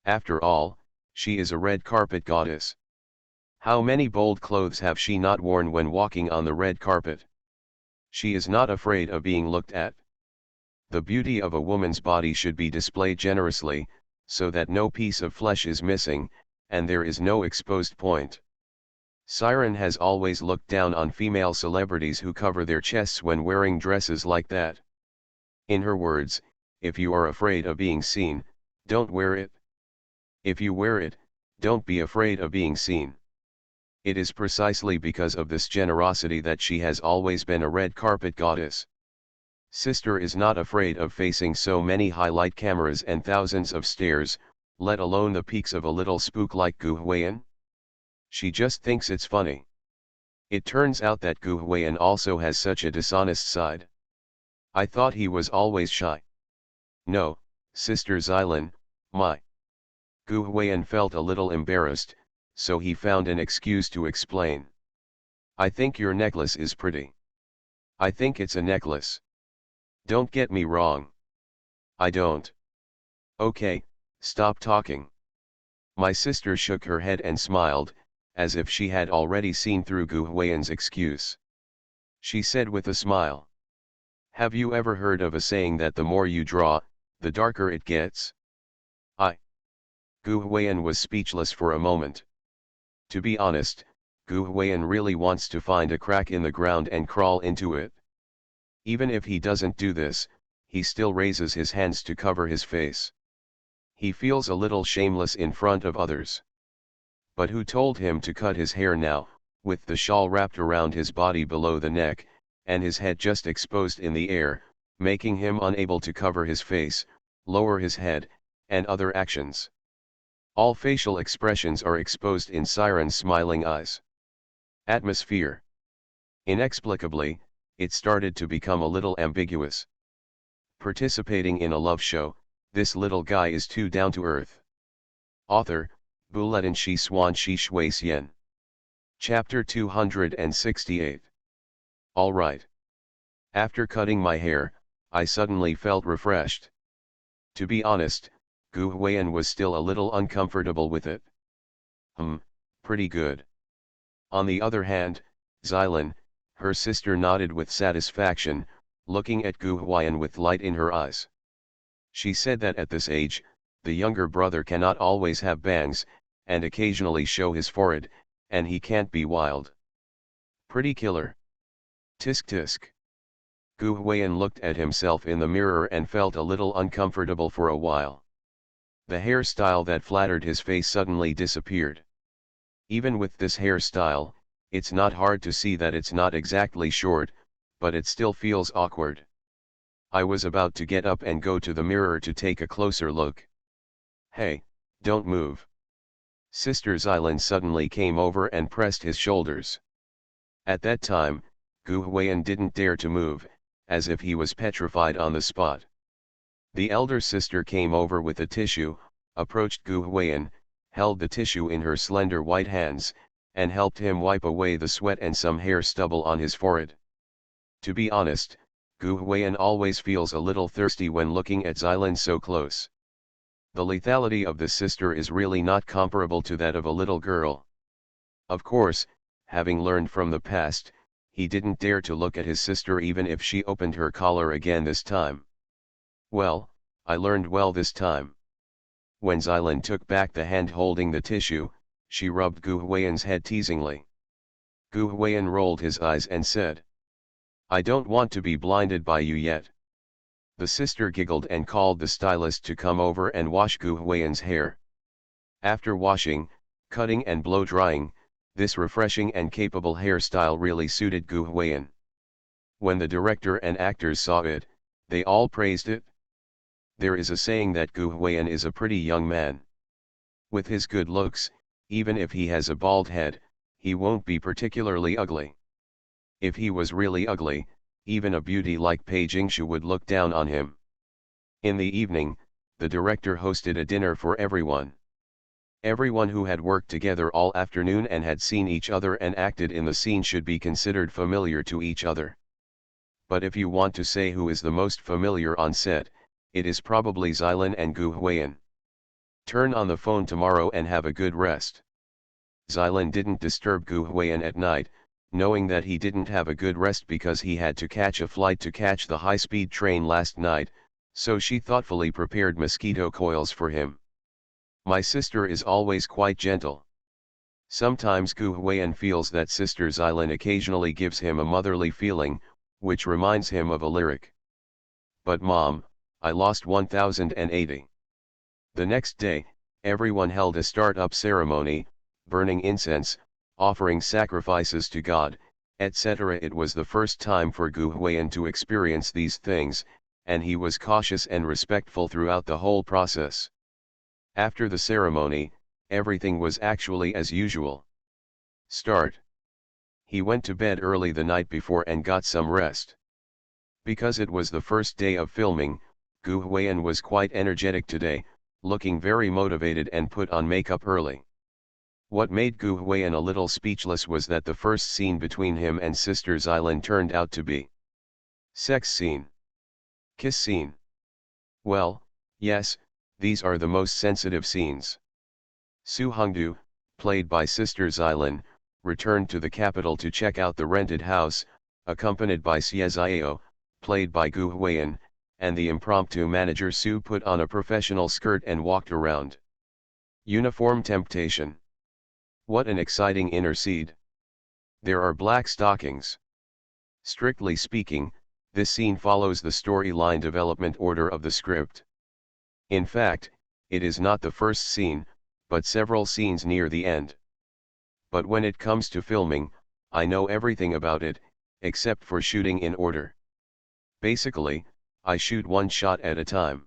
Speaker 1: After all, she is a red carpet goddess. How many bold clothes have she not worn when walking on the red carpet? She is not afraid of being looked at. The beauty of a woman's body should be displayed generously, so that no piece of flesh is missing, and there is no exposed point. Siren has always looked down on female celebrities who cover their chests when wearing dresses like that. In her words, if you are afraid of being seen, don't wear it. If you wear it, don't be afraid of being seen. It is precisely because of this generosity that she has always been a red carpet goddess. Sister is not afraid of facing so many highlight cameras and thousands of stares, let alone the peaks of a little spook like Gu Huiyan. She just thinks it's funny. It turns out that Gu Huiyan also has such a dishonest side. I thought he was always shy. No, Sister Xylan, my. Gu Huiyan felt a little embarrassed, so he found an excuse to explain. I think your necklace is pretty. I think it's a necklace. Don't get me wrong. I don't. Okay, stop talking. My sister shook her head and smiled, as if she had already seen through Gu Huiyan's excuse. She said with a smile. Have you ever heard of a saying that the more you draw, the darker it gets? Gu Huiyan was speechless for a moment. To be honest, Gu Huiyan really wants to find a crack in the ground and crawl into it. Even if he doesn't do this, he still raises his hands to cover his face. He feels a little shameless in front of others. But who told him to cut his hair now, with the shawl wrapped around his body below the neck, and his head just exposed in the air, making him unable to cover his face, lower his head, and other actions. All facial expressions are exposed in Siren's smiling eyes. Atmosphere. Inexplicably, it started to become a little ambiguous. Participating in a love show, this little guy is too down to earth. Author, Buletin Shi Swan Shi Shui Xian. Chapter 268. Alright. After cutting my hair, I suddenly felt refreshed. To be honest, Gu Huiyan was still a little uncomfortable with it. Pretty good. On the other hand, Xylan, her sister nodded with satisfaction, looking at Gu Huiyan with light in her eyes. She said that at this age, the younger brother cannot always have bangs, and occasionally show his forehead, and he can't be wild. Pretty killer. Tisk tisk. Gu Huiyan looked at himself in the mirror and felt a little uncomfortable for a while. The hairstyle that flattered his face suddenly disappeared. Even with this hairstyle, it's not hard to see that it's not exactly short, but it still feels awkward. I was about to get up and go to the mirror to take a closer look. Hey, don't move. Sister Xylan suddenly came over and pressed his shoulders. At that time, Gu Huiyan didn't dare to move, as if he was petrified on the spot. The elder sister came over with a tissue, approached Gu Huiyan, held the tissue in her slender white hands, and helped him wipe away the sweat and some hair stubble on his forehead. To be honest, Gu Huiyan always feels a little thirsty when looking at Xylan so close. The lethality of the sister is really not comparable to that of a little girl. Of course, having learned from the past, he didn't dare to look at his sister even if she opened her collar again this time. Well, I learned well this time. When Xylan took back the hand holding the tissue, she rubbed Gu Huiyan's head teasingly. Gu Huiyan rolled his eyes and said, "I don't want to be blinded by you yet." The sister giggled and called the stylist to come over and wash Gu Huiyan's hair. After washing, cutting and blow-drying, this refreshing and capable hairstyle really suited Gu Huiyan. When the director and actors saw it, they all praised it. There is a saying that Gu Huiyan is a pretty young man. With his good looks, even if he has a bald head, he won't be particularly ugly. If he was really ugly, even a beauty like Pei Jingshu would look down on him. In the evening, the director hosted a dinner for everyone. Everyone who had worked together all afternoon and had seen each other and acted in the scene should be considered familiar to each other. But if you want to say who is the most familiar on set, it is probably Xylan and Gu Huiyan. Turn on the phone tomorrow and have a good rest. Xylan didn't disturb Gu Huiyan at night, knowing that he didn't have a good rest because he had to catch a flight to catch the high-speed train last night, so she thoughtfully prepared mosquito coils for him. My sister is always quite gentle. Sometimes Gu Huiyan feels that sister Xylan occasionally gives him a motherly feeling, which reminds him of a lyric. But Mom, I lost 1080. The next day, everyone held a start-up ceremony, burning incense, offering sacrifices to God, etc. It was the first time for Gu Huiyan to experience these things, and he was cautious and respectful throughout the whole process. After the ceremony, everything was actually as usual. Start. He went to bed early the night before and got some rest. Because it was the first day of filming, Gu Huiyan was quite energetic today, looking very motivated and put on makeup early. What made Gu Huiyan a little speechless was that the first scene between him and sister Xylan turned out to be sex scene. Kiss scene. Well, yes, these are the most sensitive scenes. Su Hongdu, played by sister Xylan, returned to the capital to check out the rented house, accompanied by Xie Xiao, played by Gu Huiyan, and the impromptu manager Su put on a professional skirt and walked around. Uniform temptation. What an exciting inner seed. There are black stockings. Strictly speaking, this scene follows the storyline development order of the script. In fact, it is not the first scene, but several scenes near the end. But when it comes to filming, I know everything about it, except for shooting in order. Basically, I shoot one shot at a time.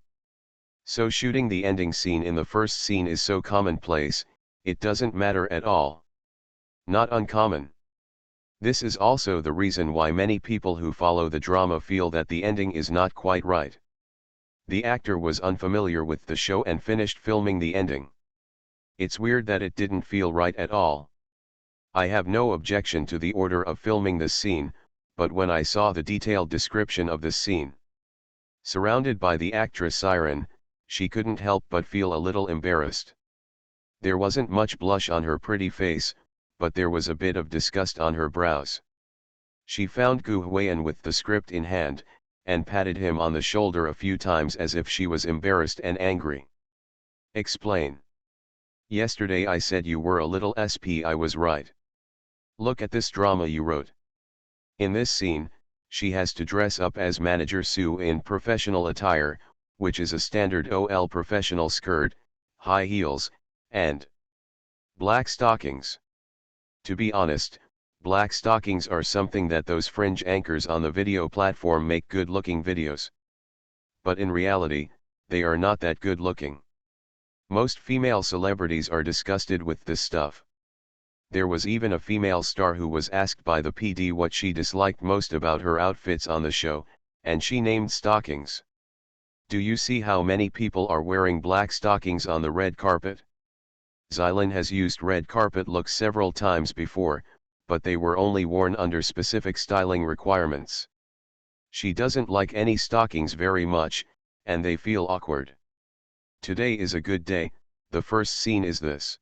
Speaker 1: So shooting the ending scene in the first scene is so commonplace, it doesn't matter at all. Not uncommon. This is also the reason why many people who follow the drama feel that the ending is not quite right. The actor was unfamiliar with the show and finished filming the ending. It's weird that it didn't feel right at all. I have no objection to the order of filming this scene, but when I saw the detailed description of this scene, surrounded by the actress Siren, she couldn't help but feel a little embarrassed. There wasn't much blush on her pretty face, but there was a bit of disgust on her brows. She found Gu Huiyan with the script in hand, and patted him on the shoulder a few times as if she was embarrassed and angry. Explain. Yesterday I said you were a little SP. I was right. Look at this drama you wrote. In this scene, she has to dress up as manager Su in professional attire, which is a standard OL professional skirt, high heels, and black stockings. To be honest, black stockings are something that those fringe anchors on the video platform make good-looking videos. But in reality, they are not that good-looking. Most female celebrities are disgusted with this stuff. There was even a female star who was asked by the PD what she disliked most about her outfits on the show, and she named stockings. Do you see how many people are wearing black stockings on the red carpet? Xylan has used red carpet looks several times before, but they were only worn under specific styling requirements. She doesn't like any stockings very much, and they feel awkward. Today is a good day, the first scene is this.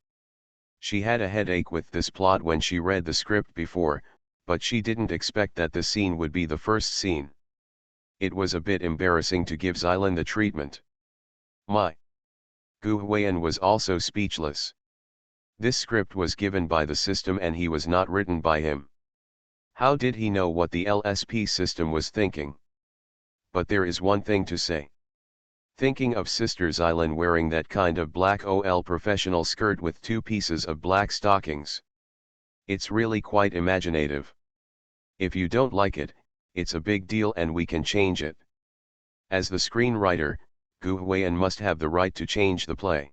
Speaker 1: She had a headache with this plot when she read the script before, but she didn't expect that the scene would be the first scene. It was a bit embarrassing to give Xylan the treatment. My. Gu Huiyan was also speechless. This script was given by the system and he was not written by him. How did he know what the LSP system was thinking? But there is one thing to say. Thinking of Sister Xylan wearing that kind of black OL professional skirt with 2 pieces of black stockings. It's really quite imaginative. If you don't like it, it's a big deal and we can change it. As the screenwriter, Gu Huiyan must have the right to change the play.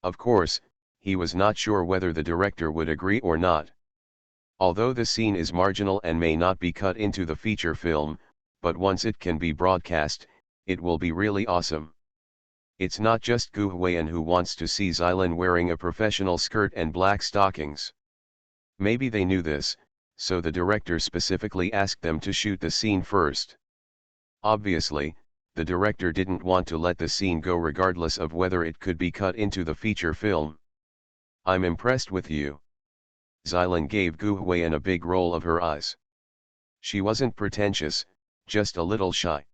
Speaker 1: Of course, he was not sure whether the director would agree or not. Although the scene is marginal and may not be cut into the feature film, but once it can be broadcast, it will be really awesome. It's not just Gu Huiyan who wants to see Xylan wearing a professional skirt and black stockings. Maybe they knew this, so the director specifically asked them to shoot the scene first. Obviously, the director didn't want to let the scene go regardless of whether it could be cut into the feature film. I'm impressed with you. Xylan gave Gu Huiyan a big roll of her eyes. She wasn't pretentious, just a little shy.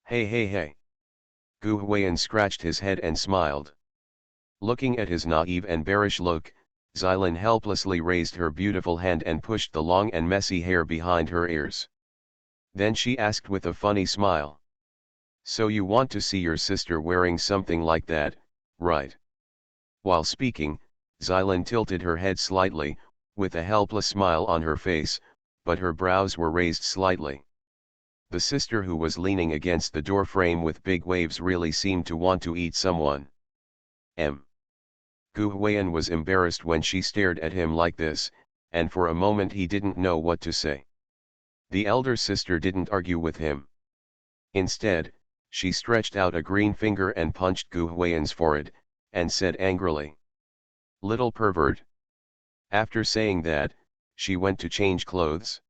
Speaker 1: Hey. Gu Huiyan scratched his head and smiled. Looking at his naive and bearish look, Xylan helplessly raised her beautiful hand and pushed the long and messy hair behind her ears. Then she asked with a funny smile. So you want to see your sister wearing something like that, right? While speaking, Xylan tilted her head slightly, with a helpless smile on her face, but her brows were raised slightly. The sister who was leaning against the door frame with big waves really seemed to want to eat someone. Gu Huiyan was embarrassed when she stared at him like this, and for a moment he didn't know what to say. The elder sister didn't argue with him. Instead, she stretched out a green finger and punched Gu Huiyan's forehead, and said angrily, "Little pervert." After saying that, she went to change clothes.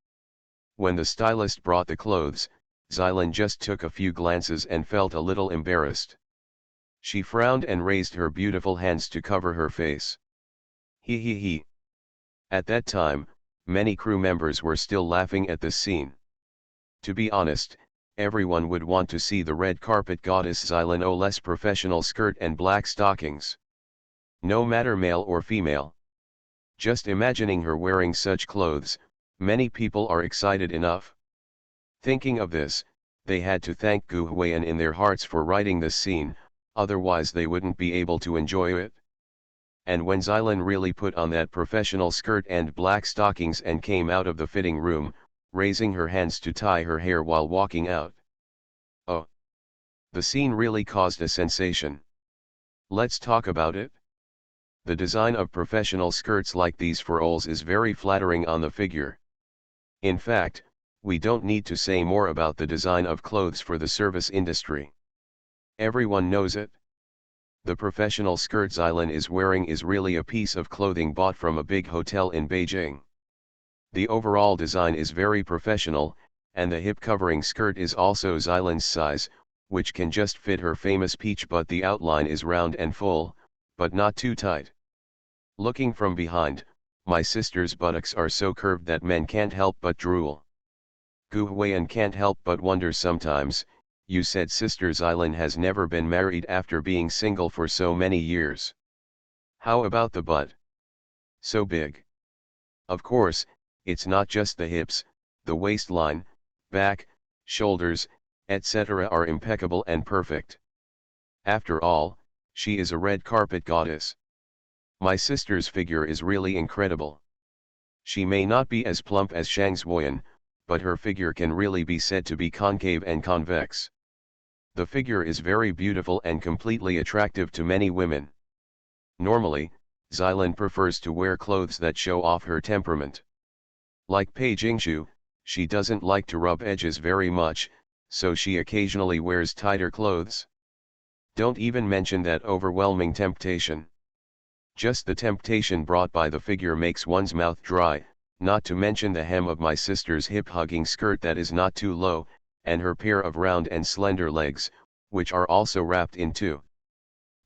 Speaker 1: When the stylist brought the clothes, Xylan just took a few glances and felt a little embarrassed. She frowned and raised her beautiful hands to cover her face. He. At that time, many crew members were still laughing at this scene. To be honest, everyone would want to see the red carpet goddess Xylan Ole's professional skirt and black stockings. No matter male or female. Just imagining her wearing such clothes, many people are excited enough. Thinking of this, they had to thank Gu Huiyan in their hearts for writing this scene, otherwise they wouldn't be able to enjoy it. And when Xylan really put on that professional skirt and black stockings and came out of the fitting room, raising her hands to tie her hair while walking out. Oh! The scene really caused a sensation. Let's talk about it. The design of professional skirts like these for Oles is very flattering on the figure. In fact, we don't need to say more about the design of clothes for the service industry. Everyone knows it. The professional skirt Xylan is wearing is really a piece of clothing bought from a big hotel in Beijing. The overall design is very professional, and the hip covering skirt is also Xylan's size, which can just fit her famous peach, but the outline is round and full, but not too tight. Looking from behind, my sister's buttocks are so curved that men can't help but drool. Gu Huiyan can't help but wonder sometimes. You said Sister Xylan has never been married after being single for so many years. How about the butt? So big. Of course, it's not just the hips, the waistline, back, shoulders, etc. are impeccable and perfect. After all, she is a red carpet goddess. My sister's figure is really incredible. She may not be as plump as Shang Xuan, but her figure can really be said to be concave and convex. The figure is very beautiful and completely attractive to many women. Normally, Xylan prefers to wear clothes that show off her temperament. Like Pei Jingshu, she doesn't like to rub edges very much, so she occasionally wears tighter clothes. Don't even mention that overwhelming temptation. Just the temptation brought by the figure makes one's mouth dry, not to mention the hem of my sister's hip-hugging skirt that is not too low, and her pair of round and slender legs, which are also wrapped in two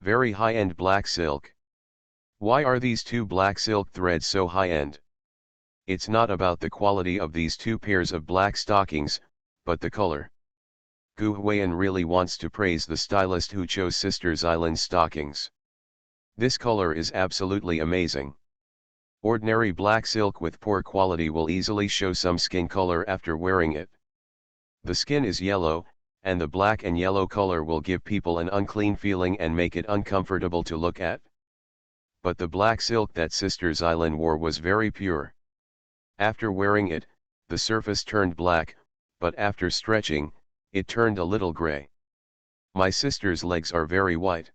Speaker 1: very high-end black silk. Why are these two black silk threads so high-end? It's not about the quality of these two pairs of black stockings, but the color. Gu Huiyan really wants to praise the stylist who chose Sister Xilan's stockings. This color is absolutely amazing. Ordinary black silk with poor quality will easily show some skin color after wearing it. The skin is yellow, and the black and yellow color will give people an unclean feeling and make it uncomfortable to look at. But the black silk that Sister Xilan wore was very pure. After wearing it, the surface turned black, but after stretching, it turned a little gray. My sister's legs are very white.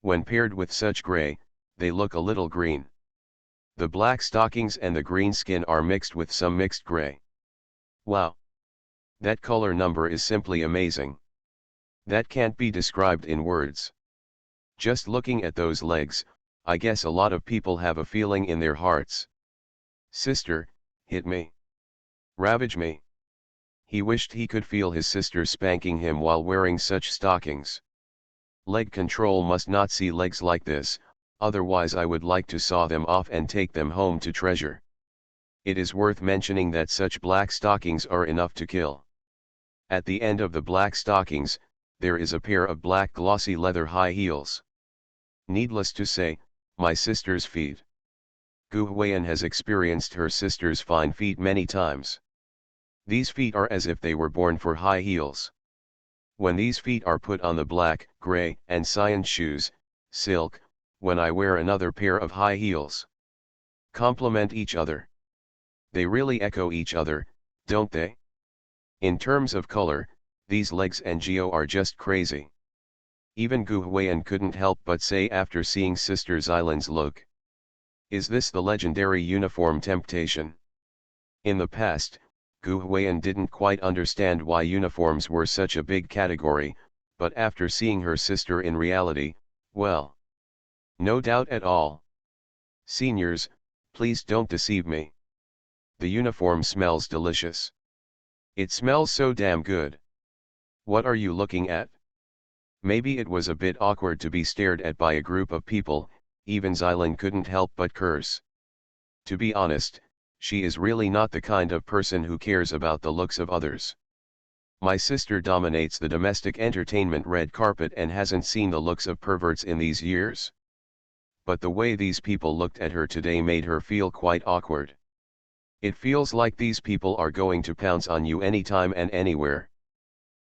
Speaker 1: When paired with such gray, they look a little green. The black stockings and the green skin are mixed with some mixed gray. Wow! That color number is simply amazing. That can't be described in words. Just looking at those legs, I guess a lot of people have a feeling in their hearts. Sister, hit me. Ravage me. He wished he could feel his sister spanking him while wearing such stockings. Leg control must not see legs like this, otherwise I would like to saw them off and take them home to treasure. It is worth mentioning that such black stockings are enough to kill. At the end of the black stockings, there is a pair of black glossy leather high heels. Needless to say, my sister's feet. Gu Huiyan has experienced her sister's fine feet many times. These feet are as if they were born for high heels. When these feet are put on the black, gray, and cyan shoes, silk, when I wear another pair of high heels. Complement each other. They really echo each other, don't they? In terms of color, these legs and Geo are just crazy. Even Gu Huiyan couldn't help but say after seeing Sister Xilan's look. Is this the legendary uniform temptation? In the past, Gu Huiyan didn't quite understand why uniforms were such a big category, but after seeing her sister in reality, well. No doubt at all. Seniors, please don't deceive me. The uniform smells delicious. It smells so damn good. What are you looking at? Maybe it was a bit awkward to be stared at by a group of people, even Xilan couldn't help but curse. To be honest, she is really not the kind of person who cares about the looks of others. My sister dominates the domestic entertainment red carpet and hasn't seen the looks of perverts in these years. But the way these people looked at her today made her feel quite awkward. It feels like these people are going to pounce on you anytime and anywhere.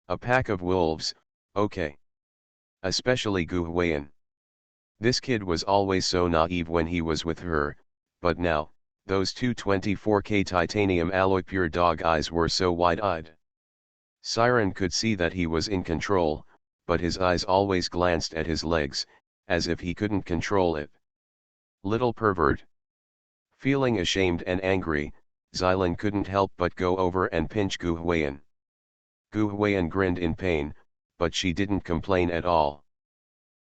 Speaker 1: A pack of wolves, okay. Especially Gu Huiyan. This kid was always so naive when he was with her, but now, those two 24K titanium alloy pure dog eyes were so wide-eyed. Siren could see that he was in control, but his eyes always glanced at his legs, as if he couldn't control it. Little pervert. Feeling ashamed and angry, Xilan couldn't help but go over and pinch Gu Huiyan. Gu Huiyan grinned in pain, but she didn't complain at all.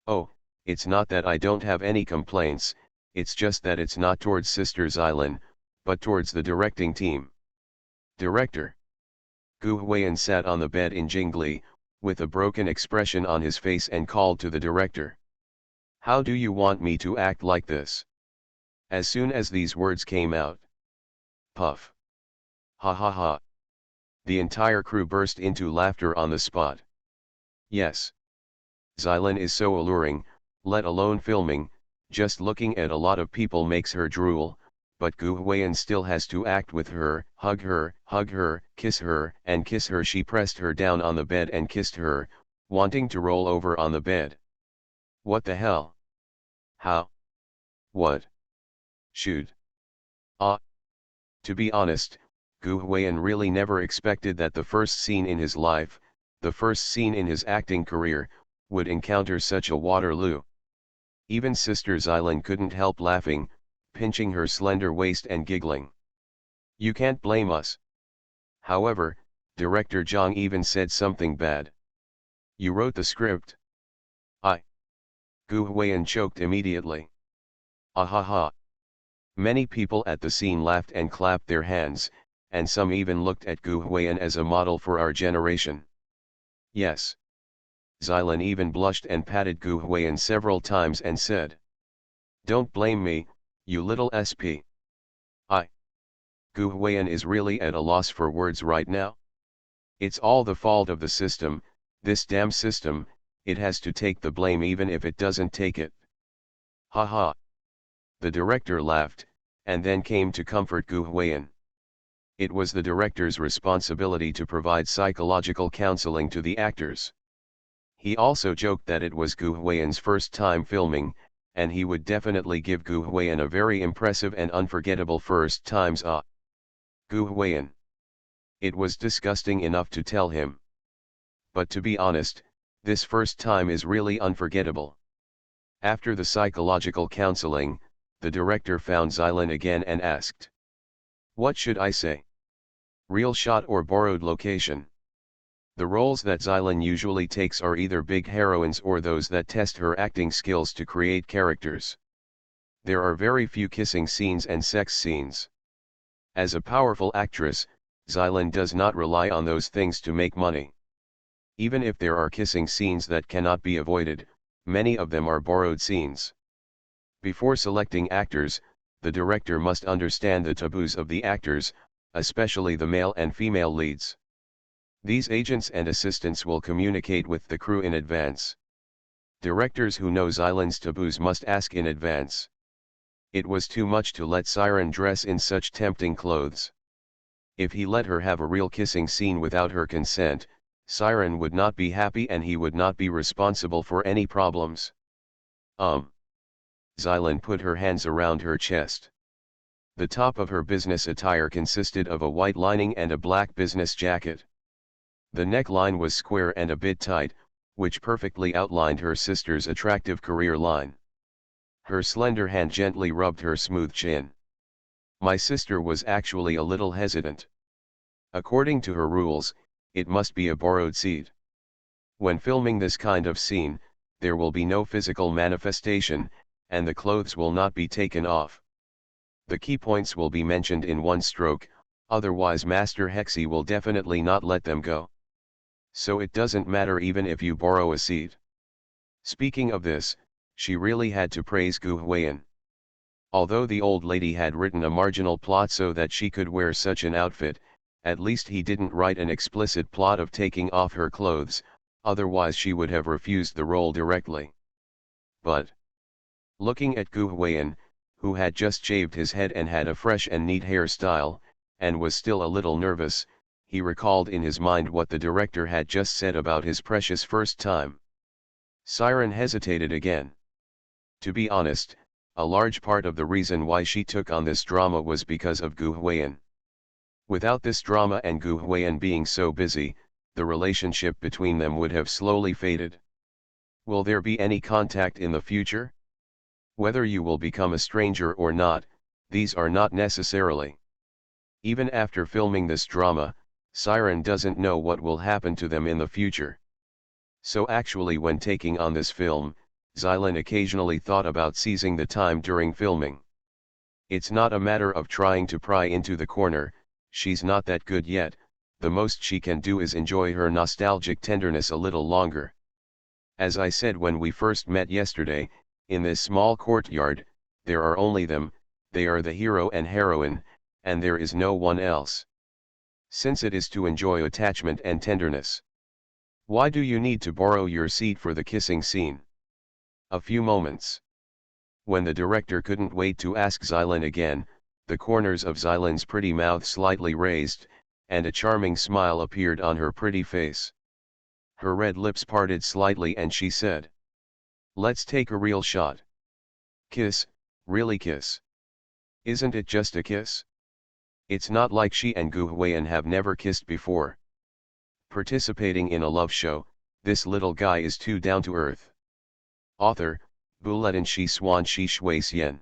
Speaker 1: Oh, it's not that I don't have any complaints, it's just that it's not towards Sister Xilan, but towards the directing team. Director. Gu Huiyan sat on the bed in Jingli, with a broken expression on his face and called to the director. How do you want me to act like this? As soon as these words came out. Puff. Ha ha ha. The entire crew burst into laughter on the spot. Yes. Xilan is so alluring, let alone filming, just looking at a lot of people makes her drool, but Gu Huiyan still has to act with her, hug her, kiss her, and kiss her. She pressed her down on the bed and kissed her, wanting to roll over on the bed. What the hell? How? What? Shoot. Ah. To be honest, Gu Huiyan really never expected that the first scene in his life, the first scene in his acting career, would encounter such a Waterloo. Even Sister Xilan couldn't help laughing, pinching her slender waist and giggling. You can't blame us. However, director Zhang even said something bad. You wrote the script. I. Gu Huiyan choked immediately. Ah ha ha. Many people at the scene laughed and clapped their hands, and some even looked at Gu Huiyan as a model for our generation. Yes. Xylan even blushed and patted Gu Huiyan several times and said, "Don't blame me, you little SP. Gu Huiyan is really at a loss for words right now. It's all the fault of the system, this damn system, it has to take the blame even if it doesn't take it." Ha. The director laughed, and then came to comfort Gu Huiyan. It was the director's responsibility to provide psychological counseling to the actors. He also joked that it was Gu Huiyan's first time filming, and he would definitely give Gu Huiyan a very impressive and unforgettable first times. Gu Huiyan. It was disgusting enough to tell him. But to be honest, this first time is really unforgettable. After the psychological counseling, the director found Xylan again and asked, "What should I say? Real shot or borrowed location?" The roles that Xylan usually takes are either big heroines or those that test her acting skills to create characters. There are very few kissing scenes and sex scenes. As a powerful actress, Xylan does not rely on those things to make money. Even if there are kissing scenes that cannot be avoided, many of them are borrowed scenes. Before selecting actors, the director must understand the taboos of the actors, especially the male and female leads. These agents and assistants will communicate with the crew in advance. Directors who know Xylan's taboos must ask in advance. It was too much to let Siren dress in such tempting clothes. If he let her have a real kissing scene without her consent, Siren would not be happy and he would not be responsible for any problems. Xylan put her hands around her chest. The top of her business attire consisted of a white lining and a black business jacket. The neckline was square and a bit tight, which perfectly outlined her sister's attractive career line. Her slender hand gently rubbed her smooth chin. My sister was actually a little hesitant. According to her rules, it must be a borrowed seed. When filming this kind of scene, there will be no physical manifestation, and the clothes will not be taken off. The key points will be mentioned in one stroke, otherwise Master Hexy will definitely not let them go. So it doesn't matter even if you borrow a seed. Speaking of this, she really had to praise Gu Huiyan. Although the old lady had written a marginal plot so that she could wear such an outfit, at least he didn't write an explicit plot of taking off her clothes, otherwise she would have refused the role directly. But, looking at Gu Huiyan, who had just shaved his head and had a fresh and neat hairstyle, and was still a little nervous, he recalled in his mind what the director had just said about his precious first time. Siren hesitated again. To be honest, a large part of the reason why she took on this drama was because of Gu Huiyan. Without this drama and Gu Huiyan being so busy, the relationship between them would have slowly faded. Will there be any contact in the future? Whether you will become a stranger or not, these are not necessarily. Even after filming this drama, Siren doesn't know what will happen to them in the future. So actually when taking on this film, Xylan occasionally thought about seizing the time during filming. It's not a matter of trying to pry into the corner, she's not that good yet, the most she can do is enjoy her nostalgic tenderness a little longer. As I said when we first met yesterday, in this small courtyard, there are only them, they are the hero and heroine, and there is no one else. Since it is to enjoy attachment and tenderness. Why do you need to borrow your seat for the kissing scene? A few moments. When the director couldn't wait to ask Xylan again, the corners of Xylan's pretty mouth slightly raised, and a charming smile appeared on her pretty face. Her red lips parted slightly and she said, "Let's take a real shot. Kiss, really kiss. Isn't it just a kiss? It's not like she and Gu Huiyan have never kissed before. Participating in a love show, this little guy is too down to earth." Author, Buletin Shi Swan Shi Shui Xian.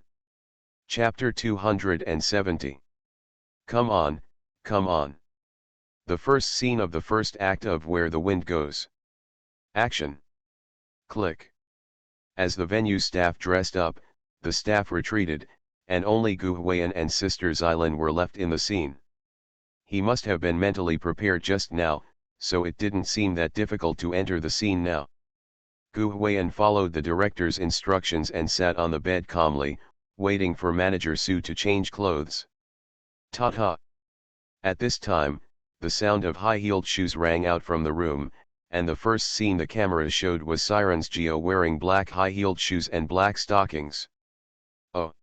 Speaker 1: Chapter 270. Come on, come on. The first scene of the first act of Where the Wind Goes. Action. Click. As the venue staff dressed up, the staff retreated, and only Gu Huiyan and Sister Xylan were left in the scene. He must have been mentally prepared just now, so it didn't seem that difficult to enter the scene now. Gu Huiyan followed the director's instructions and sat on the bed calmly, waiting for manager Su to change clothes. Ta-ta! At this time, the sound of high-heeled shoes rang out from the room, and the first scene the camera showed was Siren's Geo wearing black high-heeled shoes and black stockings. Oh!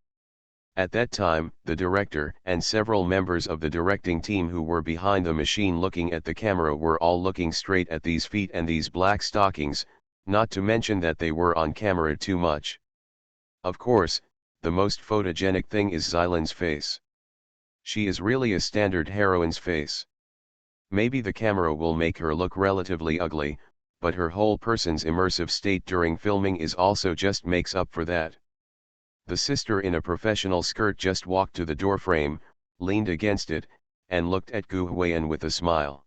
Speaker 1: At that time, the director and several members of the directing team who were behind the machine looking at the camera were all looking straight at these feet and these black stockings, not to mention that they were on camera too much. Of course, the most photogenic thing is Xylan's face. She is really a standard heroine's face. Maybe the camera will make her look relatively ugly, but her whole person's immersive state during filming is also just makes up for that. The sister in a professional skirt just walked to the doorframe, leaned against it, and looked at Gu Huiyan with a smile.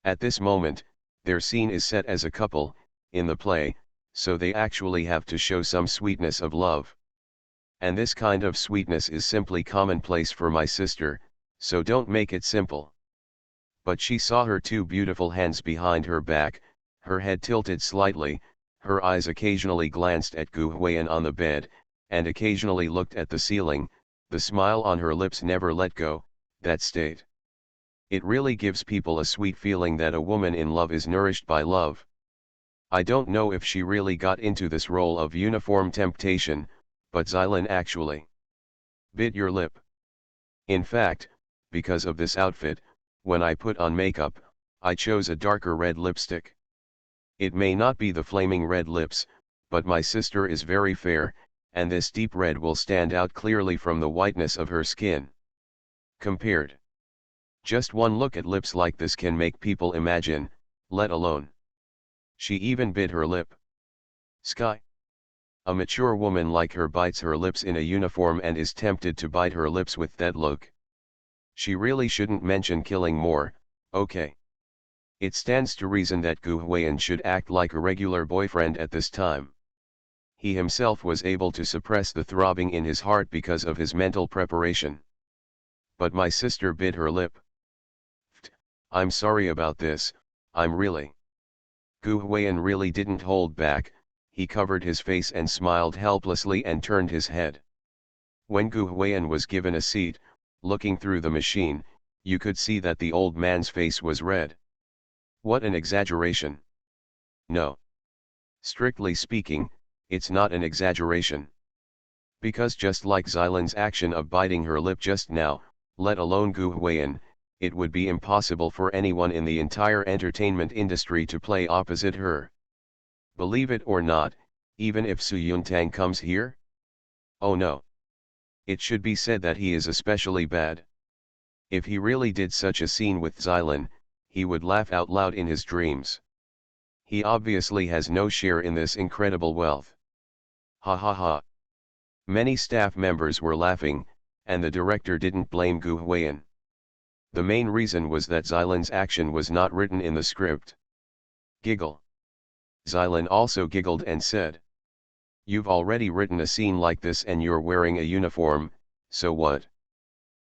Speaker 1: At this moment, their scene is set as a couple, in the play, so they actually have to show some sweetness of love. And this kind of sweetness is simply commonplace for my sister, so don't make it simple. But she saw her two beautiful hands behind her back, her head tilted slightly, her eyes occasionally glanced at Gu Huiyan on the bed, and occasionally looked at the ceiling, the smile on her lips never let go, that state. It really gives people a sweet feeling that a woman in love is nourished by love. I don't know if she really got into this role of uniform temptation, but Xylan actually bit your lip. In fact, because of this outfit, when I put on makeup, I chose a darker red lipstick. It may not be the flaming red lips, but my sister is very fair, and this deep red will stand out clearly from the whiteness of her skin. Compared. Just one look at lips like this can make people imagine, let alone. She even bit her lip. Sky. A mature woman like her bites her lips in a uniform and is tempted to bite her lips with that look. She really shouldn't mention killing more, okay. It stands to reason that Gu Huiyan should act like a regular boyfriend at this time. He himself was able to suppress the throbbing in his heart because of his mental preparation. But my sister bit her lip. I'm sorry about this, I'm really. Gu Huiyan really didn't hold back, he covered his face and smiled helplessly and turned his head. When Gu Huiyan was given a seat, looking through the machine, you could see that the old man's face was red. What an exaggeration. No. Strictly speaking, it's not an exaggeration. Because just like Xylan's action of biting her lip just now, let alone Gu Huiyan, it would be impossible for anyone in the entire entertainment industry to play opposite her. Believe it or not, even if Su Yuntang comes here? Oh no. It should be said that he is especially bad. If he really did such a scene with Xylan, he would laugh out loud in his dreams. He obviously has no share in this incredible wealth. Ha ha ha. Many staff members were laughing, and the director didn't blame Gu Huiyan. The main reason was that Xylan's action was not written in the script. Giggle. Xylan also giggled and said. You've already written a scene like this and you're wearing a uniform, so what?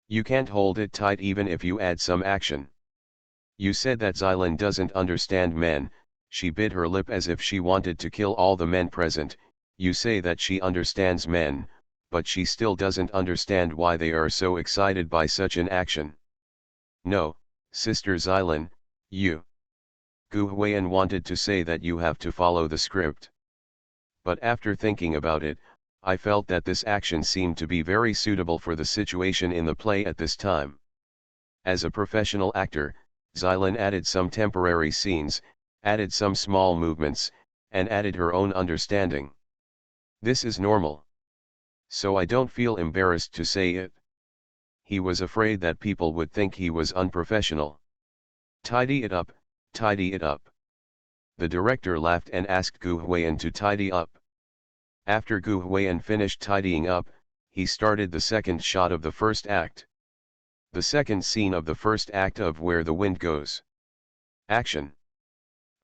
Speaker 1: You can't hold it tight even if you add some action. You said that Xylan doesn't understand men, she bit her lip as if she wanted to kill all the men present. You say that she understands men, but she still doesn't understand why they are so excited by such an action. No, Sister Xylan, you. Gu Huiyan wanted to say that you have to follow the script. But after thinking about it, I felt that this action seemed to be very suitable for the situation in the play at this time. As a professional actor, Xylan added some temporary scenes, added some small movements, and added her own understanding. This is normal. So I don't feel embarrassed to say it. He was afraid that people would think he was unprofessional. Tidy it up, tidy it up. The director laughed and asked Gu Huiyan to tidy up. After Gu Huiyan finished tidying up, he started the second shot of the first act. The second scene of the first act of Where the Wind Goes. Action.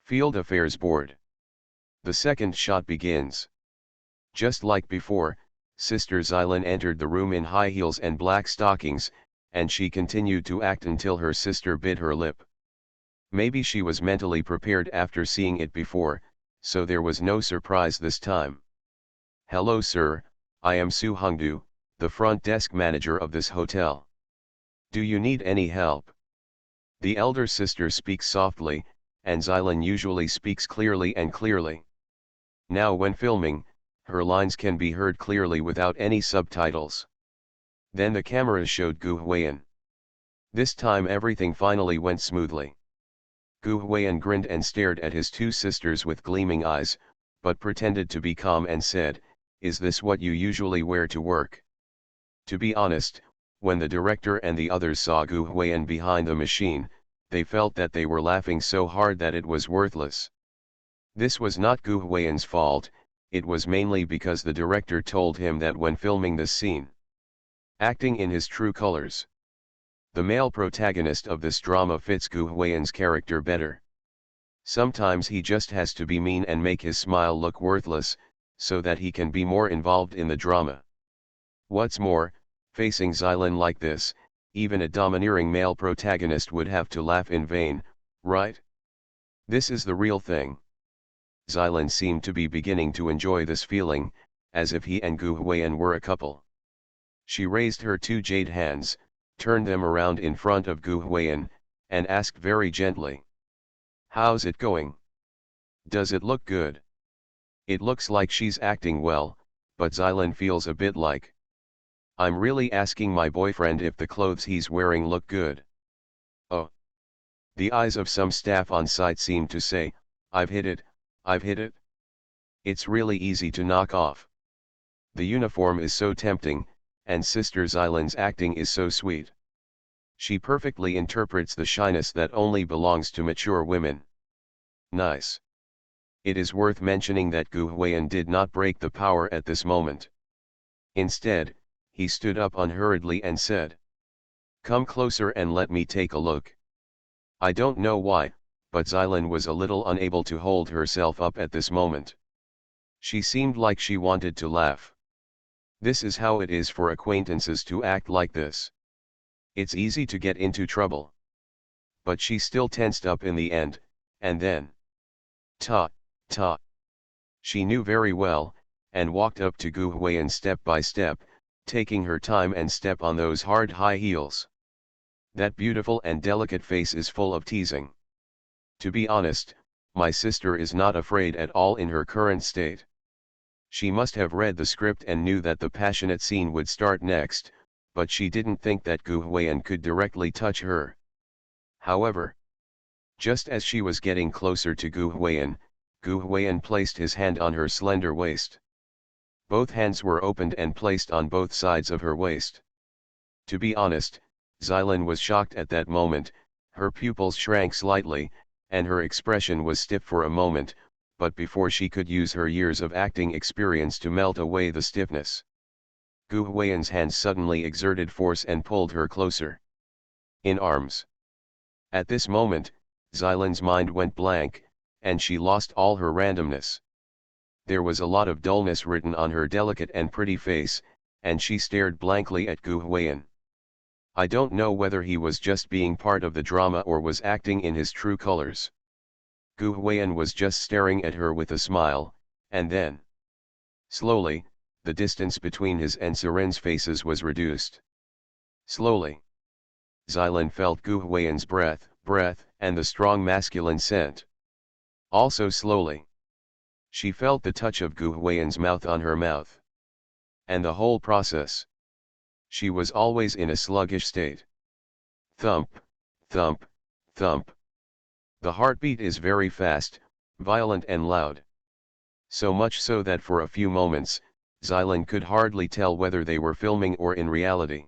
Speaker 1: Field Affairs Board. The second shot begins. Just like before, Sister Xylan entered the room in high heels and black stockings, and she continued to act until her sister bit her lip. Maybe she was mentally prepared after seeing it before, so there was no surprise this time. "Hello sir, I am Su Hongdu, the front desk manager of this hotel. Do you need any help?" The elder sister speaks softly, and Xylin usually speaks clearly and clearly. Now when filming, her lines can be heard clearly without any subtitles. Then the camera showed Gu Huiyan. This time everything finally went smoothly. Gu Huiyan grinned and stared at his two sisters with gleaming eyes, but pretended to be calm and said, "Is this what you usually wear to work?" To be honest, when the director and the others saw Gu Huiyan behind the machine, they felt that they were laughing so hard that it was worthless. This was not Gu Huiyan's fault, it was mainly because the director told him that when filming this scene, acting in his true colors, the male protagonist of this drama fits Gu Huiyan's character better. Sometimes he just has to be mean and make his smile look worthless, so that he can be more involved in the drama. What's more, facing Xylin like this, even a domineering male protagonist would have to laugh in vain, right? This is the real thing. Xylin seemed to be beginning to enjoy this feeling, as if he and Gu Huiyan were a couple. She raised her two jade hands, turned them around in front of Gu Huiyan, and asked very gently, "How's it going? Does it look good?" It looks like she's acting well, but Xylin feels a bit like, "I'm really asking my boyfriend if the clothes he's wearing look good." Oh. The eyes of some staff on site seem to say, "I've hit it, I've hit it." It's really easy to knock off. The uniform is so tempting, and Sister Xylin's acting is so sweet. She perfectly interprets the shyness that only belongs to mature women. Nice. It is worth mentioning that Gu Huiyan did not break the power at this moment. Instead, he stood up unhurriedly and said, "Come closer and let me take a look." I don't know why, but Xylin was a little unable to hold herself up at this moment. She seemed like she wanted to laugh. This is how it is for acquaintances to act like this. It's easy to get into trouble. But she still tensed up in the end, and then, ta, ta. She knew very well, and walked up to Gu Huiyan step by step, taking her time and step on those hard high heels. That beautiful and delicate face is full of teasing. To be honest, my sister is not afraid at all in her current state. She must have read the script and knew that the passionate scene would start next, but she didn't think that Gu Huiyan could directly touch her. However, just as she was getting closer to Gu Huiyan placed his hand on her slender waist. Both hands were opened and placed on both sides of her waist. To be honest, Xylin was shocked at that moment, her pupils shrank slightly, and her expression was stiff for a moment, but before she could use her years of acting experience to melt away the stiffness, Gu Huiyan's hands suddenly exerted force and pulled her closer. In arms. At this moment, Xylin's mind went blank, and she lost all her randomness. There was a lot of dullness written on her delicate and pretty face, and she stared blankly at Gu Huiyan. I don't know whether he was just being part of the drama or was acting in his true colors. Gu Huiyan was just staring at her with a smile, and then, slowly, the distance between his and Seren's faces was reduced. Slowly. Xylin felt Gu Huiyan's breath, and the strong masculine scent. Also slowly. She felt the touch of Gu Huiyan's mouth on her mouth. And the whole process. She was always in a sluggish state. Thump, thump, thump. The heartbeat is very fast, violent and loud. So much so that for a few moments, Xylin could hardly tell whether they were filming or in reality.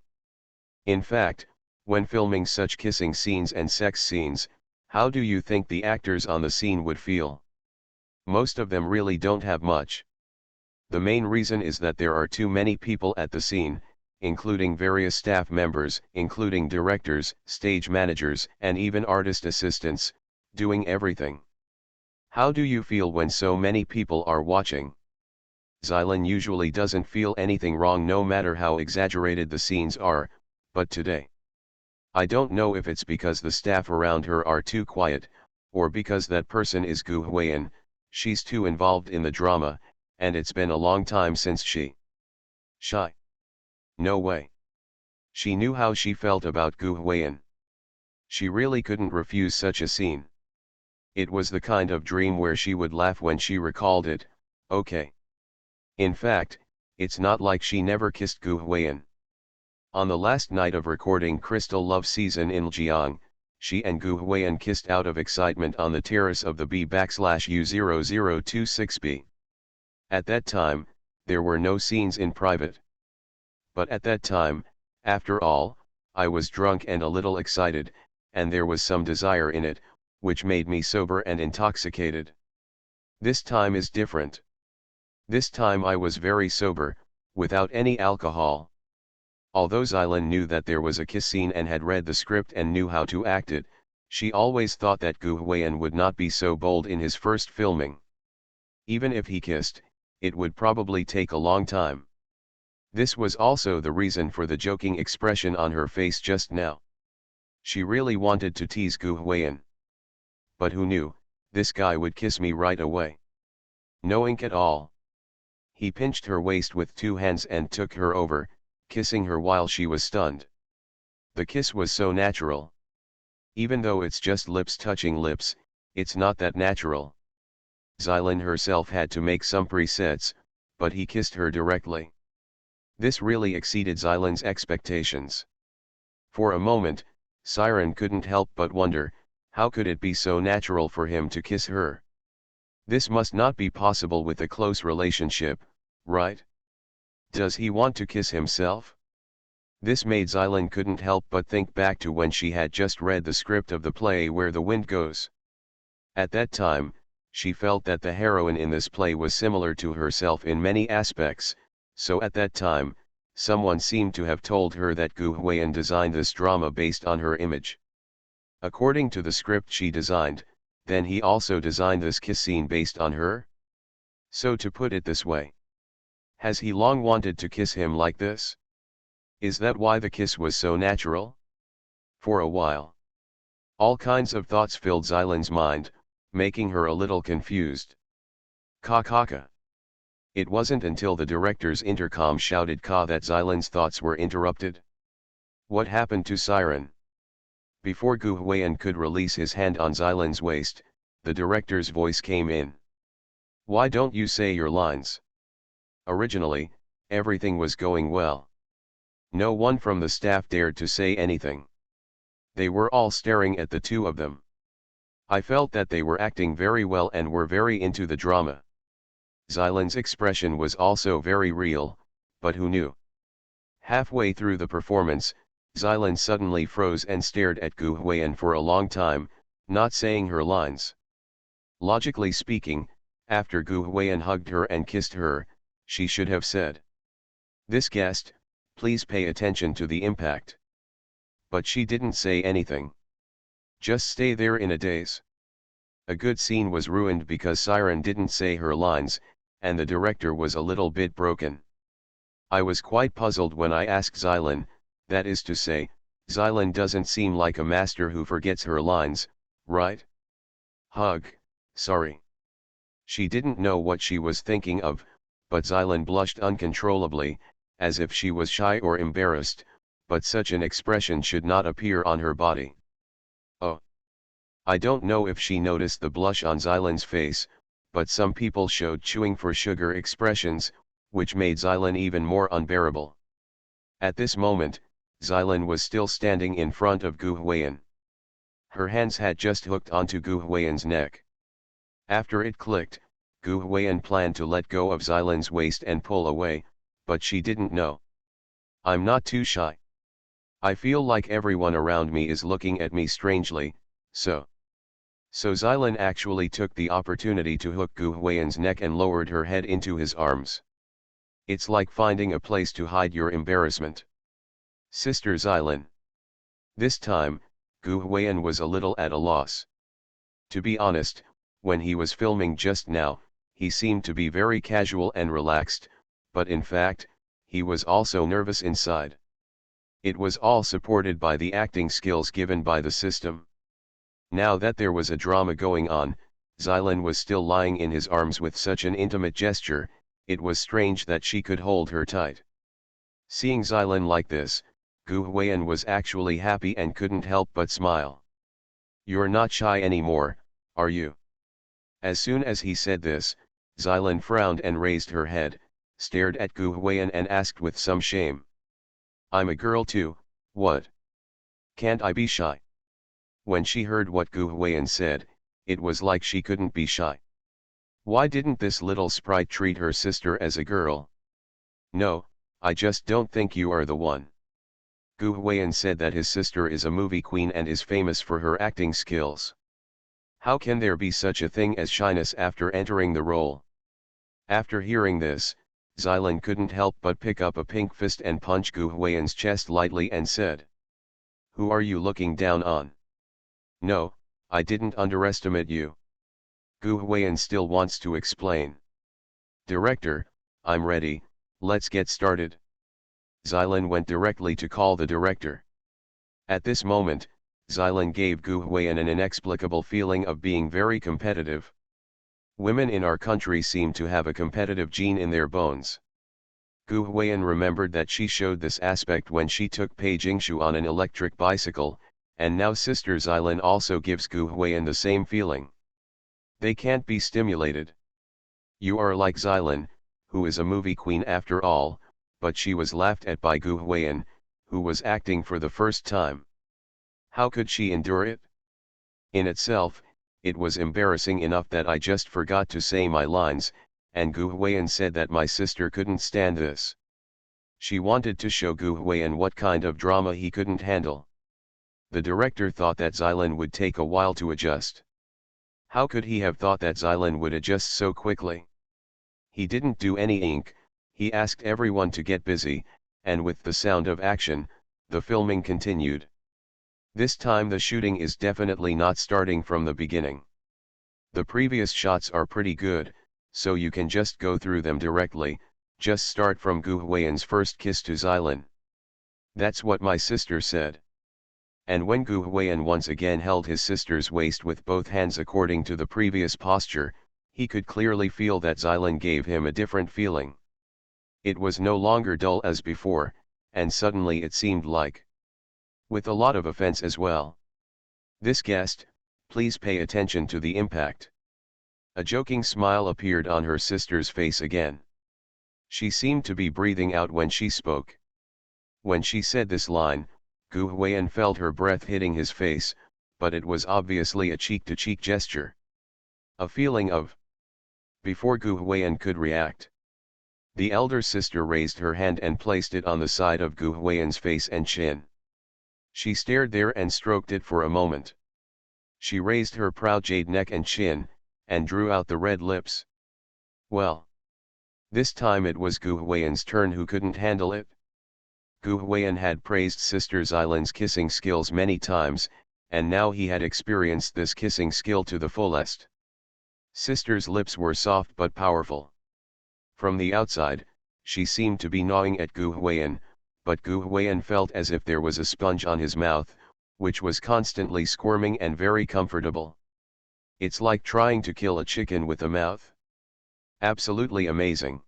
Speaker 1: In fact, when filming such kissing scenes and sex scenes, how do you think the actors on the scene would feel? Most of them really don't have much. The main reason is that there are too many people at the scene, including various staff members, including directors, stage managers, and even artist assistants, doing everything. How do you feel when so many people are watching? Xylin usually doesn't feel anything wrong no matter how exaggerated the scenes are, but today, I don't know if it's because the staff around her are too quiet, or because that person is Gu Huiyan, she's too involved in the drama, and it's been a long time since she. Shy. No way. She knew how she felt about Gu Huiyan. She really couldn't refuse such a scene. It was the kind of dream where she would laugh when she recalled it. Okay. In fact, it's not like she never kissed Gu Huiyan. On the last night of recording Crystal Love Season in Lijiang, she and Gu Huiyan kissed out of excitement on the terrace of the B/U0026B. At that time, there were no scenes in private. But at that time, after all, I was drunk and a little excited, and there was some desire in it, which made me sober and intoxicated. This time is different. This time I was very sober, without any alcohol. Although Xylan knew that there was a kiss scene and had read the script and knew how to act it, she always thought that Gu Huiyan would not be so bold in his first filming. Even if he kissed, it would probably take a long time. This was also the reason for the joking expression on her face just now. She really wanted to tease Gu Huiyan. But who knew, this guy would kiss me right away. No ink at all. He pinched her waist with two hands and took her over, kissing her while she was stunned. The kiss was so natural. Even though it's just lips touching lips, it's not that natural. Xylan herself had to make some presets, but he kissed her directly. This really exceeded Xylan's expectations. For a moment, Siren couldn't help but wonder, how could it be so natural for him to kiss her? This must not be possible with a close relationship, right? Does he want to kiss himself? This made Xylan couldn't help but think back to when she had just read the script of the play Where the Wind Goes. At that time, she felt that the heroine in this play was similar to herself in many aspects, so at that time, someone seemed to have told her that Gu Huiyan designed this drama based on her image. According to the script she designed, then he also designed this kiss scene based on her? So to put it this way, has he long wanted to kiss him like this? Is that why the kiss was so natural? For a while, all kinds of thoughts filled Xylan's mind, making her a little confused. Ka. It wasn't until the director's intercom shouted ka that Xylan's thoughts were interrupted. What happened to Siren? Before Gu Huiyan could release his hand on Xylan's waist, the director's voice came in. Why don't you say your lines? Originally, everything was going well. No one from the staff dared to say anything. They were all staring at the two of them. I felt that they were acting very well and were very into the drama. Xylan's expression was also very real, but who knew? Halfway through the performance, Xylan suddenly froze and stared at Gu Huiyan for a long time, not saying her lines. Logically speaking, after Gu Huiyan hugged her and kissed her, she should have said, "This guest, please pay attention to the impact." But she didn't say anything. Just stay there in a daze. A good scene was ruined because Siren didn't say her lines, and the director was a little bit broken. I was quite puzzled when I asked Xylan, that is to say, Xylan doesn't seem like a master who forgets her lines, right? Hug, sorry. She didn't know what she was thinking of, but Xylan blushed uncontrollably, as if she was shy or embarrassed, but such an expression should not appear on her body. Oh. I don't know if she noticed the blush on Xylan's face, but some people showed chewing for sugar expressions, which made Xylan even more unbearable. At this moment, Xylan was still standing in front of Gu Huiyan. Her hands had just hooked onto Gu Huiyan's neck. After it clicked, Gu Huiyan planned to let go of Xylan's waist and pull away, but she didn't know. I'm not too shy. I feel like everyone around me is looking at me strangely, so Xylan actually took the opportunity to hook Gu Huiyan's neck and lowered her head into his arms. It's like finding a place to hide your embarrassment. Sister Xylan. This time, Gu Huiyan was a little at a loss. To be honest, when he was filming just now, he seemed to be very casual and relaxed, but in fact, he was also nervous inside. It was all supported by the acting skills given by the system. Now that there was a drama going on, Xylan was still lying in his arms with such an intimate gesture. It was strange that she could hold her tight. Seeing Xylan like this, Gu Huiyan was actually happy and couldn't help but smile. "You're not shy anymore, are you?" As soon as he said this, Xylan frowned and raised her head, stared at Gu Huiyan and asked with some shame. "I'm a girl too, what? Can't I be shy?" When she heard what Gu Huiyan said, it was like she couldn't be shy. Why didn't this little sprite treat her sister as a girl? "No, I just don't think you are the one." Gu Huiyan said that his sister is a movie queen and is famous for her acting skills. How can there be such a thing as shyness after entering the role? After hearing this, Xylan couldn't help but pick up a pink fist and punch Gu Huiyan's chest lightly and said, "Who are you looking down on? No, I didn't underestimate you." Gu Huiyan still wants to explain. "Director, I'm ready, let's get started." Xylan went directly to call the director. At this moment, Xylan gave Gu Huiyan an inexplicable feeling of being very competitive. Women in our country seem to have a competitive gene in their bones. Gu Huiyan remembered that she showed this aspect when she took Pei Jingshu on an electric bicycle, and now Sister Xylan also gives Gu Huiyan the same feeling. They can't be stimulated. You are like Xylan, who is a movie queen after all, but she was laughed at by Gu Huiyan, who was acting for the first time. How could she endure it? In itself, it was embarrassing enough that I just forgot to say my lines, and Gu Huiyan said that my sister couldn't stand this. She wanted to show Gu Huiyan what kind of drama he couldn't handle. The director thought that Xylan would take a while to adjust. How could he have thought that Xylan would adjust so quickly? He didn't do any ink, he asked everyone to get busy, and with the sound of action, the filming continued. This time the shooting is definitely not starting from the beginning. The previous shots are pretty good, so you can just go through them directly, just start from Gu Huiyan's first kiss to Xylan. That's what my sister said. And when Gu Huiyan once again held his sister's waist with both hands according to the previous posture, he could clearly feel that Xylan gave him a different feeling. It was no longer dull as before, and suddenly it seemed like, with a lot of offense as well. "This guest, please pay attention to the impact." A joking smile appeared on her sister's face again. She seemed to be breathing out when she spoke. When she said this line, Gu Huiyan felt her breath hitting his face, but it was obviously a cheek-to-cheek gesture. A feeling of. Before Gu Huiyan could react, the elder sister raised her hand and placed it on the side of Gu Huiyan's face and chin. She stared there and stroked it for a moment. She raised her proud jade neck and chin, and drew out the red lips. Well. This time it was Gu Huiyan's turn, who couldn't handle it. Gu Huiyan had praised Sister Xylan's kissing skills many times, and now he had experienced this kissing skill to the fullest. Sister's lips were soft but powerful. From the outside, she seemed to be gnawing at Gu Huiyan, but Gu Huiyan felt as if there was a sponge on his mouth, which was constantly squirming and very comfortable. It's like trying to kill a chicken with a mouth. Absolutely amazing.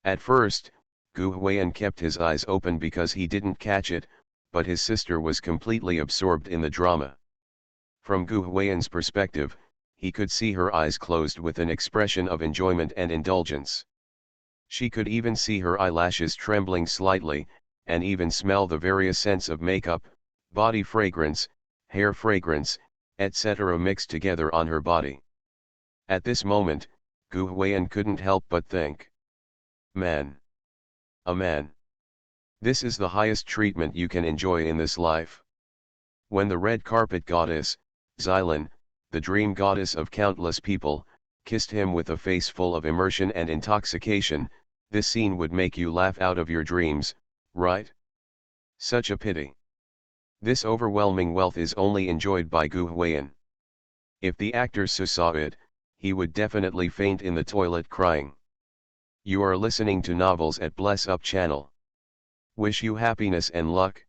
Speaker 1: At first, Gu Huiyan kept his eyes open because he didn't catch it, but his sister was completely absorbed in the drama. From Gu Huiyan's perspective, he could see her eyes closed with an expression of enjoyment and indulgence. She could even see her eyelashes trembling slightly, and even smell the various scents of makeup, body fragrance, hair fragrance, etc. mixed together on her body. At this moment, Gu Huiyan couldn't help but think, man. A man. This is the highest treatment you can enjoy in this life. When the red carpet goddess, Xylan, the dream goddess of countless people, kissed him with a face full of immersion and intoxication, this scene would make you laugh out of your dreams, right? Such a pity. This overwhelming wealth is only enjoyed by Gu Huiyan. If the actor saw it, he would definitely faint in the toilet crying. You are listening to Novels at Bless Up channel. Wish you happiness and luck.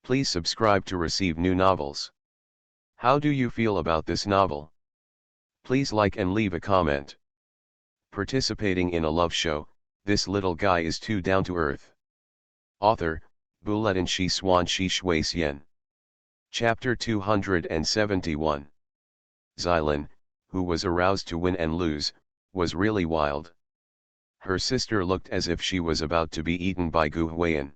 Speaker 1: Please subscribe to receive new novels. How do you feel about this novel? Please like and leave a comment. Participating in a love show, this little guy is too down to earth. Author, Buletin Shi Swan Shi Shui Xian. Chapter 271. Xylin, who was aroused to win and lose, was really wild. Her sister looked as if she was about to be eaten by Gu Huiyan.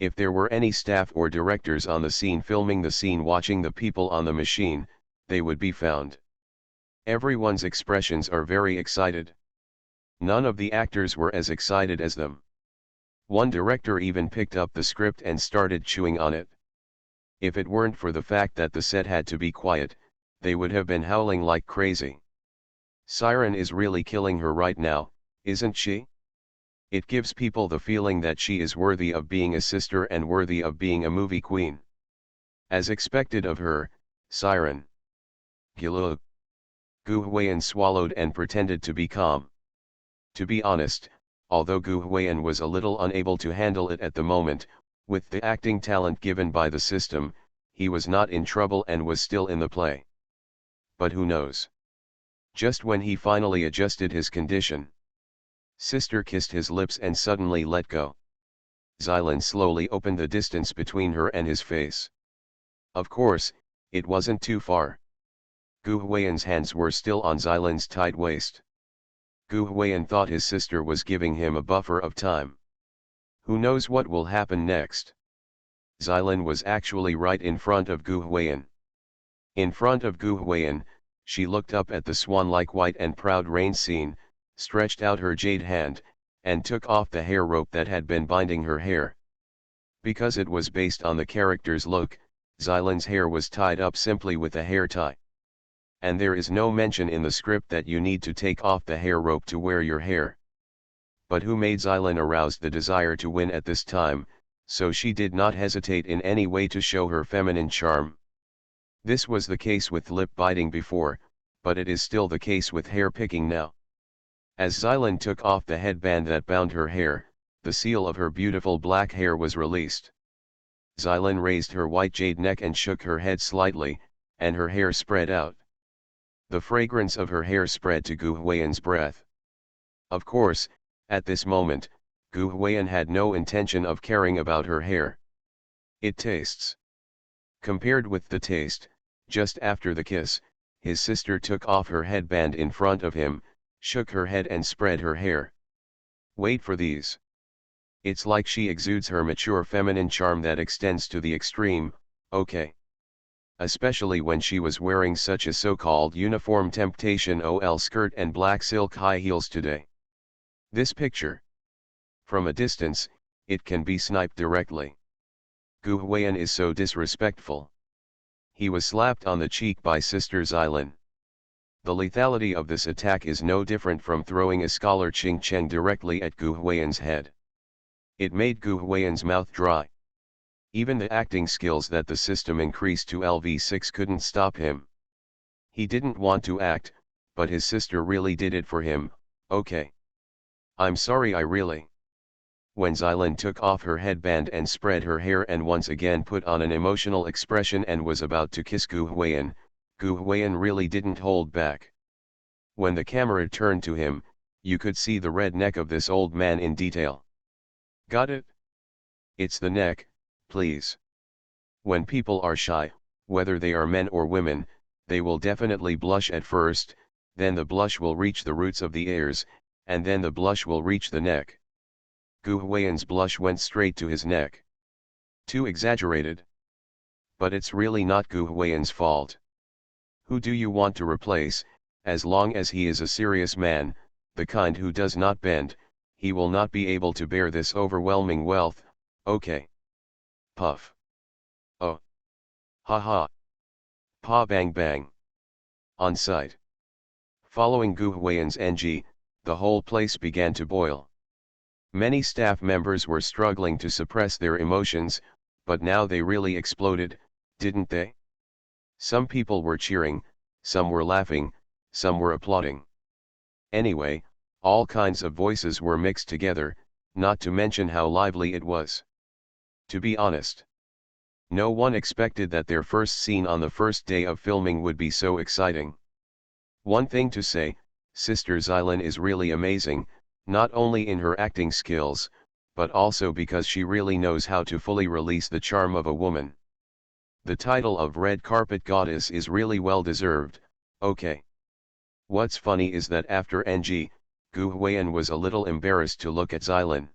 Speaker 1: If there were any staff or directors on the scene filming the scene watching the people on the machine, they would be found. Everyone's expressions are very excited. None of the actors were as excited as them. One director even picked up the script and started chewing on it. If it weren't for the fact that the set had to be quiet, they would have been howling like crazy. Siren is really killing her right now, isn't she? It gives people the feeling that she is worthy of being a sister and worthy of being a movie queen. As expected of her, Siren. Gilu. Gu Huiyan swallowed and pretended to be calm. To be honest, although Gu Huiyan was a little unable to handle it at the moment, with the acting talent given by the system, he was not in trouble and was still in the play. But who knows? Just when he finally adjusted his condition, Sister kissed his lips and suddenly let go. Xylin slowly opened the distance between her and his face. Of course, it wasn't too far. Gu Huiyan's hands were still on Xylin's tight waist. Gu Huiyan thought his sister was giving him a buffer of time. Who knows what will happen next? Xylin was actually right in front of Gu Huiyan. In front of Gu Huiyan, she looked up at the swan-like white and proud rain scene, stretched out her jade hand, and took off the hair rope that had been binding her hair. Because it was based on the character's look, Xylin's hair was tied up simply with a hair tie. And there is no mention in the script that you need to take off the hair rope to wear your hair. But who made Xylin arouse the desire to win at this time, so she did not hesitate in any way to show her feminine charm. This was the case with lip biting before, but it is still the case with hair picking now. As Xylin took off the headband that bound her hair, the seal of her beautiful black hair was released. Xylin raised her white jade neck and shook her head slightly, and her hair spread out. The fragrance of her hair spread to Gu Huiyan's breath. Of course, at this moment, Gu Huiyan had no intention of caring about her hair. It tastes. Compared with the taste, just after the kiss, his sister took off her headband in front of him, shook her head and spread her hair. Wait for these. It's like she exudes her mature feminine charm that extends to the extreme, okay. Especially when she was wearing such a so-called uniform temptation OL skirt and black silk high heels today. This picture. From a distance, it can be sniped directly. Gu Huiyan is so disrespectful. He was slapped on the cheek by Sister Xylin. The lethality of this attack is no different from throwing a scholar Ching Cheng directly at Gu Huiyan's head. It made Gu Huiyan's mouth dry. Even the acting skills that the system increased to LV6 couldn't stop him. He didn't want to act, but his sister really did it for him. Okay. I'm sorry, I really. When Xylin took off her headband and spread her hair and once again put on an emotional expression and was about to kiss Gu Huiyan really didn't hold back. When the camera turned to him, you could see the red neck of this old man in detail. Got it? It's the neck, please. When people are shy, whether they are men or women, they will definitely blush at first, then the blush will reach the roots of the ears, and then the blush will reach the neck. Gu Huiyan's blush went straight to his neck. Too exaggerated. But it's really not Gu Huiyan's fault. Who do you want to replace? As long as he is a serious man, the kind who does not bend, he will not be able to bear this overwhelming wealth, okay. Puff. Oh. Ha ha. Pa bang bang. On sight. Following Gu Huiyan's NG, the whole place began to boil. Many staff members were struggling to suppress their emotions, but now they really exploded, didn't they? Some people were cheering, some were laughing, some were applauding. Anyway, all kinds of voices were mixed together, not to mention how lively it was. To be honest, No one expected that their first scene on the first day of filming would be so exciting. One thing to say, Sister Xylin is really amazing, not only in her acting skills, but also because she really knows how to fully release the charm of a woman. The title of Red Carpet Goddess is really well deserved, okay. What's funny is that after NG, Gu Huiyan was a little embarrassed to look at Xylin.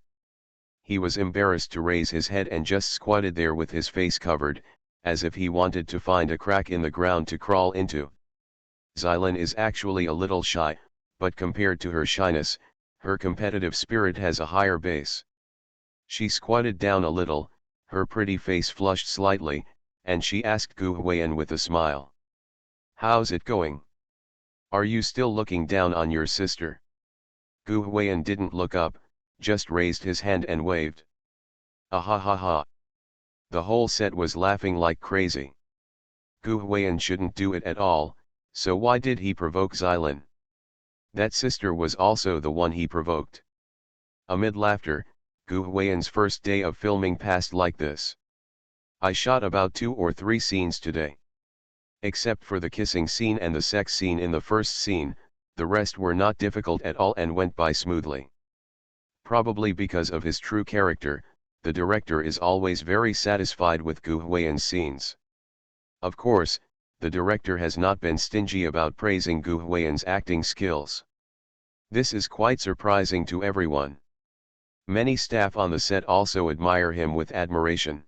Speaker 1: He was embarrassed to raise his head and just squatted there with his face covered, as if he wanted to find a crack in the ground to crawl into. Xylin is actually a little shy, but compared to her shyness, her competitive spirit has a higher base. She squatted down a little, her pretty face flushed slightly, and she asked Gu Huiyan with a smile. "How's it going? Are you still looking down on your sister?" Gu Huiyan didn't look up, just raised his hand and waved. Ah ha ha ha. The whole set was laughing like crazy. Gu Huiyan shouldn't do it at all, so why did he provoke Xylin? That sister was also the one he provoked. Amid laughter, Gu Huiyan's first day of filming passed like this. "I shot about 2 or 3 scenes today. Except for the kissing scene and the sex scene in the first scene, the rest were not difficult at all and went by smoothly." Probably because of his true character, the director is always very satisfied with Gu Huiyan's scenes. Of course, the director has not been stingy about praising Gu Huiyan's acting skills. This is quite surprising to everyone. Many staff on the set also admire him with admiration.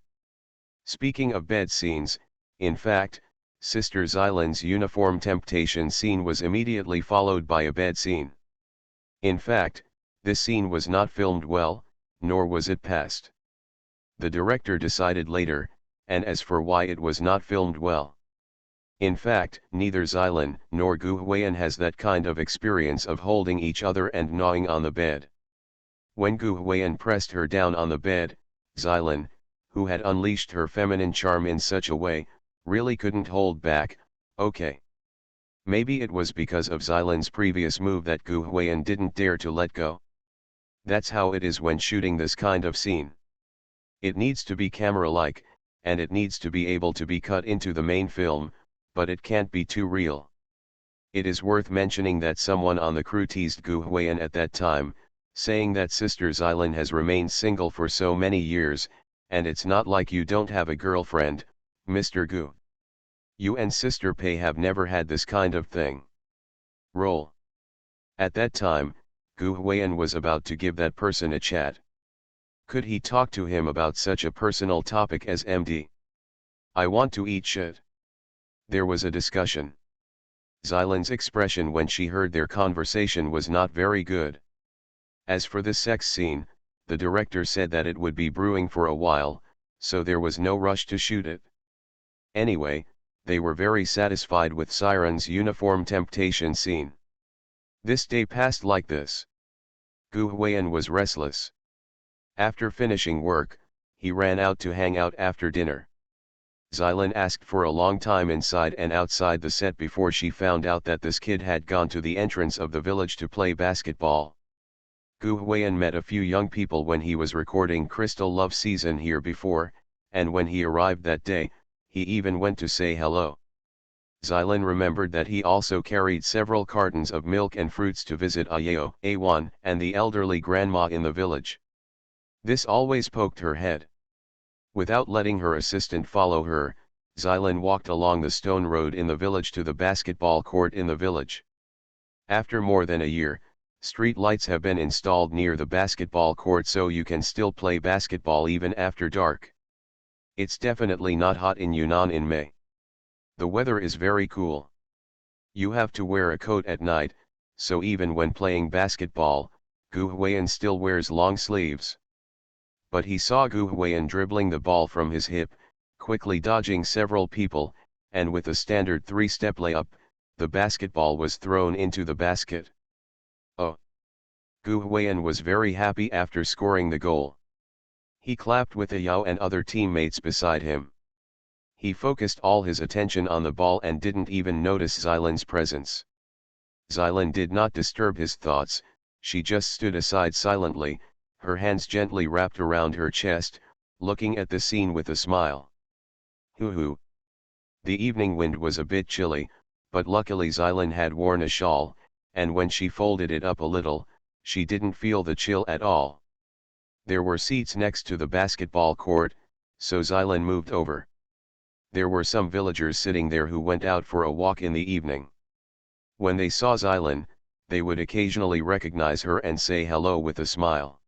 Speaker 1: Speaking of bed scenes, in fact, Sister Xylin's uniform temptation scene was immediately followed by a bed scene. In fact, this scene was not filmed well, nor was it passed. The director decided later, and as for why it was not filmed well. In fact, neither Xylin nor Gu Huiyan has that kind of experience of holding each other and gnawing on the bed. When Gu Huiyan pressed her down on the bed, Xylin, who had unleashed her feminine charm in such a way, really couldn't hold back. Okay. Maybe it was because of Xylin's previous move that Gu Huiyan didn't dare to let go. That's how it is when shooting this kind of scene. It needs to be camera-like, and it needs to be able to be cut into the main film, but it can't be too real. It is worth mentioning that someone on the crew teased Gu Huiyan at that time, saying that Sister Xylin has remained single for so many years, and it's not like you don't have a girlfriend, Mr. Gu. You and Sister Pei have never had this kind of thing. Roll. At that time, Gu Huiyan was about to give that person a chat. Could he talk to him about such a personal topic as MD? "I want to eat shit." There was a discussion. Xylin's expression when she heard their conversation was not very good. As for the sex scene, the director said that it would be brewing for a while, so there was no rush to shoot it. Anyway, they were very satisfied with Siren's uniform temptation scene. This day passed like this. Gu Huiyan was restless. After finishing work, he ran out to hang out after dinner. Xylin asked for a long time inside and outside the set before she found out that this kid had gone to the entrance of the village to play basketball. Gu Huiyan met a few young people when he was recording Crystal Love Season here before, and when he arrived that day, he even went to say hello. Xylin remembered that he also carried several cartons of milk and fruits to visit Ayao, Awan, and the elderly grandma in the village. This always poked her head. Without letting her assistant follow her, Xylin walked along the stone road in the village to the basketball court in the village. After more than a year, street lights have been installed near the basketball court so you can still play basketball even after dark. It's definitely not hot in Yunnan in May. The weather is very cool. You have to wear a coat at night, so even when playing basketball, Gu Huiyan still wears long sleeves. But he saw Gu Huiyan dribbling the ball from his hip, quickly dodging several people, and with a standard 3-step layup, the basketball was thrown into the basket. Oh! Gu Huiyan was very happy after scoring the goal. He clapped with Ayao and other teammates beside him. He focused all his attention on the ball and didn't even notice Xylin's presence. Xylin did not disturb his thoughts, she just stood aside silently, her hands gently wrapped around her chest, looking at the scene with a smile. Hoo hoo. The evening wind was a bit chilly, but luckily Xylan had worn a shawl, and when she folded it up a little, she didn't feel the chill at all. There were seats next to the basketball court, so Xylan moved over. There were some villagers sitting there who went out for a walk in the evening. When they saw Xylan, they would occasionally recognize her and say hello with a smile.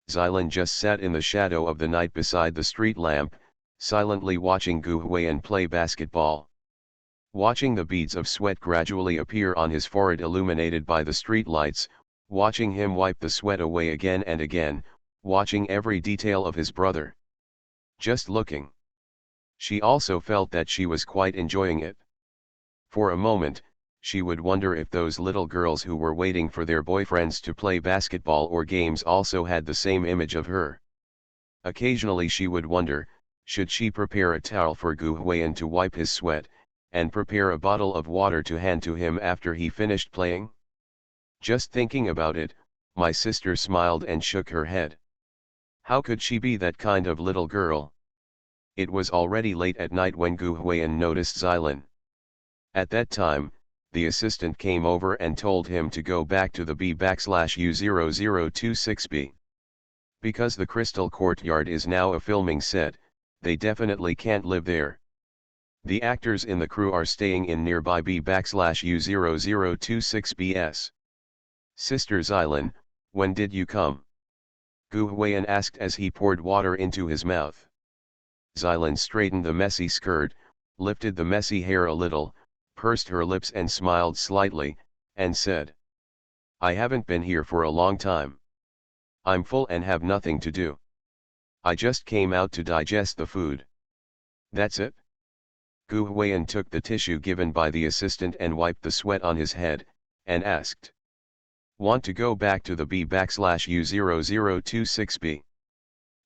Speaker 1: Xylan just sat in the shadow of the night beside the street lamp, silently watching Gu Huiyan play basketball. Watching the beads of sweat gradually appear on his forehead illuminated by the street lights, watching him wipe the sweat away again and again, watching every detail of his brother. Just looking. She also felt that she was quite enjoying it. For a moment, she would wonder if those little girls who were waiting for their boyfriends to play basketball or games also had the same image of her. Occasionally she would wonder, should she prepare a towel for Gu Huiyan to wipe his sweat, and prepare a bottle of water to hand to him after he finished playing? Just thinking about it, my sister smiled and shook her head. How could she be that kind of little girl? It was already late at night when Gu Huiyan noticed Xylan. At that time, the assistant came over and told him to go back to the B/U0026B. Because the Crystal Courtyard is now a filming set, they definitely can't live there. The actors in the crew are staying in nearby B/U0026Bs. Sister Xylan, when did you come? Gu Huiyan asked as he poured water into his mouth. Xylan straightened the messy skirt, lifted the messy hair a little, pursed her lips and smiled slightly, and said, I haven't been here for a long time. I'm full and have nothing to do. I just came out to digest the food. That's it? Gu Huiyan took the tissue given by the assistant and wiped the sweat on his head, and asked, Want to go back to the B/U0026B?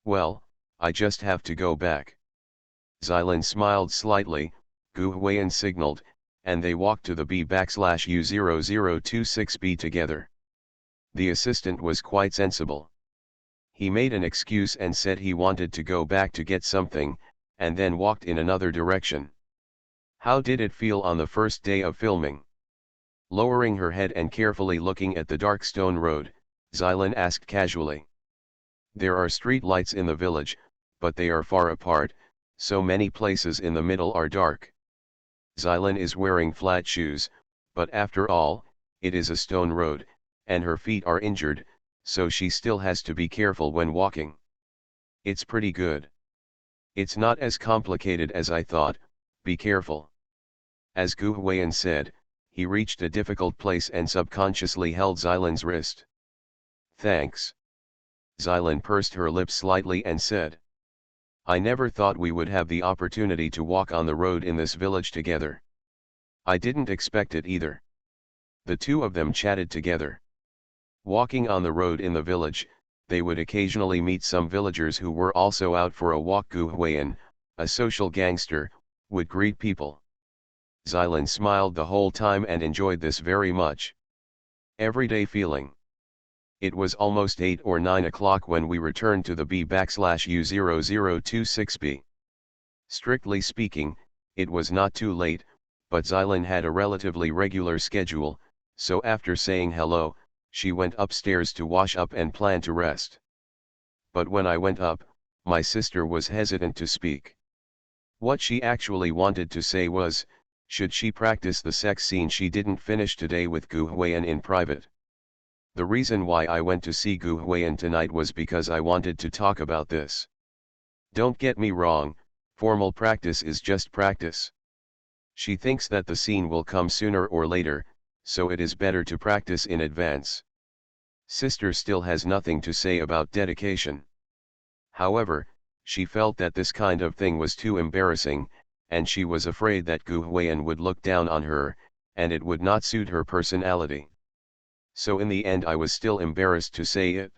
Speaker 1: Well, I just have to go back. Xylan smiled slightly, Gu Huiyan signaled, and they walked to the B/U0026B together. The assistant was quite sensible. He made an excuse and said he wanted to go back to get something, and then walked in another direction. How did it feel on the first day of filming? Lowering her head and carefully looking at the dark stone road, Xylan asked casually. There are street lights in the village, but they are far apart, so many places in the middle are dark. Xylan is wearing flat shoes, but after all, it is a stone road, and her feet are injured, so she still has to be careful when walking. It's pretty good. It's not as complicated as I thought, be careful. As Gu Huiyan said, he reached a difficult place and subconsciously held Xylan's wrist. Thanks. Xylan pursed her lips slightly and said, I never thought we would have the opportunity to walk on the road in this village together. I didn't expect it either. The two of them chatted together. Walking on the road in the village, they would occasionally meet some villagers who were also out for a walk. Gu Huiyan, a social gangster, would greet people. Xylan smiled the whole time and enjoyed this very much. Everyday feeling. It was almost 8 or 9 o'clock when we returned to the B/U0026B. Strictly speaking, it was not too late, but Xylan had a relatively regular schedule, so after saying hello, she went upstairs to wash up and plan to rest. But when I went up, my sister was hesitant to speak. What she actually wanted to say was, should she practice the sex scene she didn't finish today with Gu Huiyan in private? The reason why I went to see Gu Huiyan tonight was because I wanted to talk about this. Don't get me wrong, formal practice is just practice. She thinks that the scene will come sooner or later, so it is better to practice in advance. Sister still has nothing to say about dedication. However, she felt that this kind of thing was too embarrassing, and she was afraid that Gu Huiyan would look down on her, and it would not suit her personality. So in the end I was still embarrassed to say it.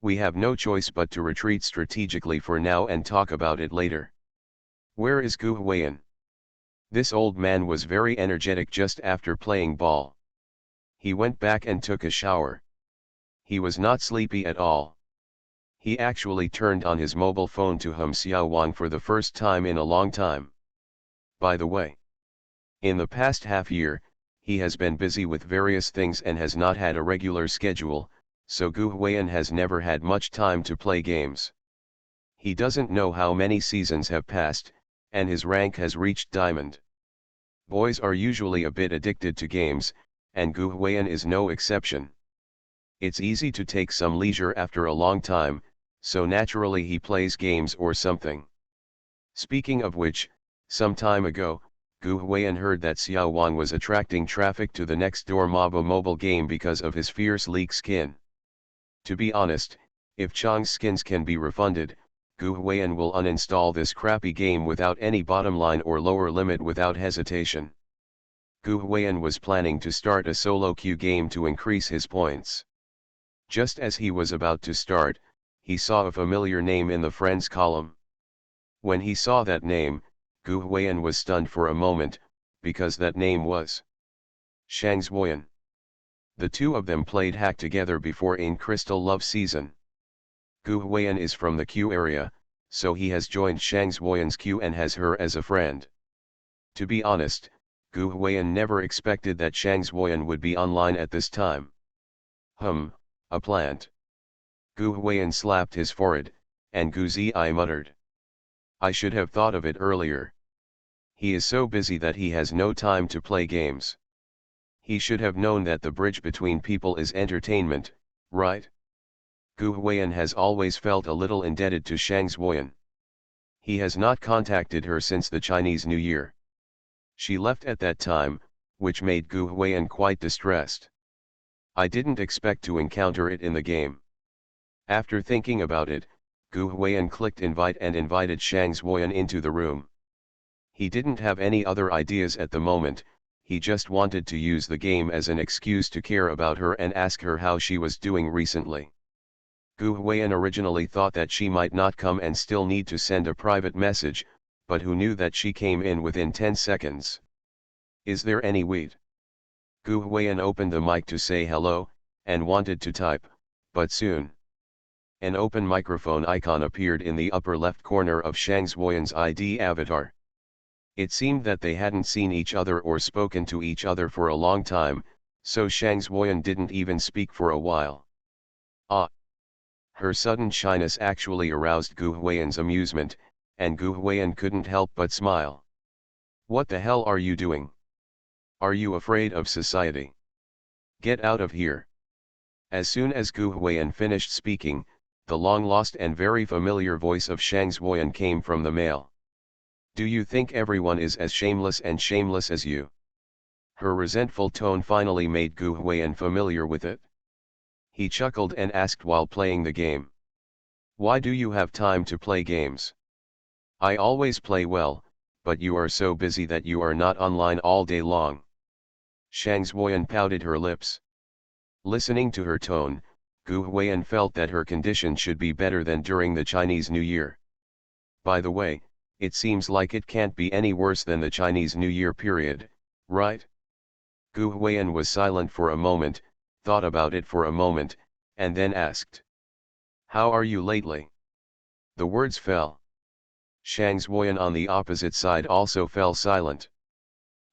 Speaker 1: We have no choice but to retreat strategically for now and talk about it later. Where is Gu Huiyan? This old man was very energetic just after playing ball. He went back and took a shower. He was not sleepy at all. He actually turned on his mobile phone to hum Xiao Wang for the first time in a long time. By the way, in the past half year, he has been busy with various things and has not had a regular schedule, so Gu Huiyan has never had much time to play games. He doesn't know how many seasons have passed, and his rank has reached Diamond. Boys are usually a bit addicted to games, and Gu Huiyan is no exception. It's easy to take some leisure after a long time, so naturally he plays games or something. Speaking of which, some time ago, Gu Huiyan heard that Xiao Wang was attracting traffic to the next door MOBA mobile game because of his fierce leak skin. To be honest, if Chang's skins can be refunded, Gu Huiyan will uninstall this crappy game without any bottom line or lower limit without hesitation. Gu Huiyan was planning to start a solo queue game to increase his points. Just as he was about to start, he saw a familiar name in the friends column. When he saw that name, Gu Huiyan was stunned for a moment, because that name was Shang Zuoyan. The two of them played hack together before in Crystal Love Season. Gu Huiyan is from the queue area, so he has joined Shang Zuoyan's queue and has her as a friend. To be honest, Gu Huiyan never expected that Shang Zuoyan would be online at this time. A plant. Gu Huiyan slapped his forehead, and Gu Zi muttered. I should have thought of it earlier. He is so busy that he has no time to play games. He should have known that the bridge between people is entertainment, right? Gu Huiyan has always felt a little indebted to Shang Zuoyan. He has not contacted her since the Chinese New Year. She left at that time, which made Gu Huiyan quite distressed. I didn't expect to encounter it in the game. After thinking about it, Gu Huiyan clicked invite and invited Shang Zuoyan into the room. He didn't have any other ideas at the moment, he just wanted to use the game as an excuse to care about her and ask her how she was doing recently. Gu Huiyan originally thought that she might not come and still need to send a private message, but who knew that she came in within 10 seconds. Is there any wait? Gu Huiyan opened the mic to say hello, and wanted to type, but soon an open microphone icon appeared in the upper left corner of Shang Zuoyan's ID avatar. It seemed that they hadn't seen each other or spoken to each other for a long time, so Shang Zuoyan didn't even speak for a while. Her sudden shyness actually aroused Gu Huiyan's amusement, and Gu Huiyan couldn't help but smile. What the hell are you doing? Are you afraid of society? Get out of here. As soon as Gu Huiyan finished speaking, the long-lost and very familiar voice of Shang Zuoyan came from the mail. Do you think everyone is as shameless as you? Her resentful tone finally made Gu Huiyan familiar with it. He chuckled and asked while playing the game. Why do you have time to play games? I always play well, but you are so busy that you are not online all day long. Shang Zuoyan pouted her lips. Listening to her tone, Gu Huiyan felt that her condition should be better than during the Chinese New Year. By the way, it seems like it can't be any worse than the Chinese New Year period, right? Gu Huiyan was silent for a moment, thought about it for a moment, and then asked. How are you lately? The words fell. Shang Zuoyan on the opposite side also fell silent.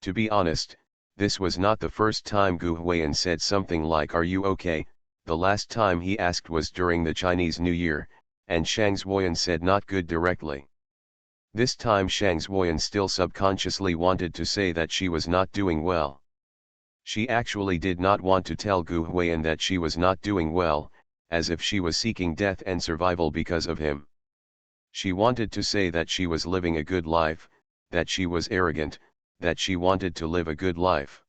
Speaker 1: To be honest, this was not the first time Gu Huiyan said something like "Are you okay?" The last time he asked was during the Chinese New Year, and Shang Zuoyan said "not good" directly. This time Shang Zuoyan still subconsciously wanted to say that she was not doing well. She actually did not want to tell Gu Huiyan that she was not doing well, as if she was seeking death and survival because of him. She wanted to say that she was living a good life, that she was arrogant, that she wanted to live a good life.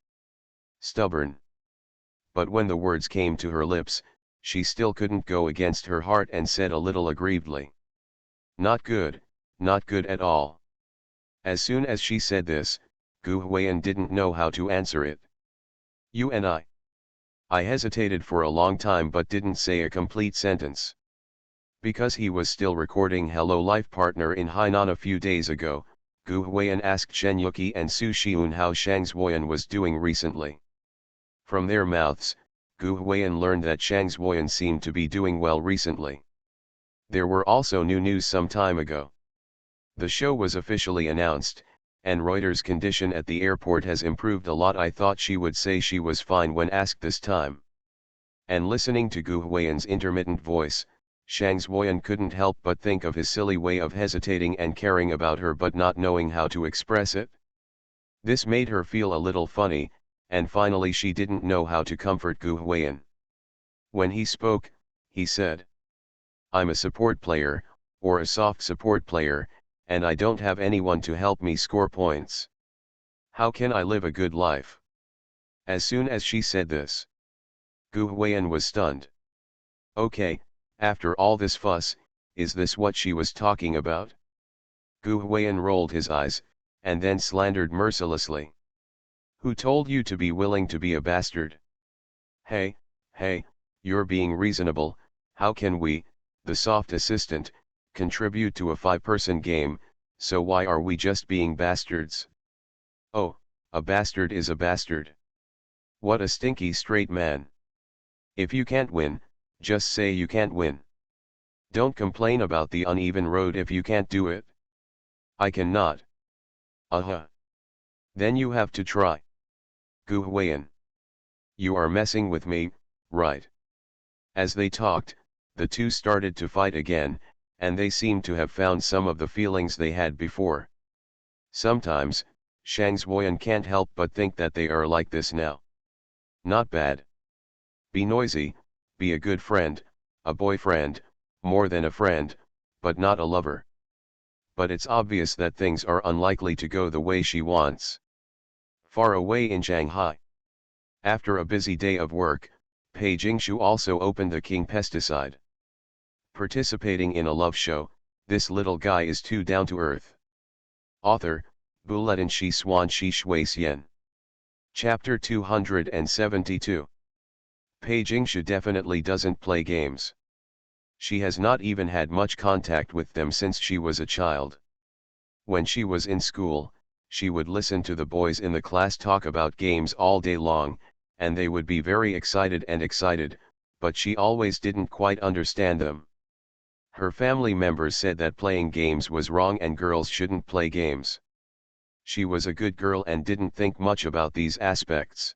Speaker 1: Stubborn. But when the words came to her lips, she still couldn't go against her heart and said a little aggrievedly. Not good at all. As soon as she said this, Gu Huiyan didn't know how to answer it. You and I hesitated for a long time but didn't say a complete sentence. Because he was still recording Hello Life Partner in Hainan a few days ago, Gu Huiyan asked Shen Yuki and Su Xiun how Shang Zuoyan was doing recently. From their mouths, Gu Huiyan learned that Shang Zuoyan seemed to be doing well recently. There were also new news some time ago. The show was officially announced, and Reuters' condition at the airport has improved a lot. I thought she would say she was fine when asked this time. And listening to Gu Huiyan's intermittent voice, Shang Zuoyan couldn't help but think of his silly way of hesitating and caring about her but not knowing how to express it. This made her feel a little funny, and finally she didn't know how to comfort Gu Huiyan. When he spoke, he said, "I'm a support player, or a soft support player, and I don't have anyone to help me score points. How can I live a good life?" As soon as she said this, Gu Huiyan was stunned. Okay, after all this fuss, is this what she was talking about? Gu Huiyan rolled his eyes, and then slandered mercilessly. "Who told you to be willing to be a bastard? Hey, you're being reasonable. How can we, the soft assistant, contribute to a 5-person game, so why are we just being bastards?" "Oh, a bastard is a bastard. What a stinky straight man. If you can't win, just say you can't win. Don't complain about the uneven road if you can't do it." "I cannot." Then you have to try." "Gu Huiyan, you are messing with me, right?" As they talked, the two started to fight again, and they seemed to have found some of the feelings they had before. Sometimes, Shang Zuoyan can't help but think that they are like this now. Not bad. Be noisy, be a good friend, a boyfriend, more than a friend, but not a lover. But it's obvious that things are unlikely to go the way she wants. Far away in Shanghai. After a busy day of work, Pei Jingshu also opened the King pesticide. Participating in a love show, this little guy is too down-to-earth. Author, Buletin Shi Swan Shi Shui Xian. Chapter 272. Pei Jingshu definitely doesn't play games. She has not even had much contact with them since she was a child. When she was in school, she would listen to the boys in the class talk about games all day long, and they would be very excited, but she always didn't quite understand them. Her family members said that playing games was wrong and girls shouldn't play games. She was a good girl and didn't think much about these aspects.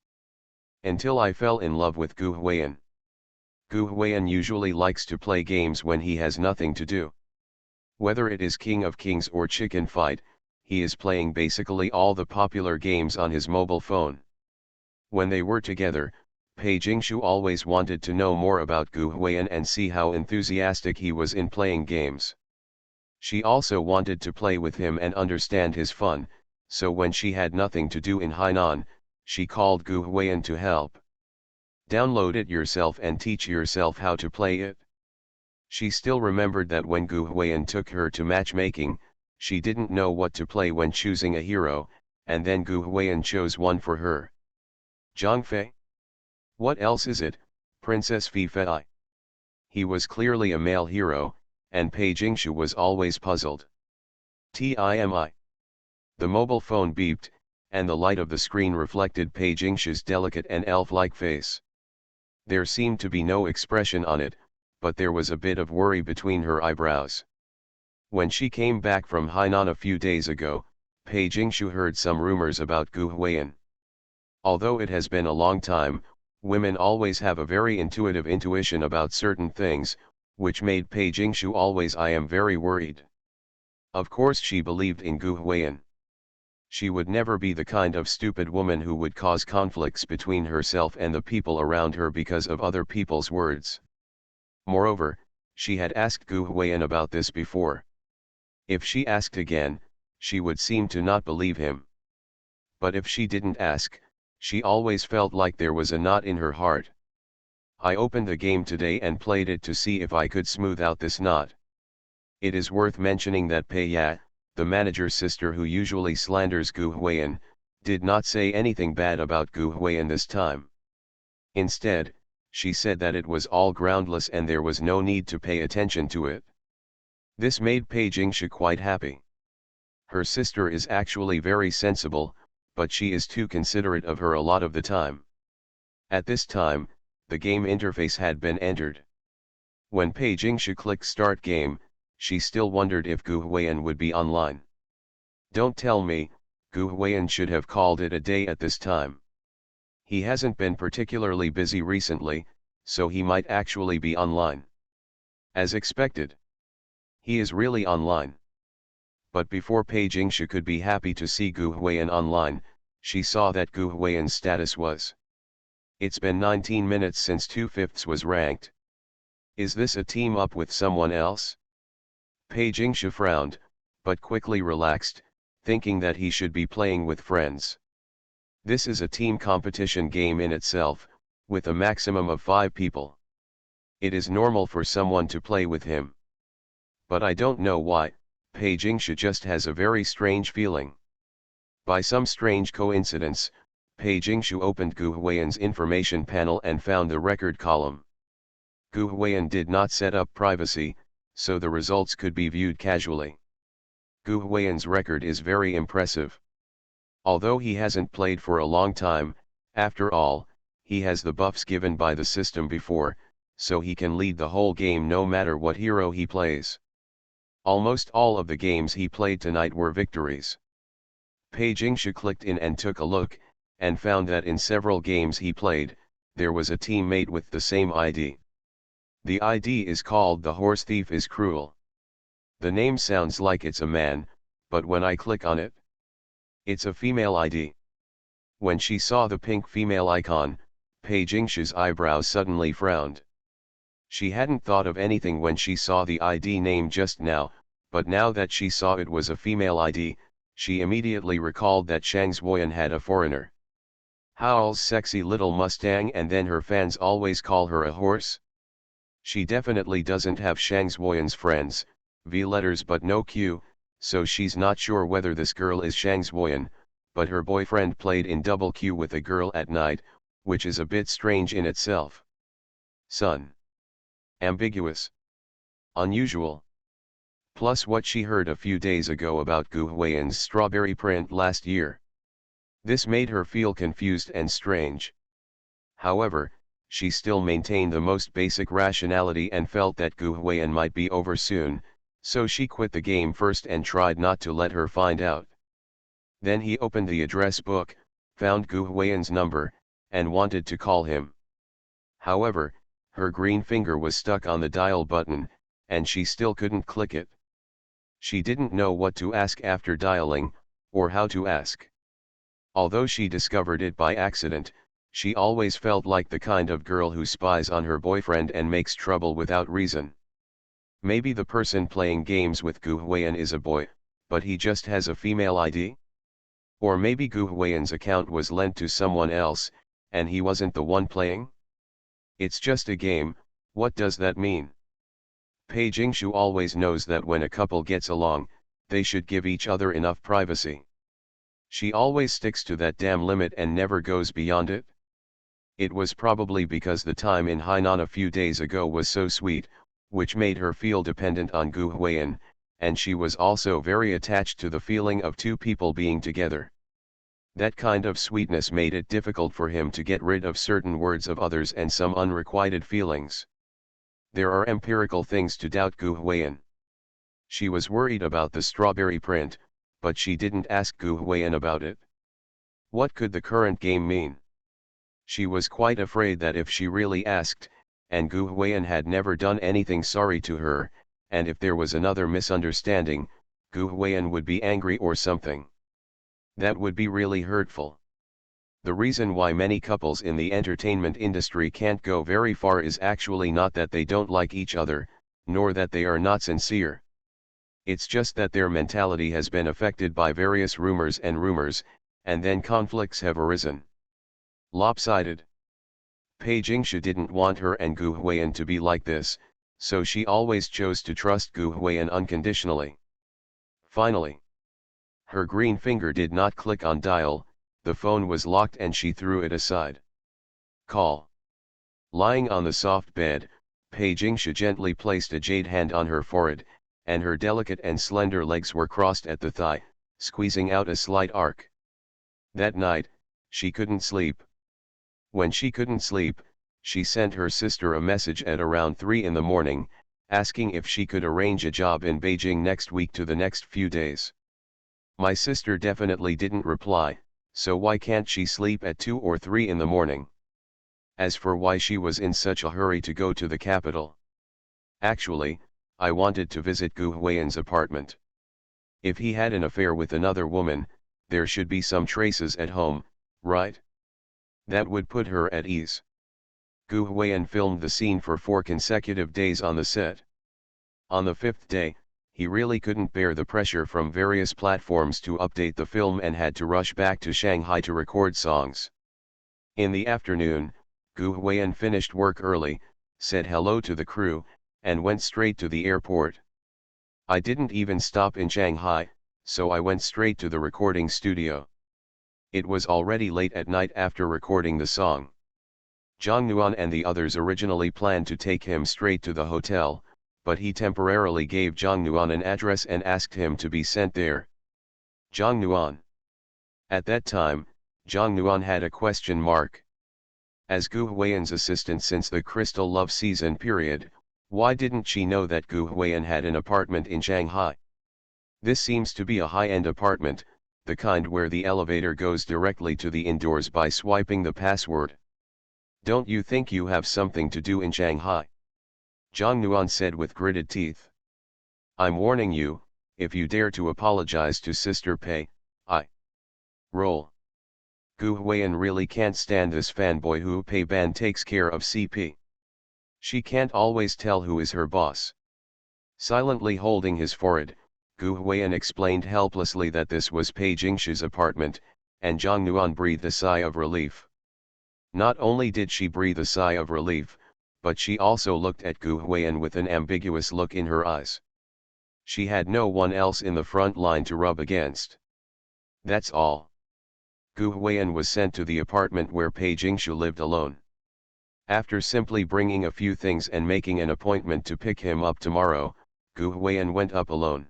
Speaker 1: Until I fell in love with Gu Huiyan. Gu Huiyan usually likes to play games when he has nothing to do. Whether it is King of Kings or Chicken Fight, he is playing basically all the popular games on his mobile phone. When they were together, Pei Jingshu always wanted to know more about Gu Huiyan and see how enthusiastic he was in playing games. She also wanted to play with him and understand his fun, so when she had nothing to do in Hainan, she called Gu Huiyan to help. "Download it yourself and teach yourself how to play it." She still remembered that when Gu Huiyan took her to matchmaking, she didn't know what to play when choosing a hero, and then Gu Huiyan chose one for her. Zhang Fei? What else is it, Princess Fi Fei? He was clearly a male hero, and Pei Jingshu was always puzzled. Timi. The mobile phone beeped, and the light of the screen reflected Pei Jingshu's delicate and elf-like face. There seemed to be no expression on it, but there was a bit of worry between her eyebrows. When she came back from Hainan a few days ago, Pei Jingshu heard some rumors about Gu Huiyan. Although it has been a long time, women always have a very intuitive intuition about certain things, which made Pei Jingshu always I am very worried. Of course she believed in Gu Huiyan. She would never be the kind of stupid woman who would cause conflicts between herself and the people around her because of other people's words. Moreover, she had asked Gu Huiyan about this before. If she asked again, she would seem to not believe him. But if she didn't ask, she always felt like there was a knot in her heart. I opened the game today and played it to see if I could smooth out this knot. It is worth mentioning that Pei Ya, the manager's sister who usually slanders Gu Huiyan, did not say anything bad about Gu Huiyan this time. Instead, she said that it was all groundless and there was no need to pay attention to it. This made Pei Jingshu quite happy. Her sister is actually very sensible, but she is too considerate of her a lot of the time. At this time, the game interface had been entered. When Pei Jingshu clicked start game, she still wondered if Gu Huiyan would be online. Don't tell me, Gu Huiyan should have called it a day at this time. He hasn't been particularly busy recently, so he might actually be online. As expected. He is really online. But before Pei Jingshu could be happy to see Gu Huiyan online, she saw that Gu Huiyan's status was: "It's been 19 minutes since 2/5 was ranked. Is this a team up with someone else?" Pei Jingshu frowned, but quickly relaxed, thinking that he should be playing with friends. This is a team competition game in itself, with a maximum of 5 people. It is normal for someone to play with him. But I don't know why, Pei Jingshu just has a very strange feeling. By some strange coincidence, Pei Jingshu opened Gu Huiyan's information panel and found the record column. Gu Huiyan did not set up privacy, so the results could be viewed casually. Gu Huiyan's record is very impressive. Although he hasn't played for a long time, after all, he has the buffs given by the system before, so he can lead the whole game no matter what hero he plays. Almost all of the games he played tonight were victories. Pei Jingshu clicked in and took a look, and found that in several games he played, there was a teammate with the same ID. The ID is called "The Horse Thief is Cruel." The name sounds like it's a man, but when I click on it, it's a female ID. When she saw the pink female icon, Pei Jingshu's eyebrows suddenly frowned. She hadn't thought of anything when she saw the ID name just now, but now that she saw it was a female ID, she immediately recalled that Shang Zuoyan had a foreigner. Howl's sexy little Mustang, and then her fans always call her a horse? She definitely doesn't have Shang Zuoyan's friends, V letters but no Q, so she's not sure whether this girl is Shang Zuoyan, but her boyfriend played in double Q with a girl at night, which is a bit strange in itself. Sun. Ambiguous. Unusual. Plus what she heard a few days ago about Gu Huiyan's strawberry print last year. This made her feel confused and strange. However, she still maintained the most basic rationality and felt that Gu Huiyan might be over soon, so she quit the game first and tried not to let her find out. Then he opened the address book, found Gu Huiyan's number, and wanted to call him. However, her green finger was stuck on the dial button, and she still couldn't click it. She didn't know what to ask after dialing, or how to ask. Although she discovered it by accident, she always felt like the kind of girl who spies on her boyfriend and makes trouble without reason. Maybe the person playing games with Gu Huiyan is a boy, but he just has a female ID? Or maybe Gu Huiyan's account was lent to someone else, and he wasn't the one playing? It's just a game, what does that mean? Pei Jingshu always knows that when a couple gets along, they should give each other enough privacy. She always sticks to that damn limit and never goes beyond it. It was probably because the time in Hainan a few days ago was so sweet, which made her feel dependent on Gu Huiyan, and she was also very attached to the feeling of two people being together. That kind of sweetness made it difficult for him to get rid of certain words of others and some unrequited feelings. There are empirical things to doubt Gu Huiyan. She was worried about the strawberry print, but she didn't ask Gu Huiyan about it. What could the current game mean? She was quite afraid that if she really asked, and Gu Huiyan had never done anything sorry to her, and if there was another misunderstanding, Gu Huiyan would be angry or something. That would be really hurtful. The reason why many couples in the entertainment industry can't go very far is actually not that they don't like each other, nor that they are not sincere. It's just that their mentality has been affected by various rumors, and then conflicts have arisen. Lopsided. Pei Jingshu didn't want her and Gu Huiyan to be like this, so she always chose to trust Gu Huiyan unconditionally. Finally, her green finger did not click on dial, the phone was locked and she threw it aside. Call. Lying on the soft bed, Pei Jingshu gently placed a jade hand on her forehead, and her delicate and slender legs were crossed at the thigh, squeezing out a slight arc. That night, she couldn't sleep. When she couldn't sleep, She sent her sister a message at around 3 in the morning, asking if she could arrange a job in Beijing next week to the next few days. My sister definitely didn't reply, so why can't she sleep at 2 or 3 in the morning? As for why she was in such a hurry to go to the capital. Actually, I wanted to visit Gu Huiyan's apartment. If he had an affair with another woman, there should be some traces at home, right? That would put her at ease. Gu Huiyan filmed the scene for 4 consecutive days on the set. On the 5th day, he really couldn't bear the pressure from various platforms to update the film and had to rush back to Shanghai to record songs. In the afternoon, Gu Huiyan finished work early, said hello to the crew, and went straight to the airport. I didn't even stop in Shanghai, so I went straight to the recording studio. It was already late at night after recording the song. Zhang Nuan and the others originally planned to take him straight to the hotel, but he temporarily gave Zhang Nuan an address and asked him to be sent there. Zhang Nuan. At that time, Zhang Nuan had a question mark. As Gu Huiyan's assistant since the Crystal Love season period, why didn't she know that Gu Huiyan had an apartment in Shanghai? This seems to be a high-end apartment, the kind where the elevator goes directly to the indoors by swiping the password. Don't you think you have something to do in Shanghai? Zhang Nuan said with gritted teeth. I'm warning you, if you dare to apologize to Sister Pei, I roll. Gu Huiyan really can't stand this fanboy who Pei Ban takes care of CP. She can't always tell who is her boss. Silently holding his forehead, Gu Huiyan explained helplessly that this was Pei Jingshu's apartment, and Zhang Nuan breathed a sigh of relief. Not only did she breathe a sigh of relief, but she also looked at Gu Huiyan with an ambiguous look in her eyes. She had no one else in the front line to rub against. That's all. Gu Huiyan was sent to the apartment where Pei Jingshu lived alone. After simply bringing a few things and making an appointment to pick him up tomorrow, Gu Huiyan went up alone.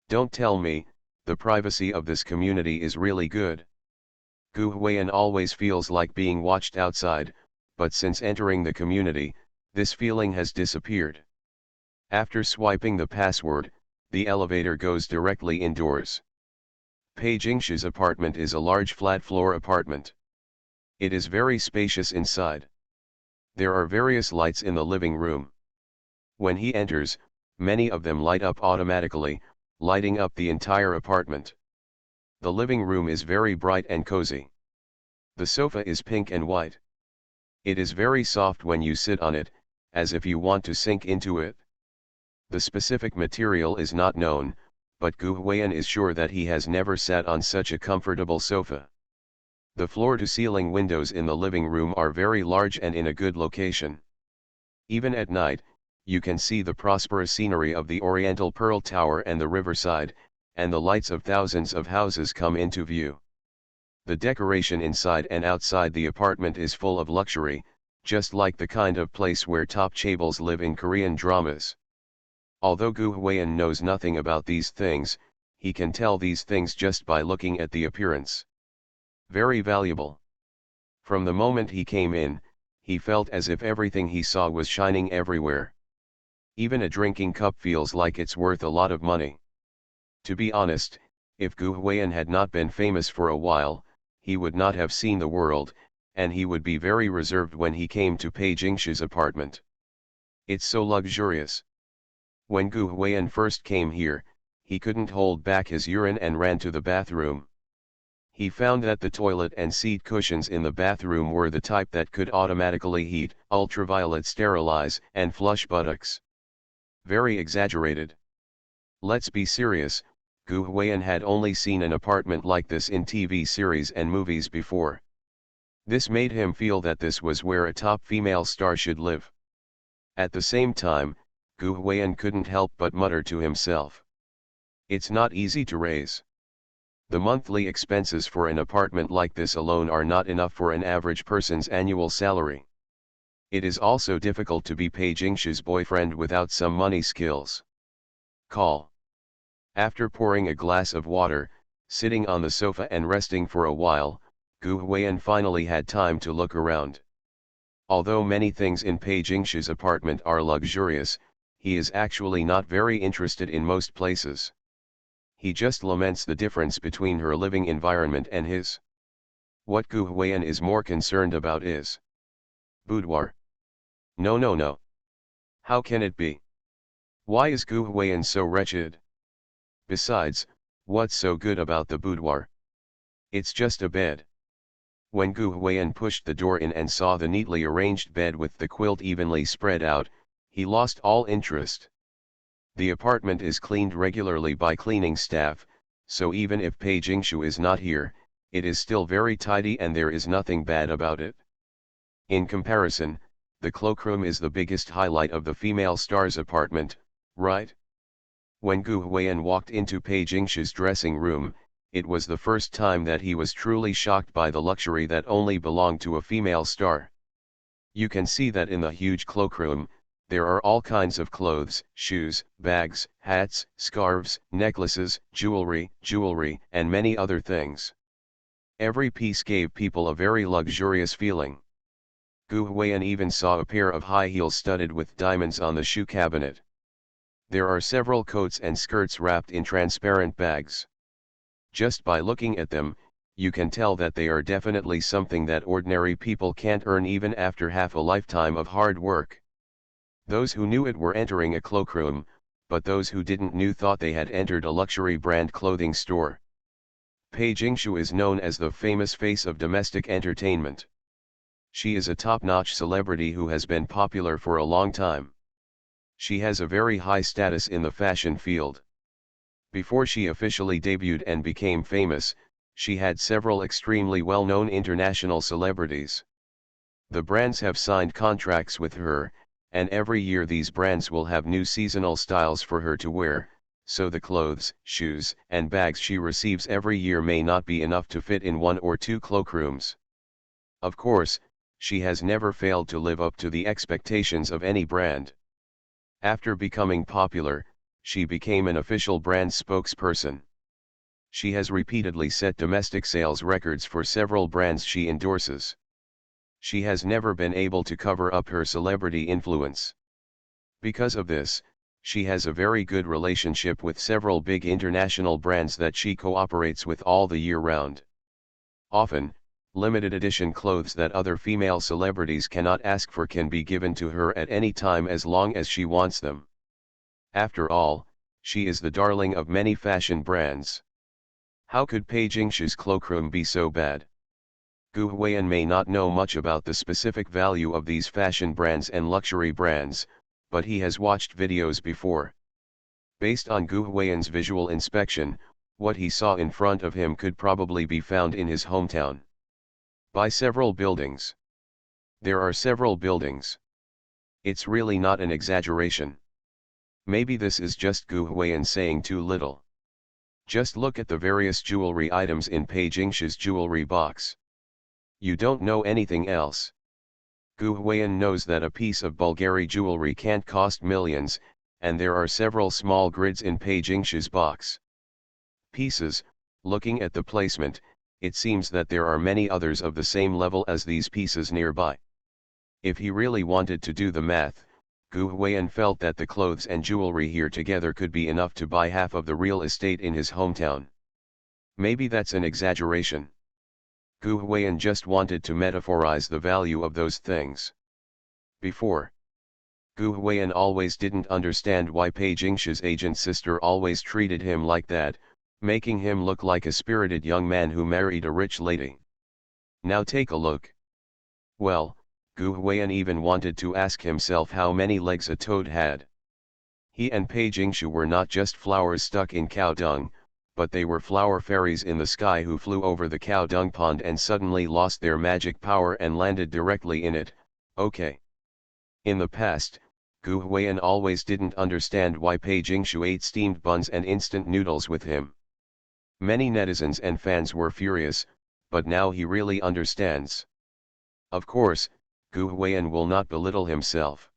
Speaker 1: Don't tell me, the privacy of this community is really good. Gu Huiyan always feels like being watched outside, but since entering the community, this feeling has disappeared. After swiping the password, the elevator goes directly indoors. Pei Jingshu's apartment is a large flat-floor apartment. It is very spacious inside. There are various lights in the living room. When he enters, many of them light up automatically, lighting up the entire apartment. The living room is very bright and cozy. The sofa is pink and white. It is very soft when you sit on it, as if you want to sink into it. The specific material is not known, but Gu Huiyan is sure that he has never sat on such a comfortable sofa. The floor-to-ceiling windows in the living room are very large and in a good location. Even at night, you can see the prosperous scenery of the Oriental Pearl Tower and the riverside, and the lights of thousands of houses come into view. The decoration inside and outside the apartment is full of luxury, just like the kind of place where top chaebols live in Korean dramas. Although Gu Huiyan knows nothing about these things, he can tell these things just by looking at the appearance. Very valuable. From the moment he came in, he felt as if everything he saw was shining everywhere. Even a drinking cup feels like it's worth a lot of money. To be honest, if Gu Huiyan had not been famous for a while, he would not have seen the world, and he would be very reserved when he came to Pei Jingshu's apartment. It's so luxurious. When Gu Huiyan first came here, he couldn't hold back his urine and ran to the bathroom. He found that the toilet and seat cushions in the bathroom were the type that could automatically heat, ultraviolet sterilize, and flush buttocks. Very exaggerated. Let's be serious, Gu Huiyan had only seen an apartment like this in TV series and movies before. This made him feel that this was where a top female star should live. At the same time, Gu Huiyan couldn't help but mutter to himself. It's not easy to raise. The monthly expenses for an apartment like this alone are not enough for an average person's annual salary. It is also difficult to be Pei Jingshu's boyfriend without some money skills. Call. After pouring a glass of water, sitting on the sofa and resting for a while, Gu Huiyan finally had time to look around. Although many things in Pei Jingshu's apartment are luxurious, he is actually not very interested in most places. He just laments the difference between her living environment and his. What Gu Huiyan is more concerned about is boudoir. No, no, no. How can it be? Why is Gu Huiyan so wretched? Besides, what's so good about the boudoir? It's just a bed. When Gu Huiyan pushed the door in and saw the neatly arranged bed with the quilt evenly spread out, he lost all interest. The apartment is cleaned regularly by cleaning staff, so even if Pei Jingshu is not here, it is still very tidy and there is nothing bad about it. In comparison, the cloakroom is the biggest highlight of the female star's apartment, right? When Gu Huiyan walked into Pei Jingshu's dressing room, it was the first time that he was truly shocked by the luxury that only belonged to a female star. You can see that in the huge cloakroom, there are all kinds of clothes, shoes, bags, hats, scarves, necklaces, jewelry, and many other things. Every piece gave people a very luxurious feeling. Gu Huiyan even saw a pair of high heels studded with diamonds on the shoe cabinet. There are several coats and skirts wrapped in transparent bags. Just by looking at them, you can tell that they are definitely something that ordinary people can't earn even after half a lifetime of hard work. Those who knew it were entering a cloakroom, but those who didn't knew thought they had entered a luxury brand clothing store. Pei Jingshu is known as the famous face of domestic entertainment. She is a top-notch celebrity who has been popular for a long time. She has a very high status in the fashion field. Before she officially debuted and became famous, she had several extremely well-known international celebrities. The brands have signed contracts with her, and every year these brands will have new seasonal styles for her to wear, so the clothes, shoes, and bags she receives every year may not be enough to fit in one or two cloakrooms. Of course, she has never failed to live up to the expectations of any brand. After becoming popular, she became an official brand spokesperson. She has repeatedly set domestic sales records for several brands she endorses. She has never been able to cover up her celebrity influence. Because of this, she has a very good relationship with several big international brands that she cooperates with all the year round. Often, limited edition clothes that other female celebrities cannot ask for can be given to her at any time as long as she wants them. After all, she is the darling of many fashion brands. How could Pei Jingshu's cloakroom be so bad? Gu Huiyan may not know much about the specific value of these fashion brands and luxury brands, but he has watched videos before. Based on Gu Huiyan's visual inspection, what he saw in front of him could probably be found in his hometown. By several buildings. There are several buildings. It's really not an exaggeration. Maybe this is just Gu Huiyan saying too little. Just look at the various jewelry items in Pei Jingshu's jewelry box. You don't know anything else. Gu Huiyan knows that a piece of Bulgari jewelry can't cost millions, and there are several small grids in Pei Jingshu's box. Pieces, looking at the placement, it seems that there are many others of the same level as these pieces nearby. If he really wanted to do the math, Gu Huiyan felt that the clothes and jewelry here together could be enough to buy half of the real estate in his hometown. Maybe that's an exaggeration. Gu Huiyan just wanted to metaphorize the value of those things. Before, Gu Huiyan always didn't understand why Pei Jingshu's agent sister always treated him like that, making him look like a spirited young man who married a rich lady. Now take a look. Well, Gu Huiyan even wanted to ask himself how many legs a toad had. He and Pei Jingshu were not just flowers stuck in cow dung, but they were flower fairies in the sky who flew over the cow dung pond and suddenly lost their magic power and landed directly in it. Okay. In the past, Gu Huiyan always didn't understand why Pei Jingshu ate steamed buns and instant noodles with him. Many netizens and fans were furious, but now he really understands. Of course, Gu Huiyan will not belittle himself.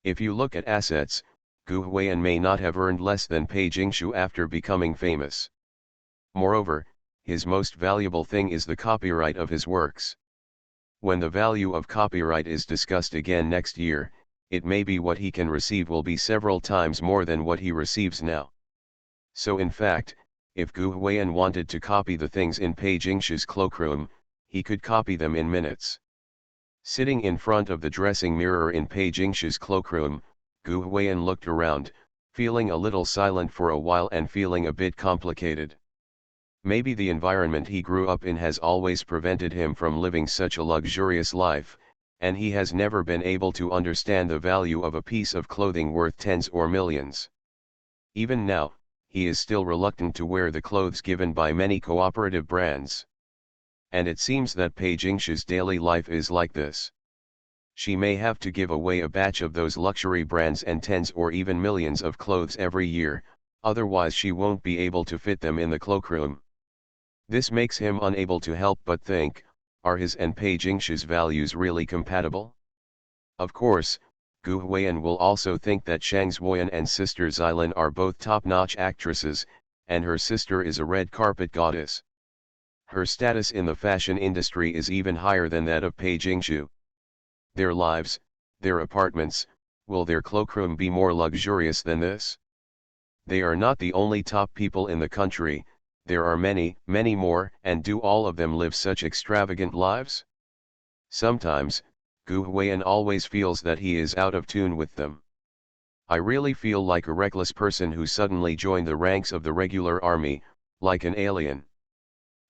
Speaker 1: If you look at assets, Gu Huiyan may not have earned less than Pei Jingshu after becoming famous. Moreover, his most valuable thing is the copyright of his works. When the value of copyright is discussed again next year, it may be what he can receive will be several times more than what he receives now. So in fact, if Gu Huiyan wanted to copy the things in Pei Jingshu's cloakroom, he could copy them in minutes. Sitting in front of the dressing mirror in Pei Jingshu's cloakroom, Gu Huiyan looked around, feeling a little silent for a while and feeling a bit complicated. Maybe the environment he grew up in has always prevented him from living such a luxurious life, and he has never been able to understand the value of a piece of clothing worth tens or millions. Even now, he is still reluctant to wear the clothes given by many cooperative brands. And it seems that Pei Jingshu's daily life is like this. She may have to give away a batch of those luxury brands and tens or even millions of clothes every year, otherwise she won't be able to fit them in the cloakroom. This makes him unable to help but think, are his and Pei Jingshu's values really compatible? Of course, Gu Huiyan will also think that Shang Zuoyan and sister Xilin are both top-notch actresses, and her sister is a red carpet goddess. Her status in the fashion industry is even higher than that of Pei Jingshu. Their lives, their apartments, will their cloakroom be more luxurious than this? They are not the only top people in the country, there are many, many more, and do all of them live such extravagant lives? Sometimes, Gu Huiyan always feels that he is out of tune with them. I really feel like a reckless person who suddenly joined the ranks of the regular army, like an alien.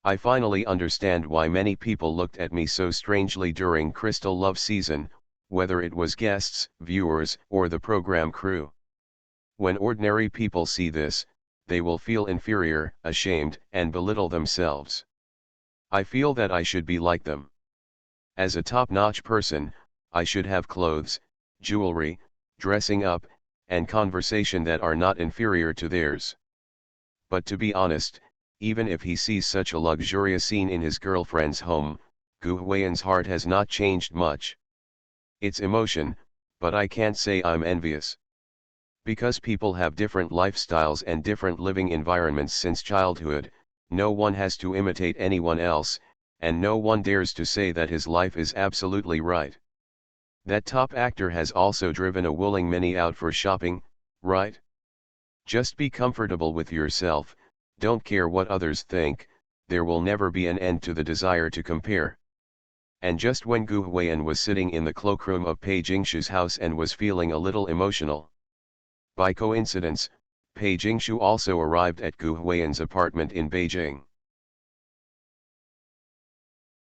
Speaker 1: I finally understand why many people looked at me so strangely during Crystal Love season, whether it was guests, viewers, or the program crew. When ordinary people see this, they will feel inferior, ashamed, and belittle themselves. I feel that I should be like them. As a top-notch person, I should have clothes, jewelry, dressing up, and conversation that are not inferior to theirs. But to be honest, even if he sees such a luxurious scene in his girlfriend's home, Gu Huiyan's heart has not changed much. It's emotion, but I can't say I'm envious. Because people have different lifestyles and different living environments since childhood, no one has to imitate anyone else, and no one dares to say that his life is absolutely right. That top actor has also driven a willing mini out for shopping, right? Just be comfortable with yourself, don't care what others think, there will never be an end to the desire to compare. And just when Gu Huiyan was sitting in the cloakroom of Pei Jingshu's house and was feeling a little emotional. By coincidence, Pei Jingshu also arrived at Gu Huiyan's apartment in Beijing.